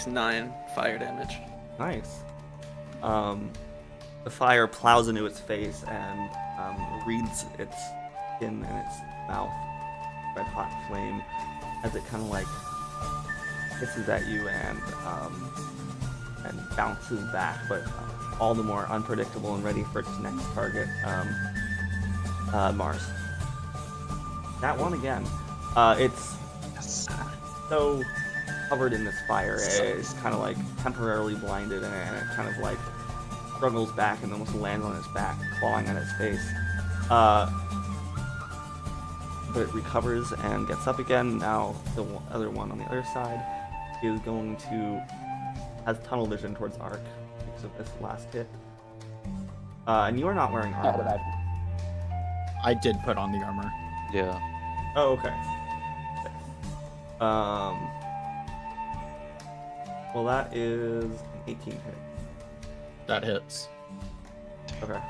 9 fire damage. Nice. The fire plows into its face and wreathes its skin and its mouth, red hot flame, as it kind of like hisses at you and bounces back, but all the more unpredictable and ready for its next target, Mars. That one again. It's so covered in this fire, it's kind of like temporarily blinded, and it kind of like struggles back and almost lands on its back, clawing at its face. But it recovers and gets up again. Now the other one on the other side is going to has tunnel vision towards Ark because of this last hit. And you are not wearing I would armor. imagine. I did put on the armor. Yeah. Oh, okay. Well, that is an 18 hit. That hits. Okay.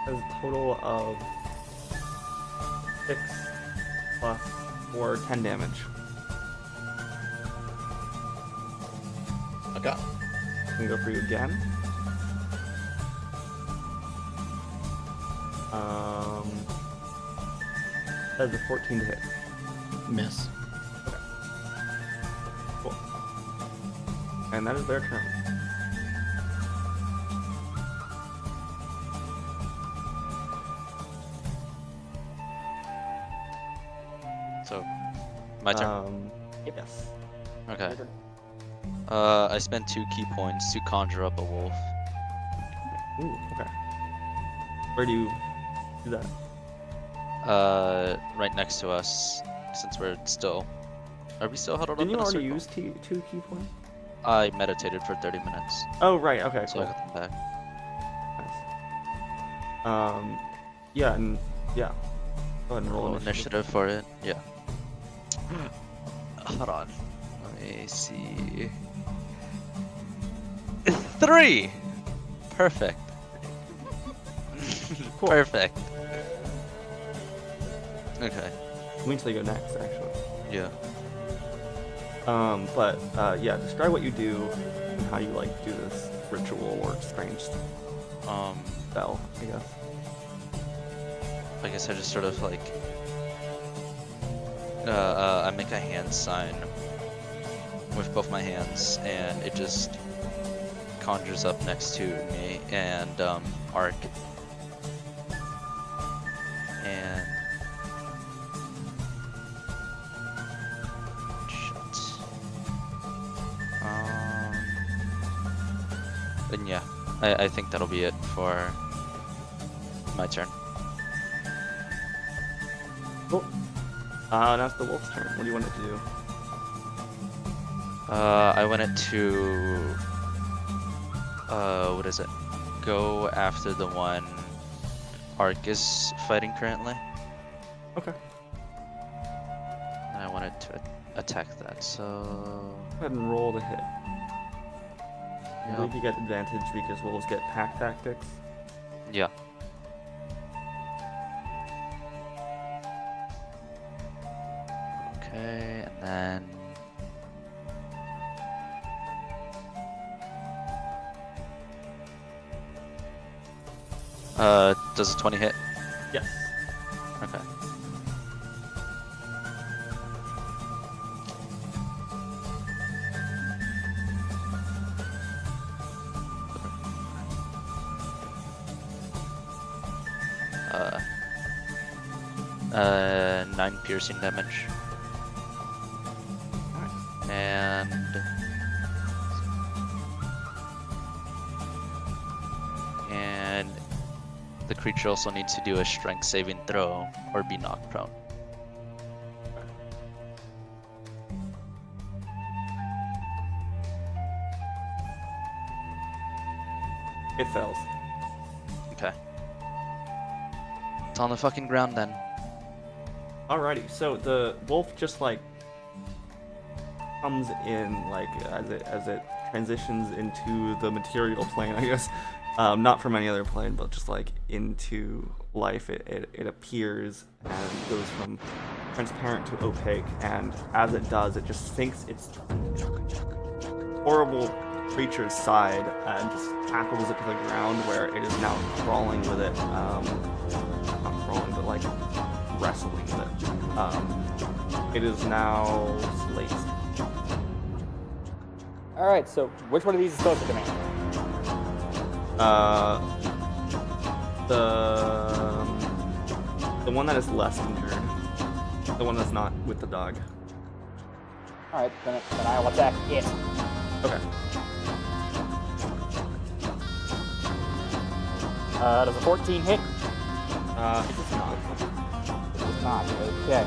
Has a total of 6 plus 4, 10 damage. Okay. I'm gonna go for you again. That's a 14 to hit. Miss. Cool. And that is their turn. So, my turn. Yes. Okay. I spent 2 key points to conjure up a wolf. Ooh, okay. Where do you do that? Right next to us, since we're still. Are we still huddled Didn't you up in a already circle? use 2 key points? I meditated for 30 minutes, Oh, right, okay, so cool. I got them back. Nice. Yeah, and yeah. Go ahead and roll Roll initiative. initiative for it. Yeah. Hold on. Let me see. 3. Perfect. Cool. Perfect. Okay. Wait till you go next, actually. Yeah. But yeah, describe what you do and how you like do this ritual or strange spell, I guess. I guess I just sort of like I make a hand sign with both my hands, and it just conjures up next to me and Ark. And shit. And yeah, I think that'll be it for my turn. Cool. Now it's the wolf's turn. What do you want it to do? I want it to what is it? go after the one Ark is fighting currently. Okay. And I wanted to attack that, so... Go ahead and roll the hit. I Yep. believe you get advantage because wolves get pack tactics. Yeah. Okay, and then... does a 20 hit? Yes. Okay. Uh, 9 piercing damage. And the creature also needs to do a strength saving throw or be knocked prone. It fails. Okay. It's on the fucking ground then. Alrighty, so the wolf just like comes in like as it transitions into the material plane, I guess. Not from any other plane, but just like into life. It appears and goes from transparent to opaque, and as it does, it just sinks its horrible creature's side and just tackles it to the ground, where it is now crawling with it. Not crawling, but like wrestling with it. It is now Slate's. Alright, so which one of these is closer to me? The one that is less injured. The one that's not with the dog. Alright, then I'll attack it. Okay. Does a 14 hit? It does not. It does not. Okay.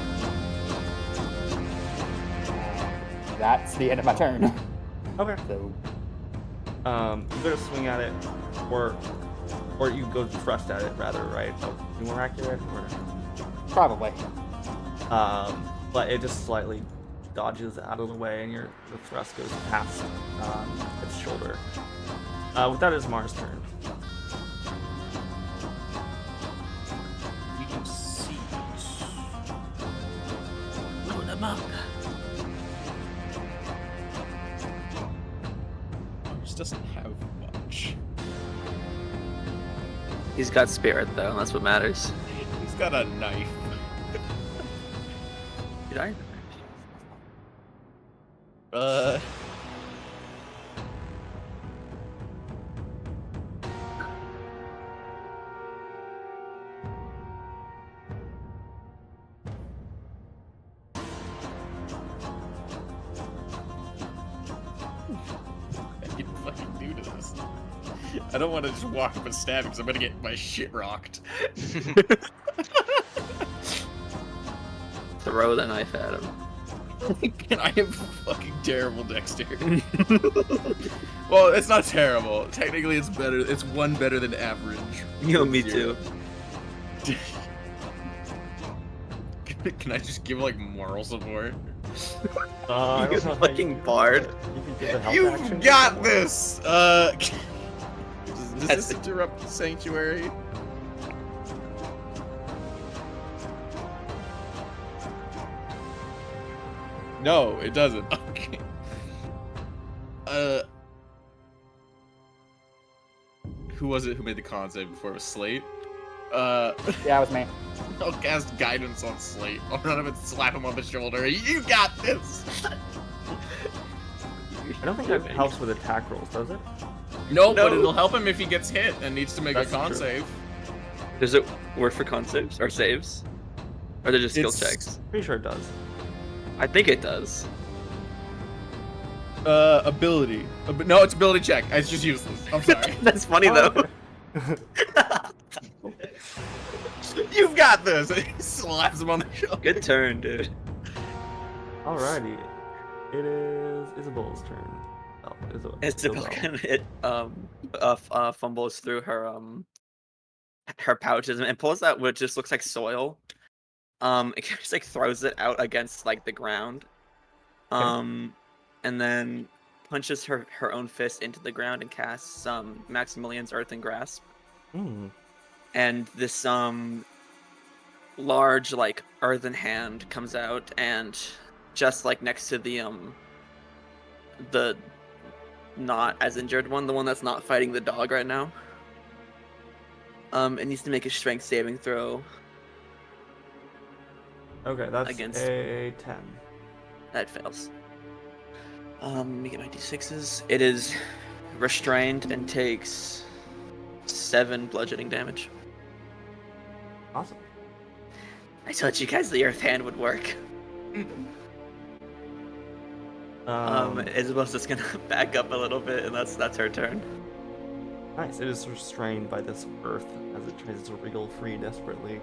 That's the end of my turn. Okay. So, You go to swing at it, or you go thrust at it rather, right? That would be more accurate, or probably. but it just slightly dodges out of the way, and the thrust goes past its shoulder. With that is Mars' turn. We can see. Load them up. Mars doesn't have much. He's got spirit though, and that's what matters. He's got a knife. Did I? I can fucking do to this. I don't want to just walk up and stab because I'm gonna get my shit rocked. Throw the knife at him. And I have fucking terrible dexterity. Well, it's not terrible. Technically, it's better. It's one better than average. Yo, me too. Can I just give like moral support? I You don't know how fucking you can bard. You can give the health You've action to got someone. this. Does this interrupt the sanctuary? No, it doesn't. Okay. Who was it who made the con save before? It was Slate? Yeah, it was me. I'll cast guidance on Slate. I'll run up and slap him on the shoulder. You got this! I don't think that helps with attack rolls, does it? No, but No. it'll help him if he gets hit and needs to make That's a con true. save. Does it work for con saves or saves? Or they're just skill It's- checks? Pretty sure it does. I think it does. Ability. No, it's ability check. It's just useless. I'm sorry. That's funny Oh, though. okay. You've got this! He slaps him on the shoulder. Good turn, dude. Alrighty. It is Isabel's turn. Oh, Isabel Isabel. can hit fumbles through her pouches and pulls out what just looks like soil. It just like throws it out against like the ground. And then punches her own fist into the ground and casts Maximilian's Earthen Grasp. Mm. And this large like earthen hand comes out, and just like next to the not as injured one, the one that's not fighting the dog right now, it needs to make a strength saving throw. Okay, that's Against- a 10. That fails. Let me get my d6s. It is restrained and takes 7 bludgeoning damage. Awesome. I told you guys the earth hand would work. Isabel's just gonna back up a little bit, and that's her turn. Nice. It is restrained by this earth as it tries to wriggle free desperately.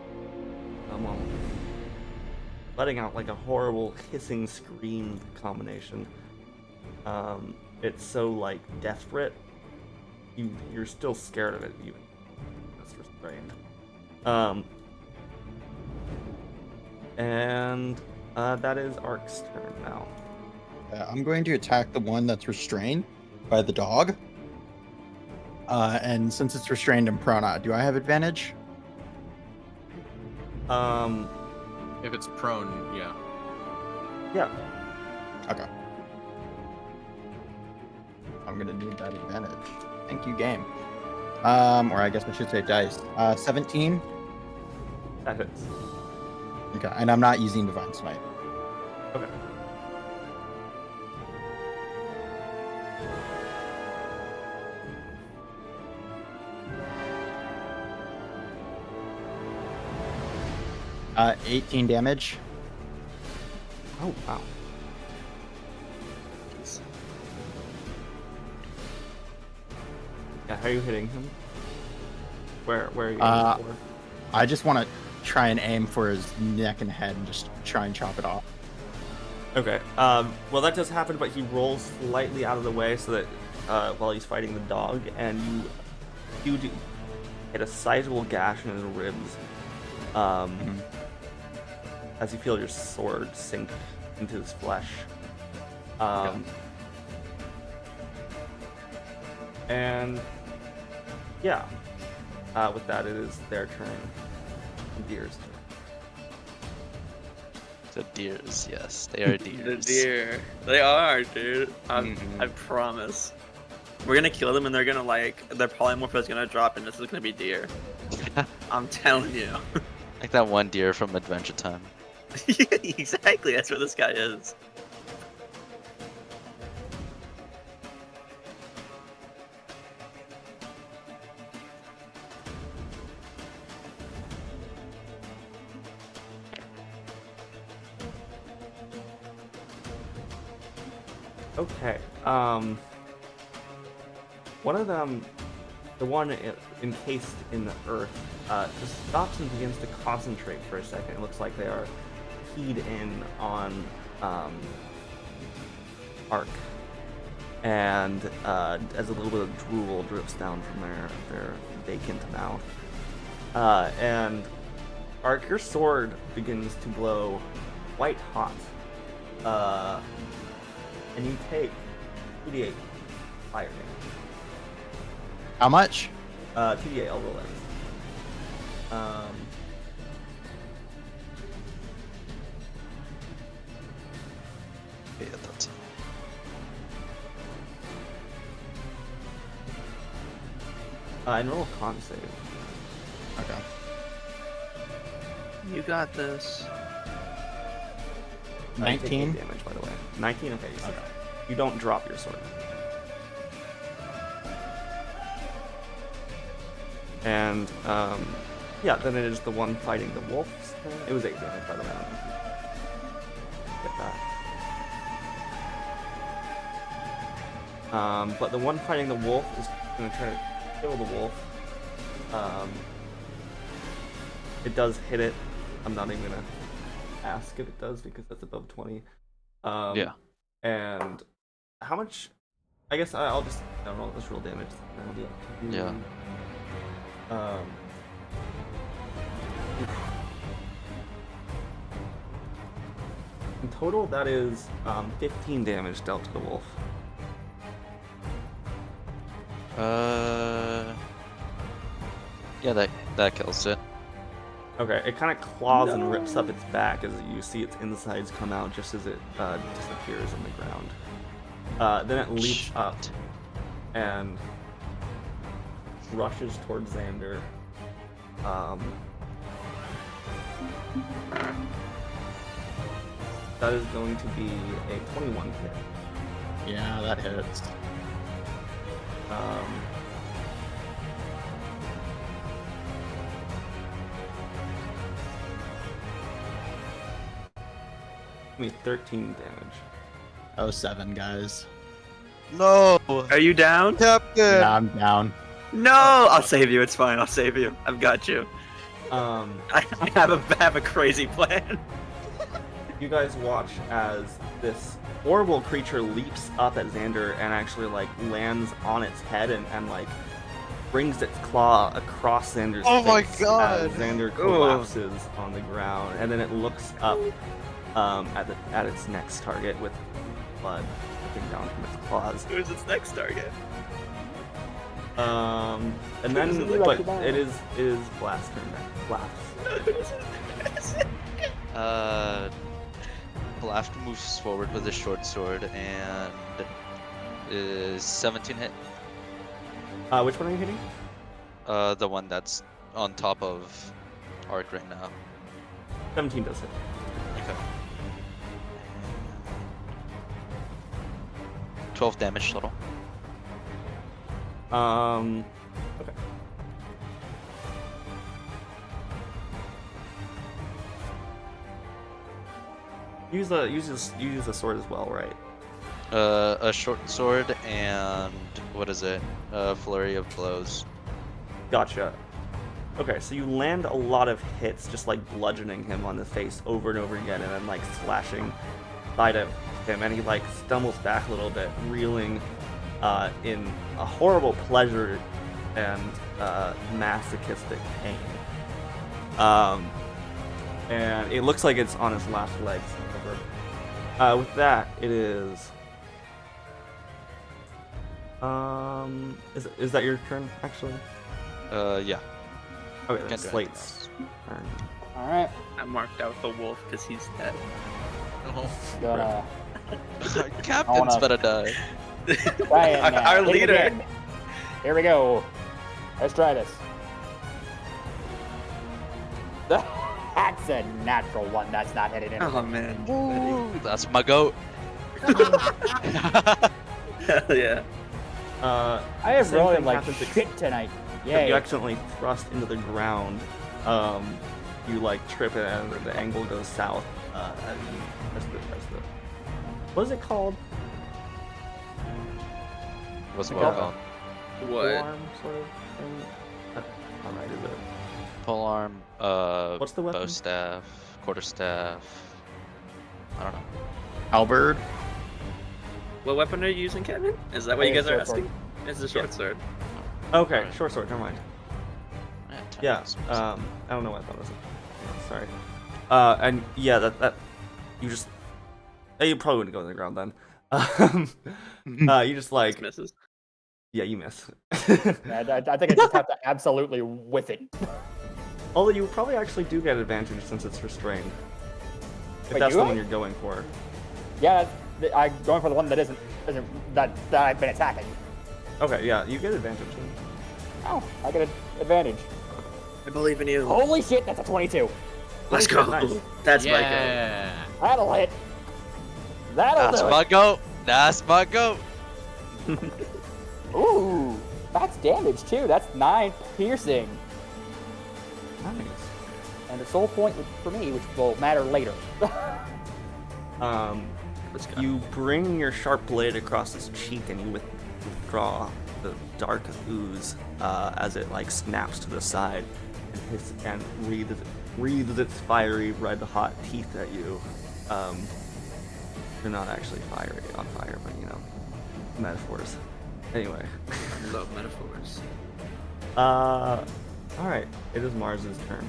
Letting out like a horrible hissing scream combination. It's so like desperate. You're still scared of it even. That's restrained. And that is Ark's turn now. I'm going to attack the one that's restrained by the dog. And since it's restrained and prone, do I have advantage? If it's prone, yeah. Yeah. Okay. I'm gonna need that advantage. Thank you, game. Or I guess I should say dice. 17. That hits. Okay, and I'm not using Divine Smite. Okay. Uh, 18 damage. Oh wow. Yeah, how are you hitting him? Where are you aiming for? I just want to try and aim for his neck and head and just try and chop it off. Okay. Well, that does happen, but he rolls slightly out of the way so that while he's fighting the dog, and you do hit a sizable gash in his ribs. As you feel your sword sink into his flesh. And yeah, with that, it is their turn. Deer's turn. The deers, yes, they are deers. The deer. They are, dude. I promise. We're gonna kill them, and they're gonna their polymorph is gonna drop, and this is gonna be deer. I'm telling you. Like that one deer from Adventure Time. Exactly, that's what this guy is. Okay. One of them, the one encased in the earth, just stops and begins to concentrate for a second. It looks like they are keyed in on Ark. And as a little bit of drool drips down from their vacant mouth. And Ark, your sword begins to glow white hot. And you take 2d8 fire damage. How much? 2d8, I'll roll that. Yeah, that's it. And roll a con save. Okay. You got this. You take 19? 8 damage, by the way. 19? Okay. You don't drop your sword. And, yeah, then it is the one fighting the wolf's turn. It was 8 damage, by the way. Get that. But the one fighting the wolf is going to try to kill the wolf. It does hit it. I'm not even going to ask if it does because that's above 20. Yeah. And how much I guess I'll just I'll just roll damage. I'll do it. Yeah. In total, that is 15 damage dealt to the wolf. Yeah, that kills it. Okay, it kind of claws and rips up its back as you see its insides come out just as it disappears on the ground. Then it leaps up and rushes towards Xander. That is going to be a 21 hit. Yeah, that hits. Give me 13 damage. Oh, 7, guys. No! Are you down? Captain! Yeah, I'm down. No! I'll save you. It's fine. I'll save you. I've got you. I have a crazy plan. You guys watch as this horrible creature leaps up at Xander and actually like lands on its head and like brings its claw across Xander's Oh my face God! as Xander collapses on the ground, and then it looks up at its next target with blood dripping down from its claws. Who's its next target? And then but it is Blast's turn next. Blast. Blast moves forward with his short sword and is 17 hit. Which one are you hitting? The one that's on top of Arc right now. 17 does hit. Okay. 12 damage total. Okay. Use the sword as well, right? A short sword and what is it? Flurry of blows. Gotcha. Okay, so you land a lot of hits, just like bludgeoning him on the face over and over again, and then like slashing side of him, and he like stumbles back a little bit, reeling in a horrible pleasure and masochistic pain. And it looks like it's on his last legs. With that, it is. Is that your turn actually? Yeah. Okay, Can't that's do anything Slate's turn. All right, I marked out the wolf because he's dead. gonna Captain's better die. try and, Our hit it leader. again. Here we go. Let's try this. That's a natural one. That's not hitting anything. Oh man. Ooh, that's my goat. Hell yeah. I have Same really thing like happens shit tonight. You Yay. accidentally thrust into the ground. You like trip it and the angle goes south. As the what is it called? What's the Okay. what called? What? Forearm sort of thing? All right, is it? Polearm, What's the weapon? bow staff, quarterstaff. I don't know. Halberd. What weapon are you using, Kevin? Is that what you Hey, guys are short sword. asking? It's a short sword. Okay, Alright. short sword. Never mind. Yeah. Yeah. I don't know what I thought it was. Yeah, sorry. And yeah, that you just you probably wouldn't go to the ground then. You just like Just misses. yeah, you miss. I think I just have to absolutely whiff it. Although you probably actually do get advantage since it's restrained. If Wait, that's do the I? one you're going for. Yeah, I'm going for the one that isn't that I've been attacking. Okay, yeah, you get advantage. Oh, I get an advantage. I believe in you. Holy shit, that's a 22. Let's go. Nice. That's my goal. Yeah. That'll hit. That'll That's do my goat. That's my goat. it. Ooh, that's damage too. That's 9 piercing. Nice. And the soul point for me, which will matter later. Let's go. You bring your sharp blade across his cheek and you withdraw the dark ooze as it like snaps to the side and breathes its fiery red hot teeth at you. You're not actually on fire, but you know. Metaphors. Anyway. I love metaphors. Alright. It is Mars's turn.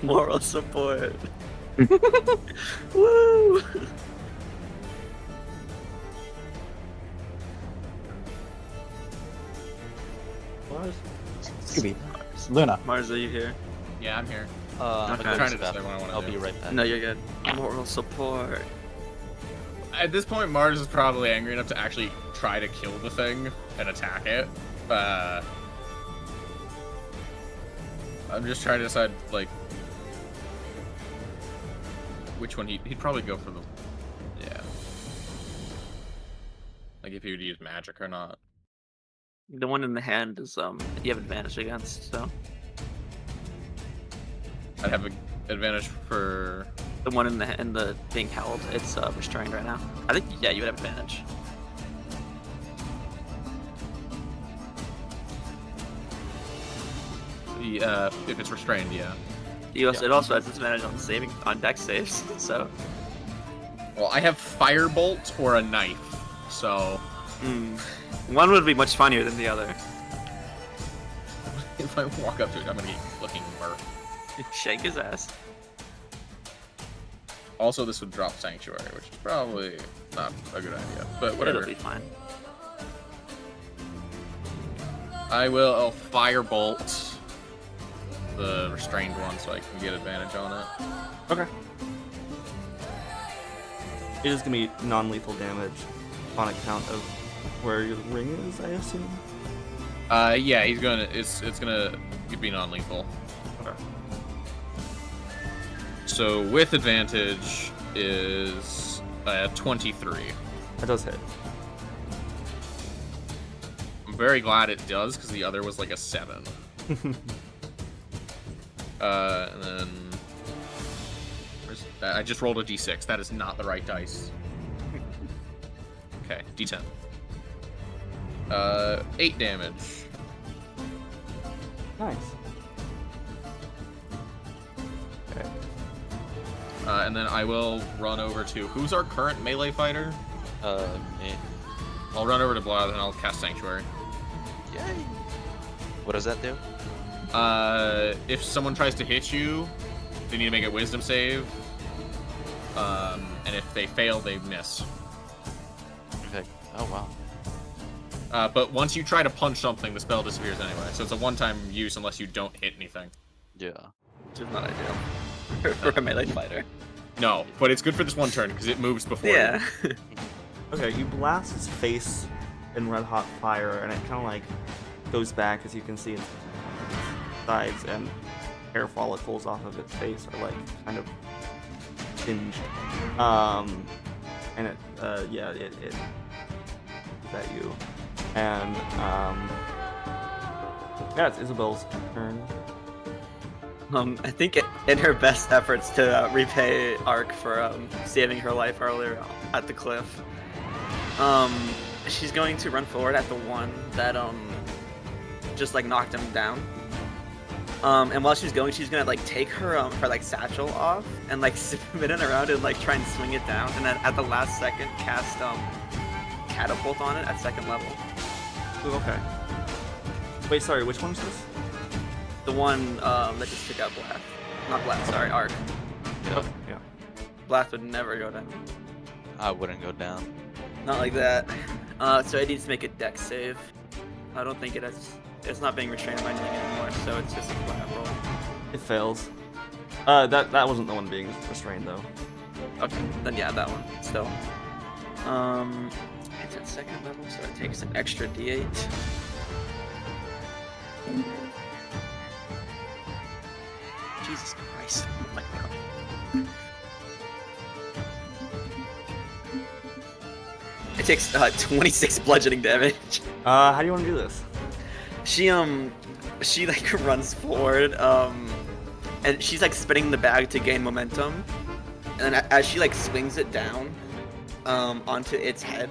Moral support. Woo! Mars? Scooby. Luna. Mars, are you here? Yeah, I'm here. I'm Okay. gonna Trying go to to decide what I want to I'll do. be right back. No, you're good. Moral support. At this point, Mars is probably angry enough to actually try to kill the thing and attack it. I'm just trying to decide, like, which one he'd probably go for the... Yeah. Like, if he would use magic or not. The one in the hand is you have advantage against, so I'd have an advantage for... the one in the being held, it's restrained right now. I think yeah, you would have advantage. If it's restrained, yeah. It also has disadvantage on dex saves, so Well, I have firebolt or a knife, so one would be much funnier than the other. if I walk up to it, I'm gonna be looking murk. Shake his ass. Also, this would drop Sanctuary, which is probably not a good idea, but whatever. It'll be fine. I will firebolt the restrained one so I can get advantage on it. Okay. It is gonna be non-lethal damage on account of where your ring is, I assume. Yeah, he's gonna. It's gonna be non-lethal. Okay. So with advantage is 23. That does hit. I'm very glad it does because the other was like a 7. And then I just rolled a d6. That is not the right dice. Okay, d10. 8 damage. Nice. Okay. And then I will run over to who's our current melee fighter? Me. I'll run over to Blood and I'll cast Sanctuary. Yay! What does that do? If someone tries to hit you, they need to make a wisdom save. And if they fail, they miss. Okay. Oh wow. But once you try to punch something, the spell disappears anyway. So it's a one-time use unless you don't hit anything. Yeah. Which is not ideal for a melee fighter. No, but it's good for this one turn because it moves before Yeah. you. Okay, you blast his face in red hot fire, and it kind of like goes back, as you can see, its sides and hair follicles off of its face are like kind of singed. And it is at you. And yeah, it's Isabel's turn. I think in her best efforts to repay Ark for saving her life earlier at the cliff, she's going to run forward at the one that just like knocked him down. And while she's going, she's gonna like take her like satchel off and like spin it around and like try and swing it down, and then at the last second cast catapult on it at 2nd level. Ooh, okay. Wait, sorry, which one is this? The one that just took out Blath. Not Blath, sorry, Ark. Yeah. Yeah. Blath would never go down. I wouldn't go down. Not like that. So it needs to make a dex save. I don't think it's not being restrained by anything anymore, so it's just a flat roll. It fails. That wasn't the one being restrained though. Okay, then yeah, that one still. It's at 2nd level, so it takes an extra d8. Jesus Christ! Oh my God. It takes 26 bludgeoning damage. How do you want to do this? She like runs forward, and she's like spinning the bag to gain momentum, and then as she like swings it down, onto its head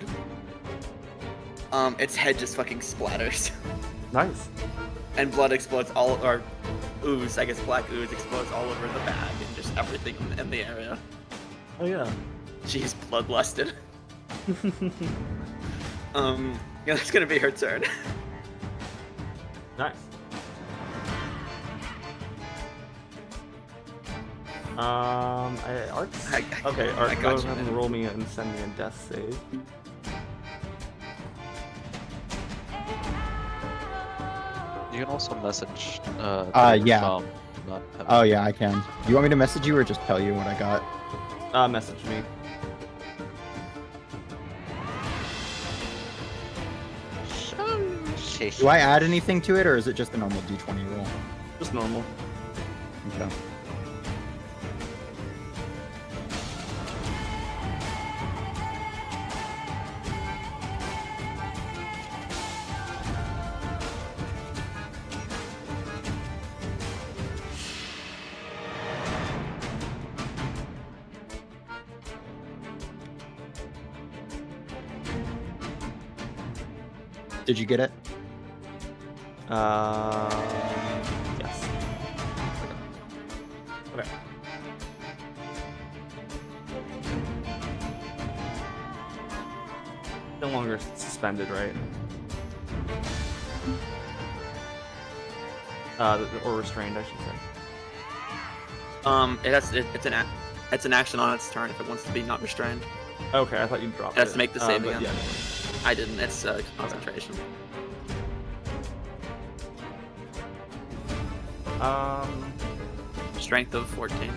just fucking splatters, Nice. and blood explodes or ooze, I guess black ooze explodes all over the bag and just everything in the area. Oh yeah. She's bloodlusted. Yeah, that's gonna be her turn. Nice. Arc. Okay, Arc, I go got you, ahead and man. roll me and send me a death save. You can also message. Yeah. Sham, not have Oh it. yeah, I can. Do you want me to message you or just tell you what I got? Message me. Do I add anything to it, or is it just a normal D20 roll? Just normal. Okay. Did you get it? Yes. Okay. No longer suspended, right? Or restrained, I should say. It's an action on its turn if it wants to be not restrained. Okay, I thought you dropped It has it. to make the save but again. Yeah. I didn't. It's concentration. Strength of 14.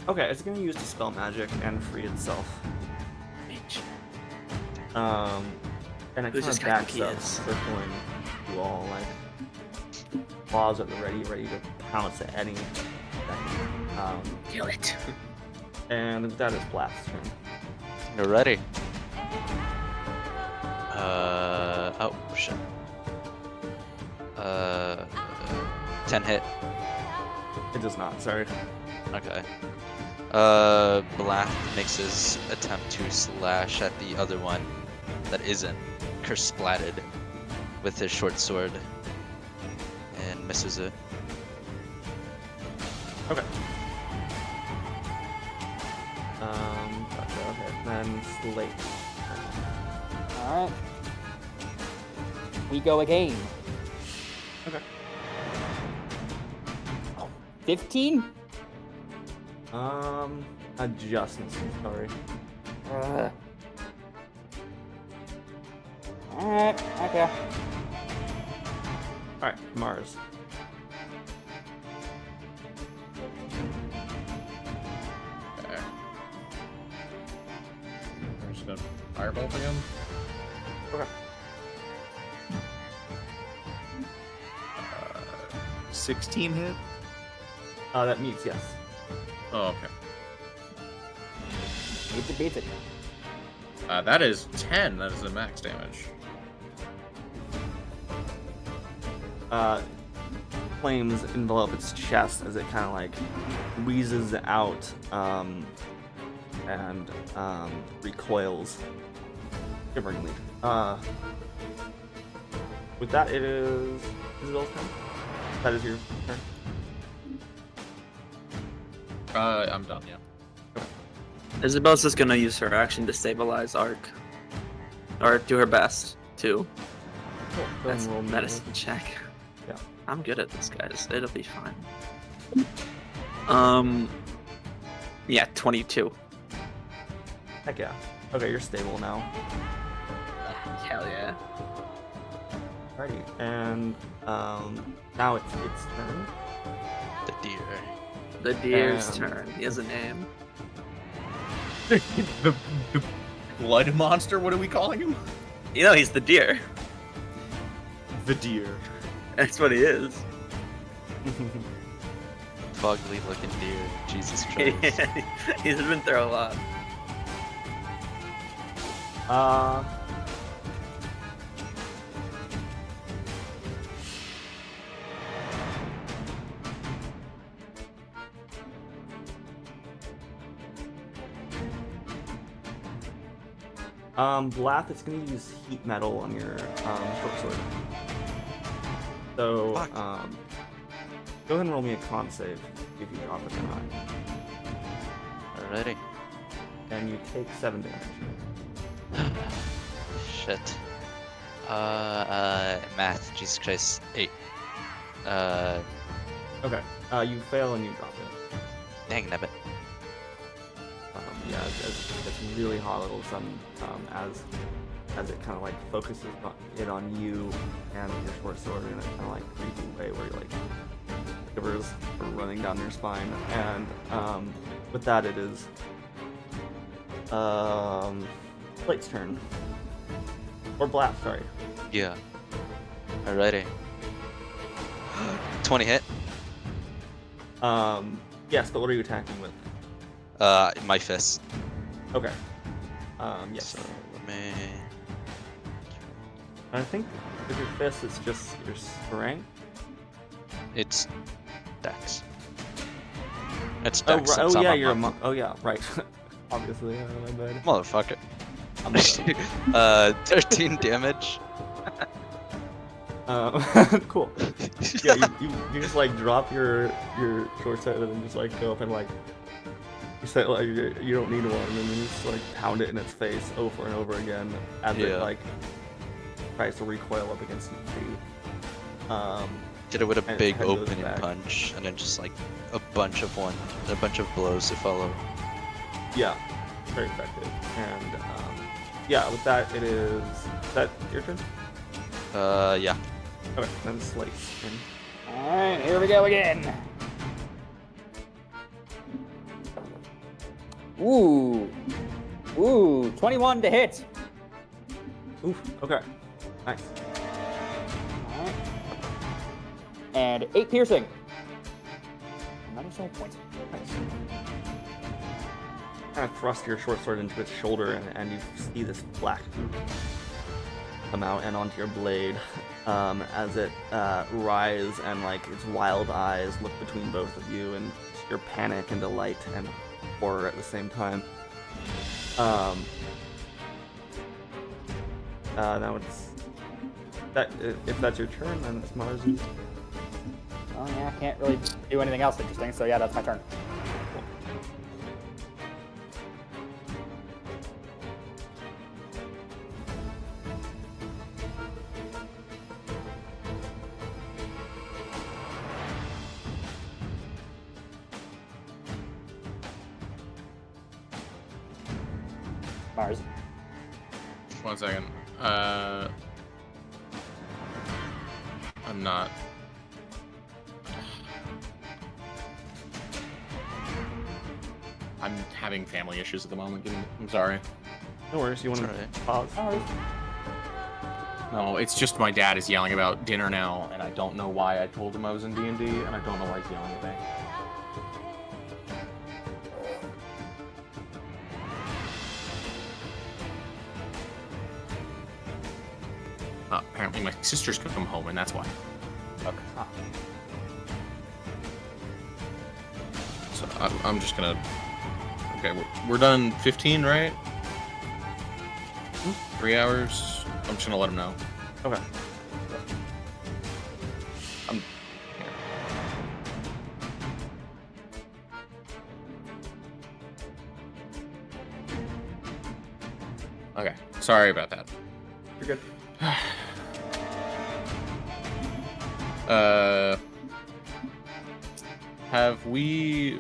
Okay, it's gonna use Dispel Magic and free itself. Mage. And it Who's kind this of guy backs think he up, is? circling you all, like claws at the ready to pounce at any second. Kill it. And that is Blath's turn. You're ready. Oh shit. 10 hit. It does not. Sorry. Okay. Black makes his attempt to slash at the other one that isn't kersplatted with his short sword and misses it. Okay. Gotcha. Okay. Then Slate. Alright. We go again. Okay. 15? Adjustments. Sorry. Alright, okay. All right, Mars. Okay. We're just gonna firebolt again. Okay. 16 hit. That meets, yes. Oh, okay. Beats it. That is 10. That is the max damage. Flames envelop its chest as it kind of like wheezes out and recoils shiveringly. With that, it is Isabel's turn. That is your turn. I'm done, yeah. Isabel's just gonna use her action to stabilize Arc. Or do her best, too. Cool. Go ahead That's and roll me. medicine check. Yeah. I'm good at this, guys. It'll be fine. Yeah, 22. Heck yeah. Okay, you're stable now. Hell yeah. Alrighty. And now it's its turn. The deer. The deer's Um, turn. He has a name. the blood monster, what are we calling him? You know, he's the deer. The deer. That's what he is. Fugly looking deer. Jesus Christ. He's been through a lot. Blath, it's going to use heat metal on your short sword. So, Fuck. go ahead and roll me a con save if you drop it or not. Alrighty. And you take 7 damage. Shit. Math. Jesus Christ. 8. Okay. You fail and you drop it. Dang nabbit. Yeah, it gets really hot all of a sudden as it kind of like focuses on you and your short sword in a kind of like creepy way where you're like shivers are running down your spine. And with that, it is Blake's turn. Or Black, sorry. Yeah. Alrighty. 20 hit. Yes, but what are you attacking with? My fist. Okay. Yes. So let me. I think with your fist, it's just your strength. It's Dex. It's Oh, Dex. right. Since Oh I'm yeah, a you're a monk. monk. Oh yeah, right. Obviously, my bad. Motherfucker. I'm sorry. 13 damage. Cool. Yeah, you just like drop your short sword and then just like go up and like you say like you don't need one and then you just like pound it in its face over and over again as it like tries to recoil up against the tree. Did it with a and big its head goes opening back. punch, and then just like a bunch of blows to follow. Yeah, very effective. And yeah, with that it is that your turn? Yeah. Okay, then Slate's turn. Alright, here we go again. Ooh. Ooh, 21 to hit. Oof, okay. Nice. Alright. And 8 piercing. Another soul point. Nice. Kind of thrust your short sword into its shoulder, and you see this black come out and onto your blade as it writhes and like its wild eyes look between both of you, and your panic and delight and horror at the same time. Now it's that if that's your turn, then it's Mars's. Oh yeah, I can't really do anything else interesting, so yeah, that's my turn. Mars. 1 second. I'm not. I'm having family issues at the moment. I'm sorry. No worries. You want to It's pause? No, it's just my dad is yelling about dinner now, and I don't know why I told him I was in D&D, and I don't know why he's yelling at me. Apparently my sister's come home, and that's why. Okay. So I'm just gonna... Okay, we're done 15, right? 3 hours? I'm just gonna let him know. Okay. I'm... Okay, sorry about that. You're good.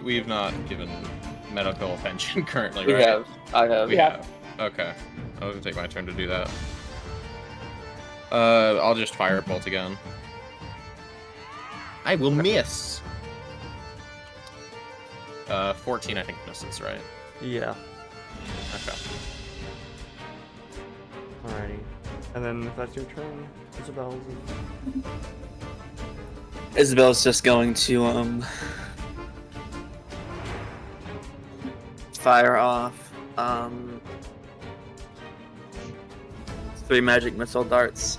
We've not given medical attention currently, We right? have. I have. We have. Okay. I was gonna take my turn to do that. I'll just fire a bolt again. I will miss. 14, I think, misses, right? Yeah. Okay. Alrighty. And then if that's your turn, Isabel's. Isabel's just going to fire off 3 magic missile darts.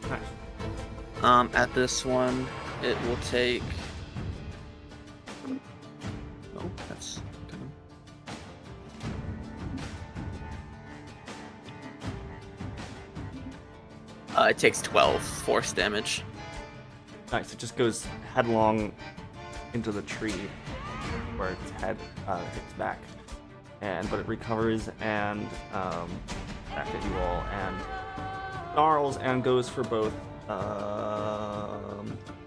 Nice. At this one, it will take. Oh, that's. It takes 12 force damage. Nice. It just goes headlong into the tree where its head hits back, but it recovers and back at you all and snarls and goes for both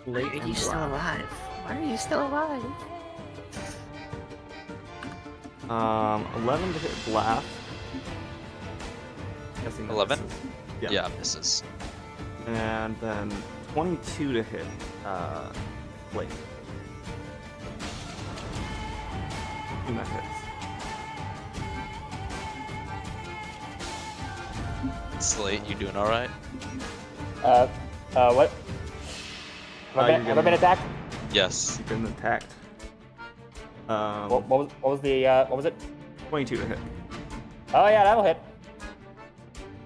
late Why are and you still black. alive? Why are you still alive? 11 to hit Blath. Guessing that 11? misses. Yeah, misses. And then 22 to hit Blake. That hits. Slate, you doing all right? What? Have I You're been getting- attacked? Yes. You've been attacked. What was it? 22 to hit. Oh yeah, that'll hit.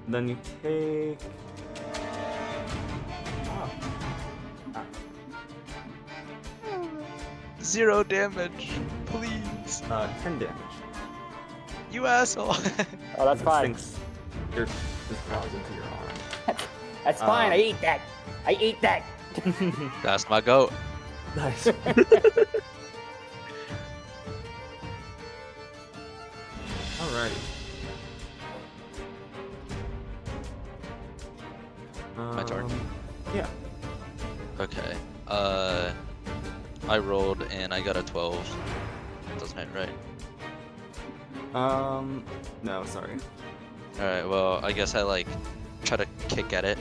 Then you take. 0 damage, please. 10 damage. You asshole. Oh, that's fine. Sinks this claws into your arm. That's fine. I ate that. I ate that. That's my goat. Nice. Alright. My turn? Yeah. Okay. I rolled and I got a 12. Doesn't hit, right? No, sorry. Alright, well, I guess I like try to kick at it,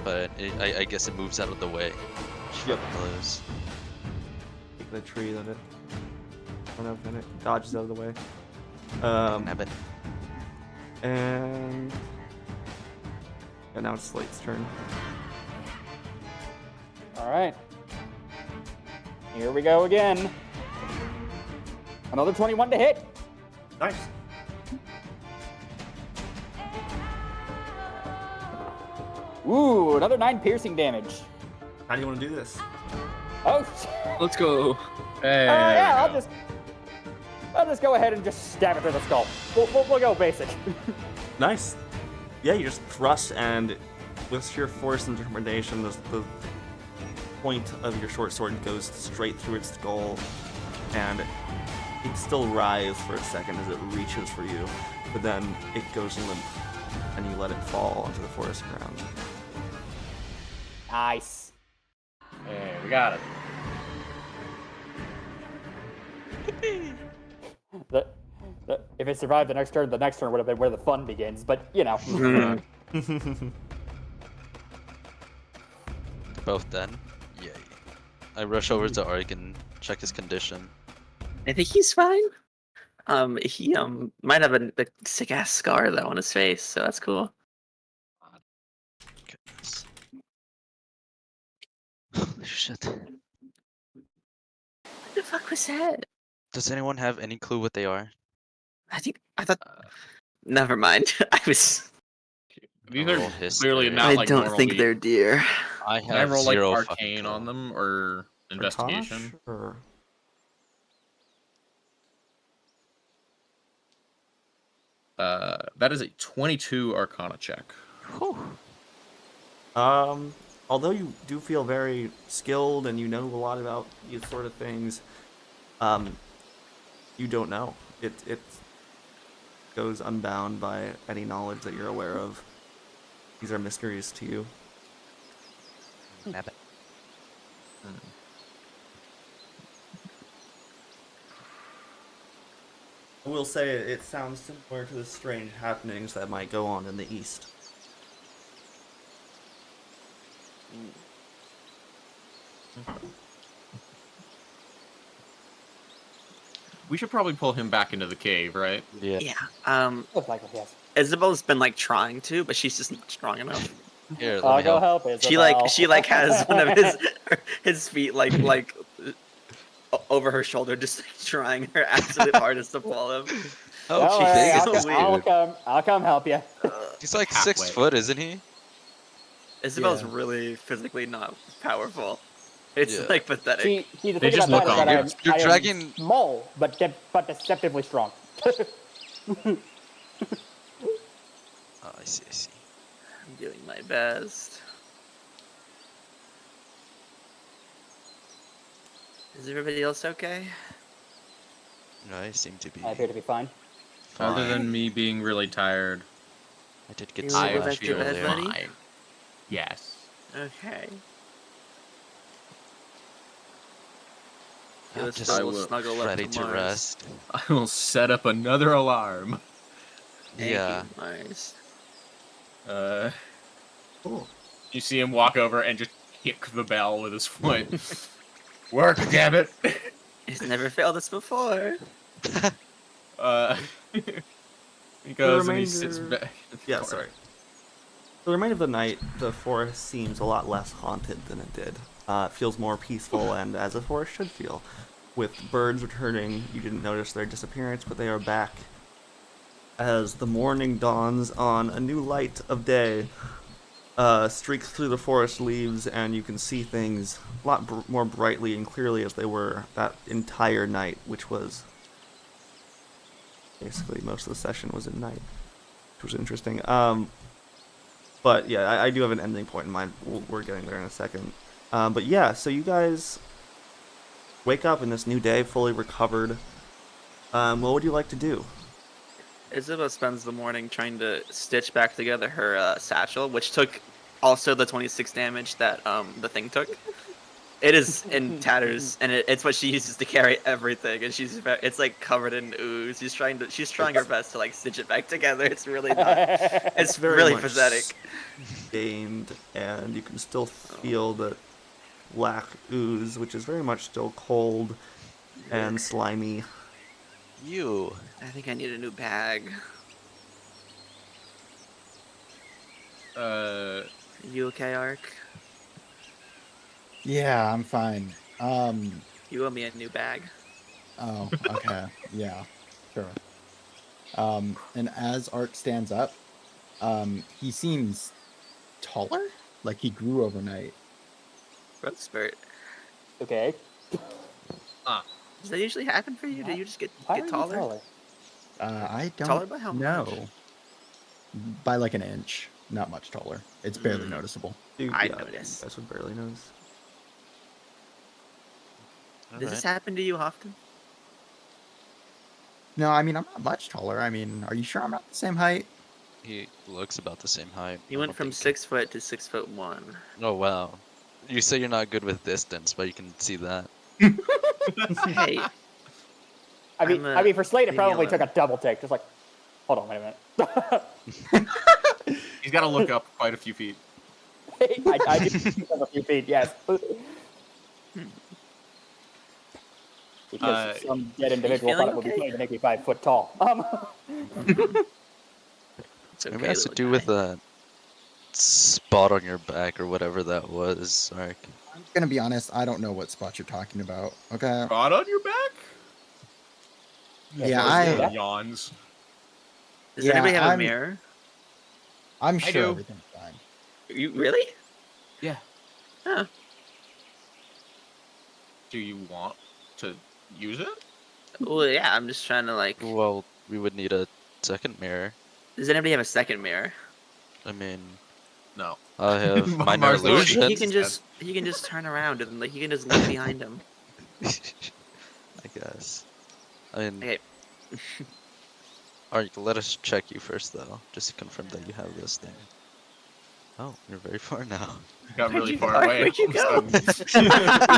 but I guess it moves out of the way. Yep. Close. Take the tree that it went up and it dodges out of the way. Nab it. And now it's Slate's turn. All right. Here we go again. Another 21 to hit. Nice. Ooh, another 9 piercing damage. How do you want to do this? Oh, Let's go. Hey. yeah, I'll just go ahead and just stab it through the skull. We'll go basic. Nice. Yeah, you just thrust, and with sheer force and determination, the point of your short sword goes straight through its skull, and it still writhes for a second as it reaches for you, but then it goes limp, and you let it fall onto the forest ground. Nice. Hey, we got it. If it survived the next turn would have been where the fun begins. But you know. Both then. Yay. I rush over to Ark and check his condition. I think he's fine. He might have a sick ass scar though on his face, so that's cool. Goodness. Holy shit. What the fuck was that? Does anyone have any clue what they are? I thought. Never mind. I was. These Roll are history. clearly not I like don't normal think beat. they're deer. I Can I have roll like zero fucking arcane clue. on them or investigation? Or That is a 22 Arcana check. although you do feel very skilled and you know a lot about these sort of things, you don't know. It goes unbound by any knowledge that you're aware of. These are mysteries to you. Nab it. I will say it sounds similar to the strange happenings that might go on in the east. We should probably pull him back into the cave, right? Yeah. Yeah. Looks like it, yes. Isabel's been like trying to, but she's just not strong enough. Here, let I'll me go help. help it. She has one of his feet like over her shoulder, just like, trying her absolute hardest to pull him. Oh, Don't worry, she's so I'll weird. I'll come help you. he's like Halfway. 6 foot, isn't he? Isabel's Yeah. really physically not powerful. It's Yeah. like pathetic. See, the They thing just about look that on is that You're I am dragging- small, but deceptively strong. Oh, I see. I'm doing my best. Is everybody else okay? I seem to be I appear to be fine. Other fine. than me being really tired, I did get You wanna go I back slashed to feel bed, earlier. buddy? fine. Yes. Okay. I'm Let's just still will- snuggle up ready to to Mars. rest. I will set up another alarm. Thank Yeah. you, Mars. Cool. You see him walk over and just kick the bell with his foot. Work, damn it! It's never failed us before. Uh, he goes and he sits remainder- back. Yeah, sorry. For the remainder of the night, the forest seems a lot less haunted than it did. It feels more peaceful and as a forest should feel. With birds returning, you didn't notice their disappearance, but they are back. As the morning dawns on a new light of day, streaks through the forest leaves, and you can see things a lot more brightly and clearly as they were that entire night, which was basically most of the session was at night, which was interesting. But yeah, I do have an ending point in mind. We're getting there in a second. But yeah, so you guys wake up in this new day, fully recovered. What would you like to do? Isabel spends the morning trying to stitch back together her satchel, which took also the 26 damage that the thing took. It is in tatters, and it's what she uses to carry everything, and it's like covered in ooze. She's trying her best to like stitch it back together. It's really not. It's very really much pathetic. Stained, and you can still feel the black ooze, which is very much still cold and slimy. You. I think I need a new bag. You okay, Ark? Yeah, I'm fine. You owe me a new bag. Oh, okay. Yeah, sure. And as Art stands up, he seems taller? Like he grew overnight. Growth spurt. Okay. Does that usually happen for you? Do you just get taller? I don't Taller by how much? know. By like an inch. Not much taller. It's barely noticeable. I Yeah, notice. You guys would barely notice. Does this happen to you often? No, I mean, I'm not much taller. I mean, are you sure I'm not the same height? He looks about the same height. You I went don't from think- 6 foot to 6'1". Oh wow. You say you're not good with distance, but you can see that. Hey, I mean, I'm a- for Slade, it leave me probably took a alone. double take. Just like, hold on, wait a minute. He's got to look up quite a few feet. I do have a few feet, yes. Because some dead individual thought it would be okay? funny to make me 5 foot tall. it's okay, Maybe it has to little do guy. with a spot on your back or whatever that was, Ark. I'm gonna be honest, I don't know what spot you're talking about. Okay. Rod on your back? Yeah, Mostly I yawns. Does Yeah, anybody have a I'm- mirror? I'm I sure do. everything's fine. You really? Yeah. Huh. Do you want to use it? Well, yeah. I'm just trying to like. Well, we would need a second mirror. Does anybody have a second mirror? I mean, No. I have minor Mars knows illusions. He can just turn around and like he can just look behind him. I guess. I mean, Okay. Alright, let us check you first, though, just to confirm that you have this thing. Oh, you're very far now. You got really you far go? away. Where'd you all of a sudden.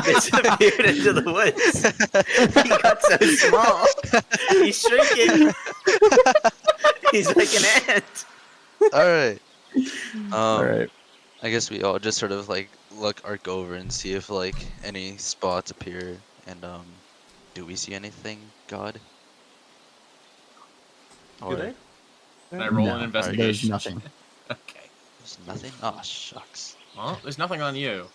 He disappeared into the woods. He got so small. He's shrinking. He's like an ant. Alright. All right. I guess we all just sort of like look Ark over and see if like any spots appear, and do we see anything, God? Or they? Can I roll No, an there's investigation? nothing. Okay. there's nothing? Oh, shucks. Well, there's nothing on you.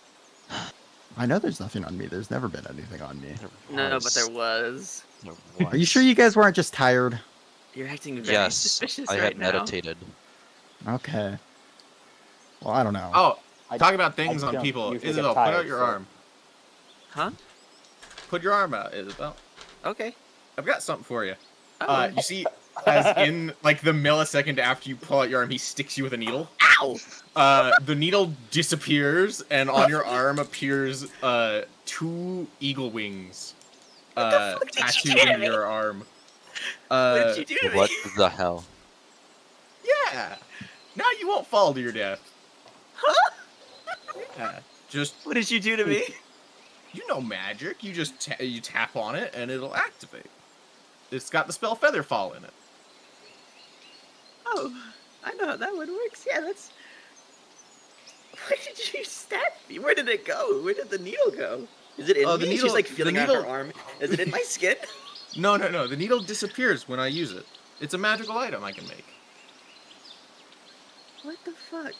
I know there's nothing on me. There's never been anything on me. There No, but there was. was. There Are you sure was. you guys weren't just tired? You're acting very Yes, suspicious I right had now. meditated. Okay. Well, I don't know. Oh, I- talk about things I on don't people. usually get Isabel, put out tired, your so- arm. Huh? Put your arm out, Isabel. Okay. I've got something for you. Oh. You see, as in like the millisecond after you pull out your arm, he sticks you with a needle. Ow! Ow! The needle disappears, and on your arm appears 2 eagle wings What the fuck did you tattooed do to into me? your arm. What did you do to me? What the hell? Yeah. Now you won't fall to your death. Huh? Yeah. Just What did you do to me? you know magic. You just you tap on it and it'll activate. It's got the spell Featherfall in it. Oh, I know how that one works. Yeah, that's. Why did you stab me? Where did it go? Where did the needle go? Is it in Oh, me? the She's needle- like the feeling around her needle- arm. Is it in my skin? No. The needle disappears when I use it. It's a magical item I can make. What the fuck?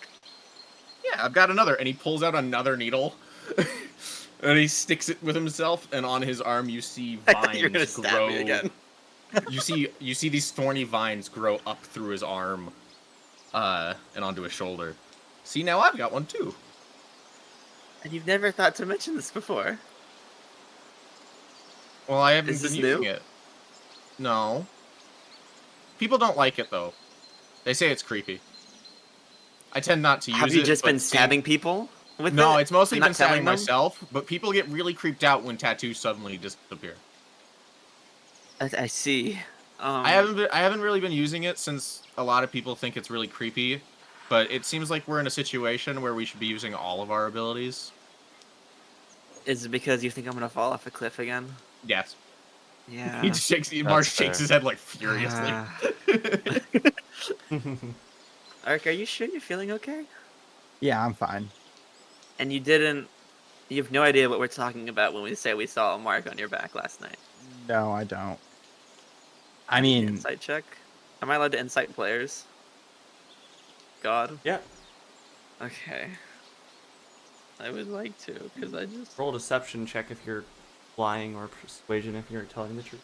Yeah, I've got another, and he pulls out another needle, and he sticks it with himself. And on his arm, you see I vines thought you were gonna grow. stab me again. you see these thorny vines grow up through his arm, and onto his shoulder. See, now I've got one too. And you've never thought to mention this before. Well, I haven't Is been this using new? it. No. People don't like it though. They say it's creepy. I tend not to use it. Have you just but been stabbing people with it? No, it's mostly and been not telling stabbing them? myself, but people get really creeped out when tattoos suddenly disappear. I see. I haven't really been using it since a lot of people think it's really creepy, but it seems like we're in a situation where we should be using all of our abilities. Is it because you think I'm gonna fall off a cliff again? Yes. Yeah. He shakes. Marsh fair. shakes his head like furiously. Ark, are you sure you're feeling okay? Yeah, I'm fine. And you have no idea what we're talking about when we say we saw a mark on your back last night. No, I don't. I mean, Insight check. Am I allowed to insight players? God. Yeah. Okay. I would like to, because I just. Roll a deception check if you're lying, or persuasion if you're telling the truth.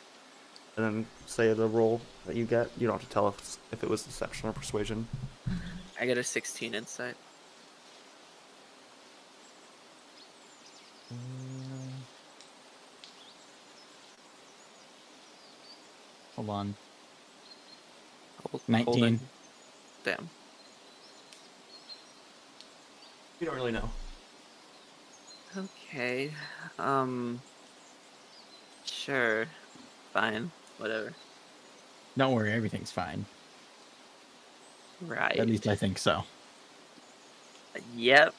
And then say the roll that you get. You don't have to tell if it was deception or persuasion. I get a 16 insight. hold on. Hold 19. it. Damn. You don't really know. Okay. Sure. Fine. Whatever. Don't worry, everything's fine. Right. At least I think so. Yep.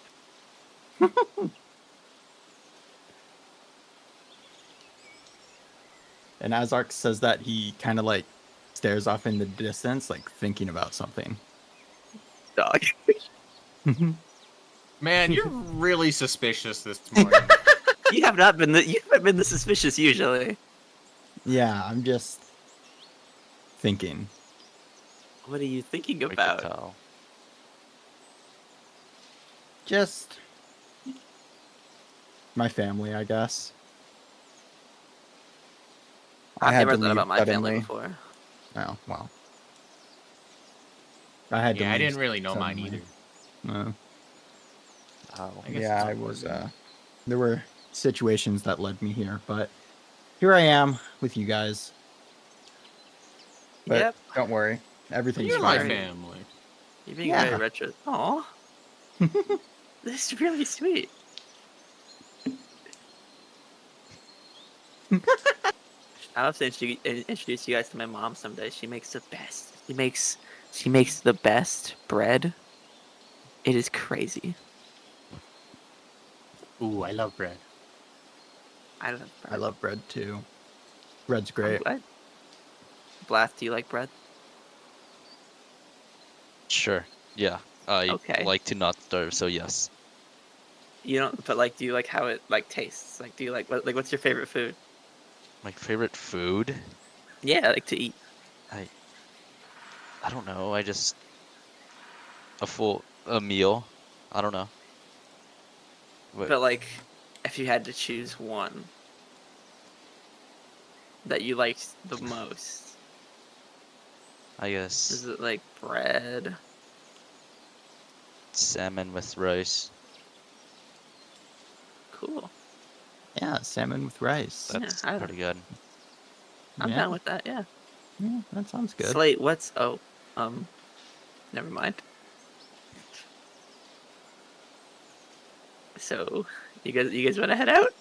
And as Ark says that, he kind of like stares off in the distance, like thinking about something. Dog. Man, you're really suspicious this morning. You haven't been the suspicious usually. Yeah, I'm just thinking. What are you thinking We can about? tell. Just my family, I guess. I've had never to thought leave about my family suddenly. before. Oh, well. I had to Yeah, I leave didn't really know mine suddenly. either. No. Oh. I guess Yeah, it's I not was. working. There were situations that led me here, but here I am with you guys. But Yep. don't worry, everything's You're my fine. family. You're being Yeah. very retro. Aw. This is really sweet. I'll have to introduce you guys to my mom someday. She makes the best. She makes the best bread. It is crazy. Ooh, I love bread. I love bread. I love bread too. Bread's great. Blast, do you like bread? Sure. Yeah. I Okay. like to not starve, so yes. You don't, but like, do you like how it like tastes? Like, do you like what's your favorite food? My favorite food? Yeah, I like to eat. I don't know. I just a meal. I don't know. But like, if you had to choose one that you liked the most, I guess is it like bread? salmon with rice. Cool. Yeah, salmon with rice. That's I don't- pretty good. I'm Yeah. down with that. Yeah. Yeah, that sounds good. Slate, what's never mind. So, you guys want to head out?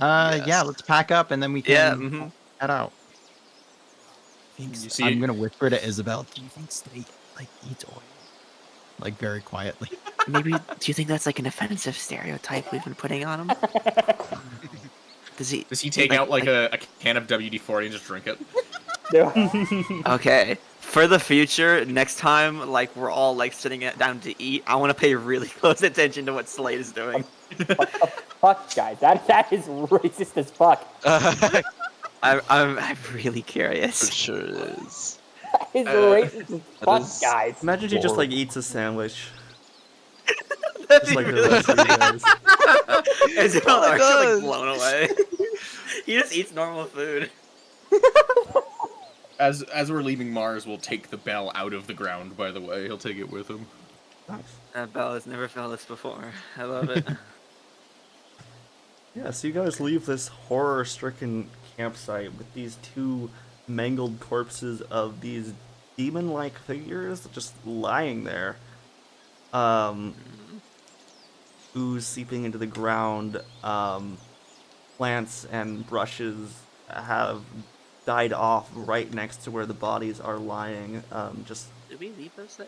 Yeah, Yes. let's pack up and then we Yeah. can Mm-hmm. head out. You see I'm it- gonna whisper to Isabel. Do you think Slate like eats oil? Like very quietly. Maybe, do you think that's like an offensive stereotype we've been putting on him? Does he? Does he take out like a can of WD-40 and just drink it? Okay. For the future, next time, like we're all like sitting down to eat, I want to pay really close attention to what Slade is doing. What the fuck, guys? That is racist as fuck. I'm really For curious. sure it is. That is Uh, racist as fuck, is- guys. Imagine he just like Horrible. eats a sandwich, That'd just be like the really rest of you guys. As if Oh, it are like does. blown away. He just eats normal food. As we're leaving Mars, we'll take the bell out of the ground. By the way, he'll take it with him. That bell has never felt this before. I love it. Yeah, so you guys leave this horror-stricken campsite with these two mangled corpses of these demon-like figures just lying there. Ooze seeping into the ground. Plants and brushes have died off right next to where the bodies are lying. Just Did we leave those there?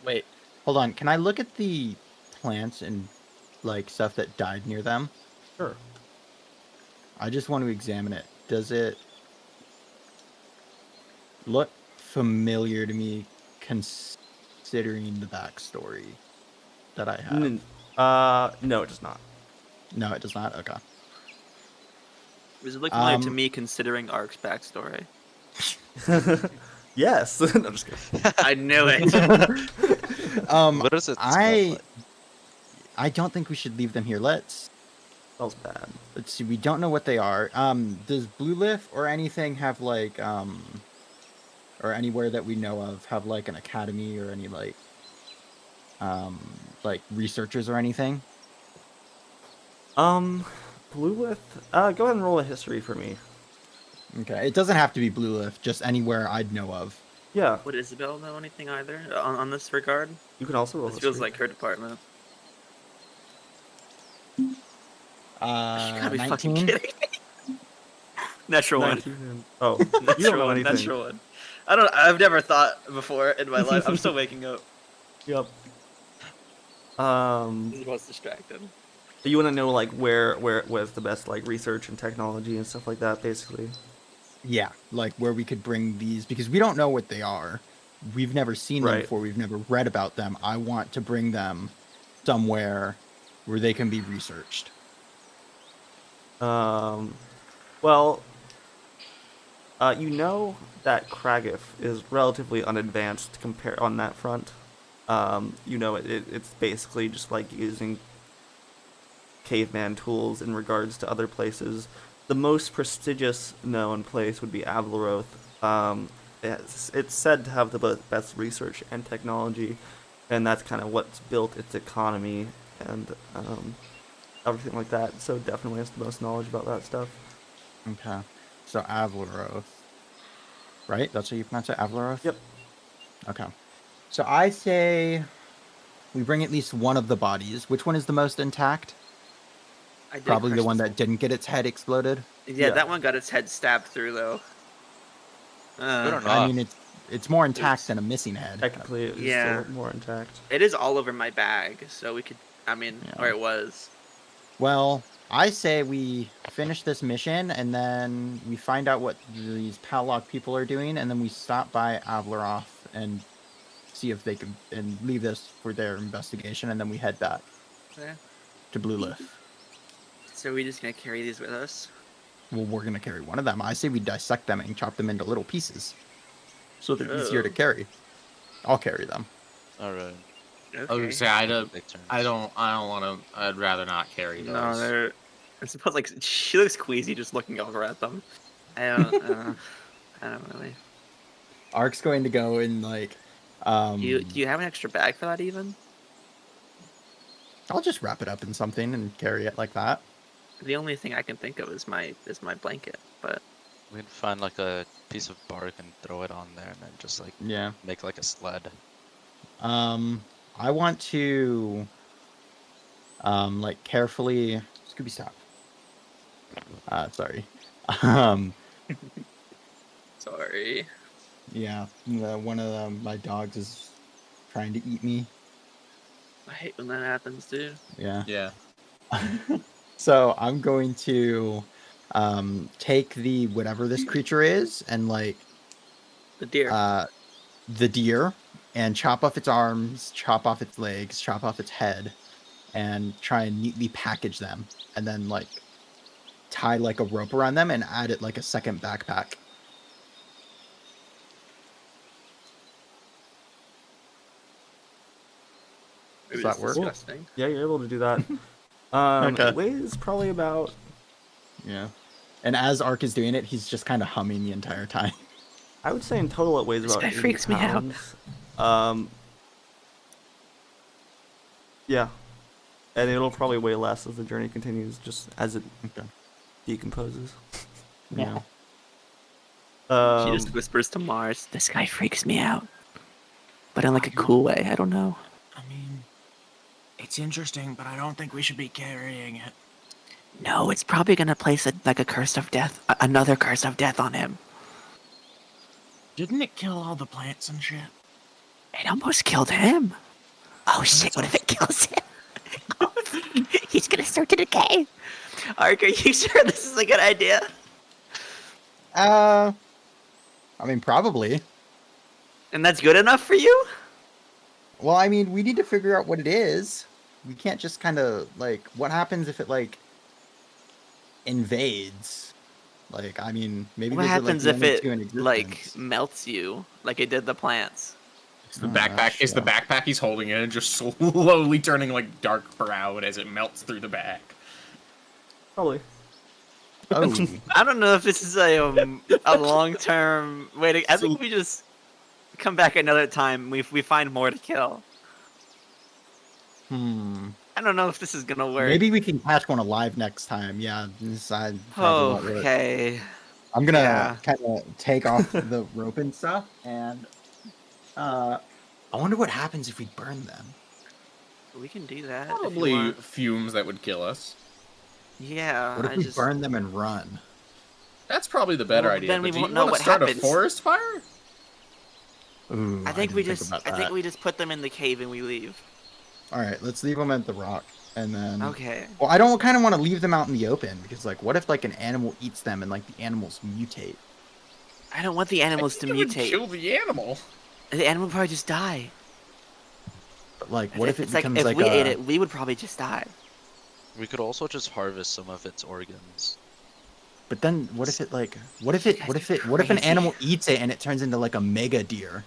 Wait, hold on. Can I look at the plants and like stuff that died near them? sure. I just want to examine it. Does it look familiar to me, considering the backstory that I have? No, it does not. No, it does not. Okay. Was it look familiar to Um, me considering Ark's backstory? Yes. No, just kidding. I knew it. What does it smell I like? I don't think we should leave them here. Let's Smells bad. see. We don't know what they are. Does Blue Lift or anything have like or anywhere that we know of have like an academy or any like researchers or anything? Bluewith, go ahead and roll a history for me. Okay, it doesn't have to be Blue Lift. Just anywhere I'd know of. Yeah, Would Isabel know anything either on this regard? you can also roll This history. feels like her department. You Uh, gotta be fucking 19. kidding me. Natural one. 19 and- Oh, you don't Natural know one. anything. Natural one. I've never thought before in my life. I'm still waking up. Yep. Isabel's distracted. You want to know like where was the best like research and technology and stuff like that, basically. Yeah, like where we could bring these because we don't know what they are. We've never seen them Right. before. We've never read about them. I want to bring them somewhere where they can be researched. Well, you know that Kragif is relatively unadvanced compare on that front. You know it's basically just like using caveman tools in regards to other places. The most prestigious known place would be Avlaroth. It's said to have the best research and technology, and that's kind of what's built its economy and everything like that. So definitely has the most knowledge about that stuff. Okay. So Avlaroth. Right? That's how you pronounce it? Avlaroth? Yep. Okay. So I say we bring at least one of the bodies. Which one is the most intact? I did Probably the crush one this that didn't get its head exploded. Yeah, Yeah. that one got its head stabbed through though. We don't know. I mean, it's more intact It's- than a missing head. Technically, it's Yeah. still more intact. It is all over my bag, so we could. I mean, Yeah. or it was. Well, I say we finish this mission and then we find out what these Pallock people are doing, and then we stop by Avlaroth and see if they can and leave this for their investigation, and then we head back Yeah. to Blue Lift. So we just gonna carry these with us? Well, we're gonna carry one of them. I say we dissect them and chop them into little pieces, so they're easier to Oh. carry. I'll carry them. All right. I was Okay. gonna say I don't Take turns. I don't want to. I'd rather not carry those. No, they're. I suppose like she looks queasy just looking over at them. I don't. I don't really. Ark's going to go and like. Do you have an extra bag for that even? I'll just wrap it up in something and carry it like that. The only thing I can think of is my blanket, but We can find like a piece of bark and throw it on there, and then just like Yeah. make like a sled. I want to like carefully. Scooby, stop. Sorry. Um, Sorry. yeah, one of my dogs is trying to eat me. I hate when that happens, dude. Yeah. Yeah. So I'm going to take the whatever this creature is and like The deer. the deer and chop off its arms, chop off its legs, chop off its head, and try and neatly package them, and then like tie like a rope around them and add it like a second backpack. Does that work? Disgusting. Yeah, you're able to do that. Okay. It weighs probably about. Yeah. And as Ark is doing it, he's just kind of humming the entire time. I would say in total it weighs This about guy 80 freaks me out. pounds. Yeah. And it'll probably weigh less as the journey continues, just as it Okay. decomposes. Yeah. She just whispers to Mars. This guy freaks me out. But in like a cool way. I don't know. I mean, it's interesting, but I don't think we should be carrying it. No, it's probably gonna place like a curse of death, another curse of death on him. Didn't it kill all the plants and shit? It almost killed him. Oh shit! What if it kills him? He's gonna start to decay. Ark, are you sure this is a good idea? I mean, probably. And that's good enough for you? Well, I mean, we need to figure out what it is. We can't just kind of like. What happens if it like invades? Like, I mean, maybe. What those are, like, happens the if only it two in like existence. melts you, like it did the plants? It's the Oh, backpack. gosh, It's the yeah. backpack he's holding in, just slowly turning like dark brown as it melts through the bag. Probably. Oh, I don't know if this is a long term way to. I think we just come back another time. We find more to kill. I don't know if this is gonna work. maybe we can catch one alive next time. Yeah, this I probably won't work. Okay. I'm gonna Yeah. kind of take off the rope and stuff, and I wonder what happens if we burn them. We can do that. if you Probably want. fumes that would kill us. Yeah. What if I we just... burn them and run? That's probably the better Well, idea. then But we do you won't know want what to start happens. a forest fire? Ooh, I think we didn't just. about I think that. we just put them in the cave and we leave. All right, let's leave them at the rock, and then. Okay. Well, I don't kind of want to leave them out in the open because, like, what if like an animal eats them and like the animals mutate? I don't want the animals to It would mutate. kill the animal. The animal would probably just die. But like, what if it it's like becomes if like we a? ate it, we would probably just die. We could also just harvest some of its organs. But then, what if it like? What if an crazy. animal eats it and it turns into like a mega deer?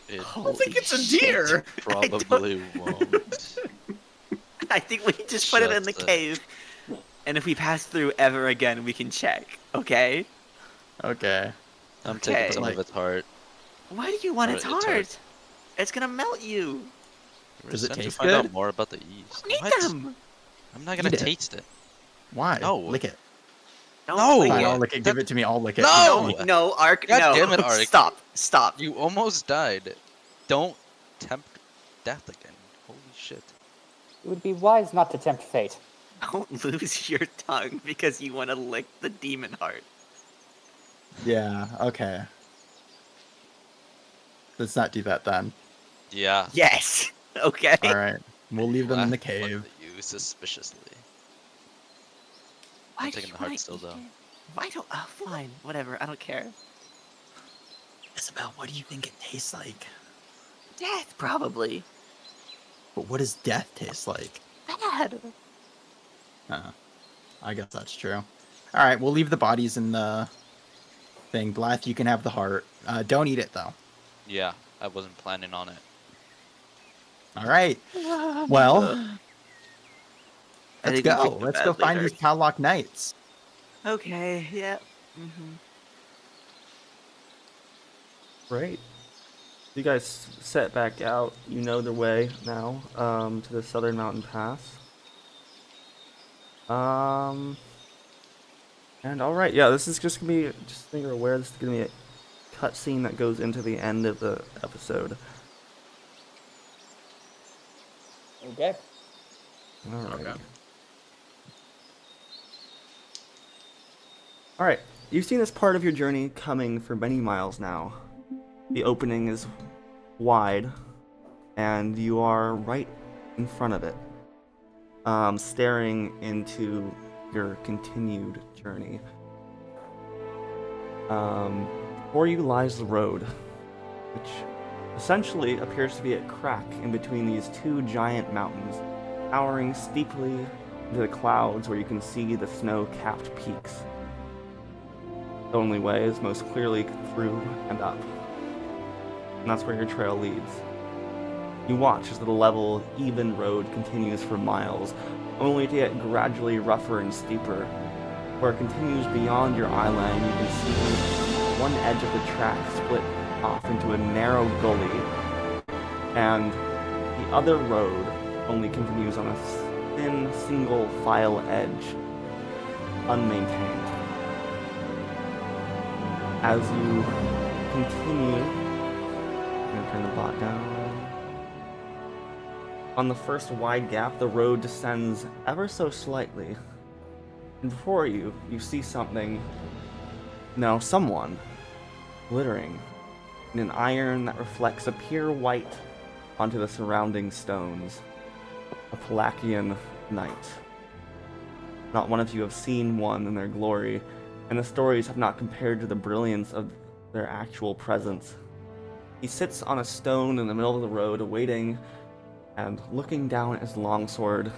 It I don't think it's a deer. probably won't. I think we just put it in the Shut up. cave, and if we pass through ever again, we can check. Okay? Okay. I'm Okay. taking some Like- of its heart. Why do you want Or its its heart. heart? It's gonna melt you. We're Does it sent to taste find good? out more about the yeast. Eat What? them. I'm not gonna Eat it. taste it. Why? No. Lick it. Don't No! lick Fine, it. I'll lick it. Give it to me. I'll lick it. No! Give it to me. No, Ark. God no. damn it, Ark. Stop. Stop. You almost died. Don't tempt death again. Holy shit. It would be wise not to tempt fate. Don't lose your tongue because you want to lick the demon heart. Yeah. Okay. Let's not do that then. Yeah. Yes. Okay. All right. We'll leave them in the Laugh looked cave. at you suspiciously. Why I'm do taking you the heart wanna still, eat though. it? Why don't? Oh, fine. Whatever. I don't care. Isabel, what do you think it tastes like? Death, probably. But what does death taste like? Bad. I guess that's true. All right, we'll leave the bodies in the thing. Blath, you can have the heart. Don't eat it though. Yeah, I wasn't planning on it. All right. Well, I let's think we go. picked a Let's go badly find hurt. these Padlock Knights. Okay. Yeah. Mm-hmm. Great. You guys set back out. You know the way now to the Southern Mountain Pass. And all right, yeah, this is just gonna be. Just so you're aware, this is gonna be a cutscene that goes into the end of the episode. Okay. Alright. Okay. Alright, you've seen this part of your journey coming for many miles now. The opening is wide, and you are right in front of it, staring into your continued journey. Before you lies the road, which essentially appears to be a crack in between these two giant mountains, towering steeply into the clouds where you can see the snow-capped peaks. The only way is most clearly through and up. And that's where your trail leads. You watch as the level, even road continues for miles, only to get gradually rougher and steeper. Where it continues beyond your eye line, you can see one edge of the track split off into a narrow gully, and the other road only continues on a thin, single file edge, unmaintained. As you continue, I'm going to turn the bot down. On the first wide gap, the road descends ever so slightly. And before you, you see something, no, someone, glittering in an iron that reflects a pure white onto the surrounding stones. A Palakian knight. Not one of you have seen one in their glory, and the stories have not compared to the brilliance of their actual presence. He sits on a stone in the middle of the road, awaiting and looking down at his longsword.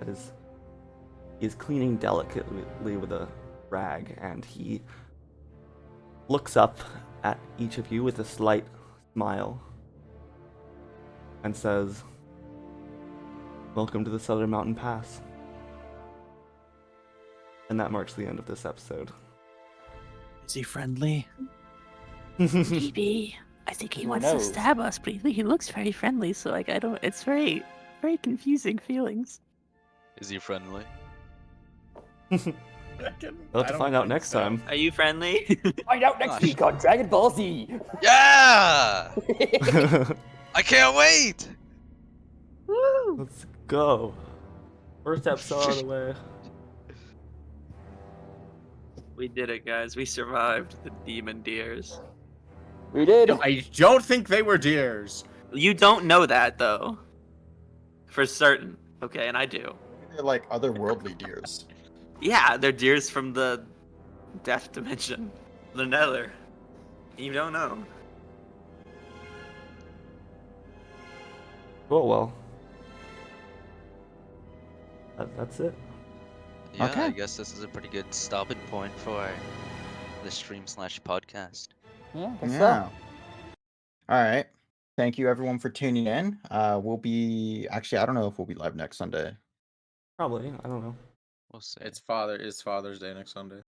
He is cleaning delicately with a rag, and he looks up at each of you with a slight smile and says, "Welcome to the Southern Mountain Pass." And that marks the end of this episode. Is he friendly? Maybe. I think he Who wants to knows? stab us, but he looks very friendly, so like I don't it's very confusing feelings. Is he friendly? We'll have to find out next time. Are you friendly? Find out next Gosh. week on Dragon Ball Z. Yeah! I can't wait! Woo! Let's go. First episode out of the way. We did it, guys. We survived the demon deers. We did. I don't think they were deers. You don't know that, though. For certain. Okay, and I do. They're like otherworldly deers. Yeah, they're deers from the death dimension. The Nether. You don't know. Cool, well. That's it. Yeah, Okay. I guess this is a pretty good stopping point for the stream/podcast. Yeah, I guess Yeah. All right. Thank you everyone for tuning in. We'll be actually I don't know if we'll be live next Sunday. Probably, I don't know. We'll see. It's Father's Day next Sunday.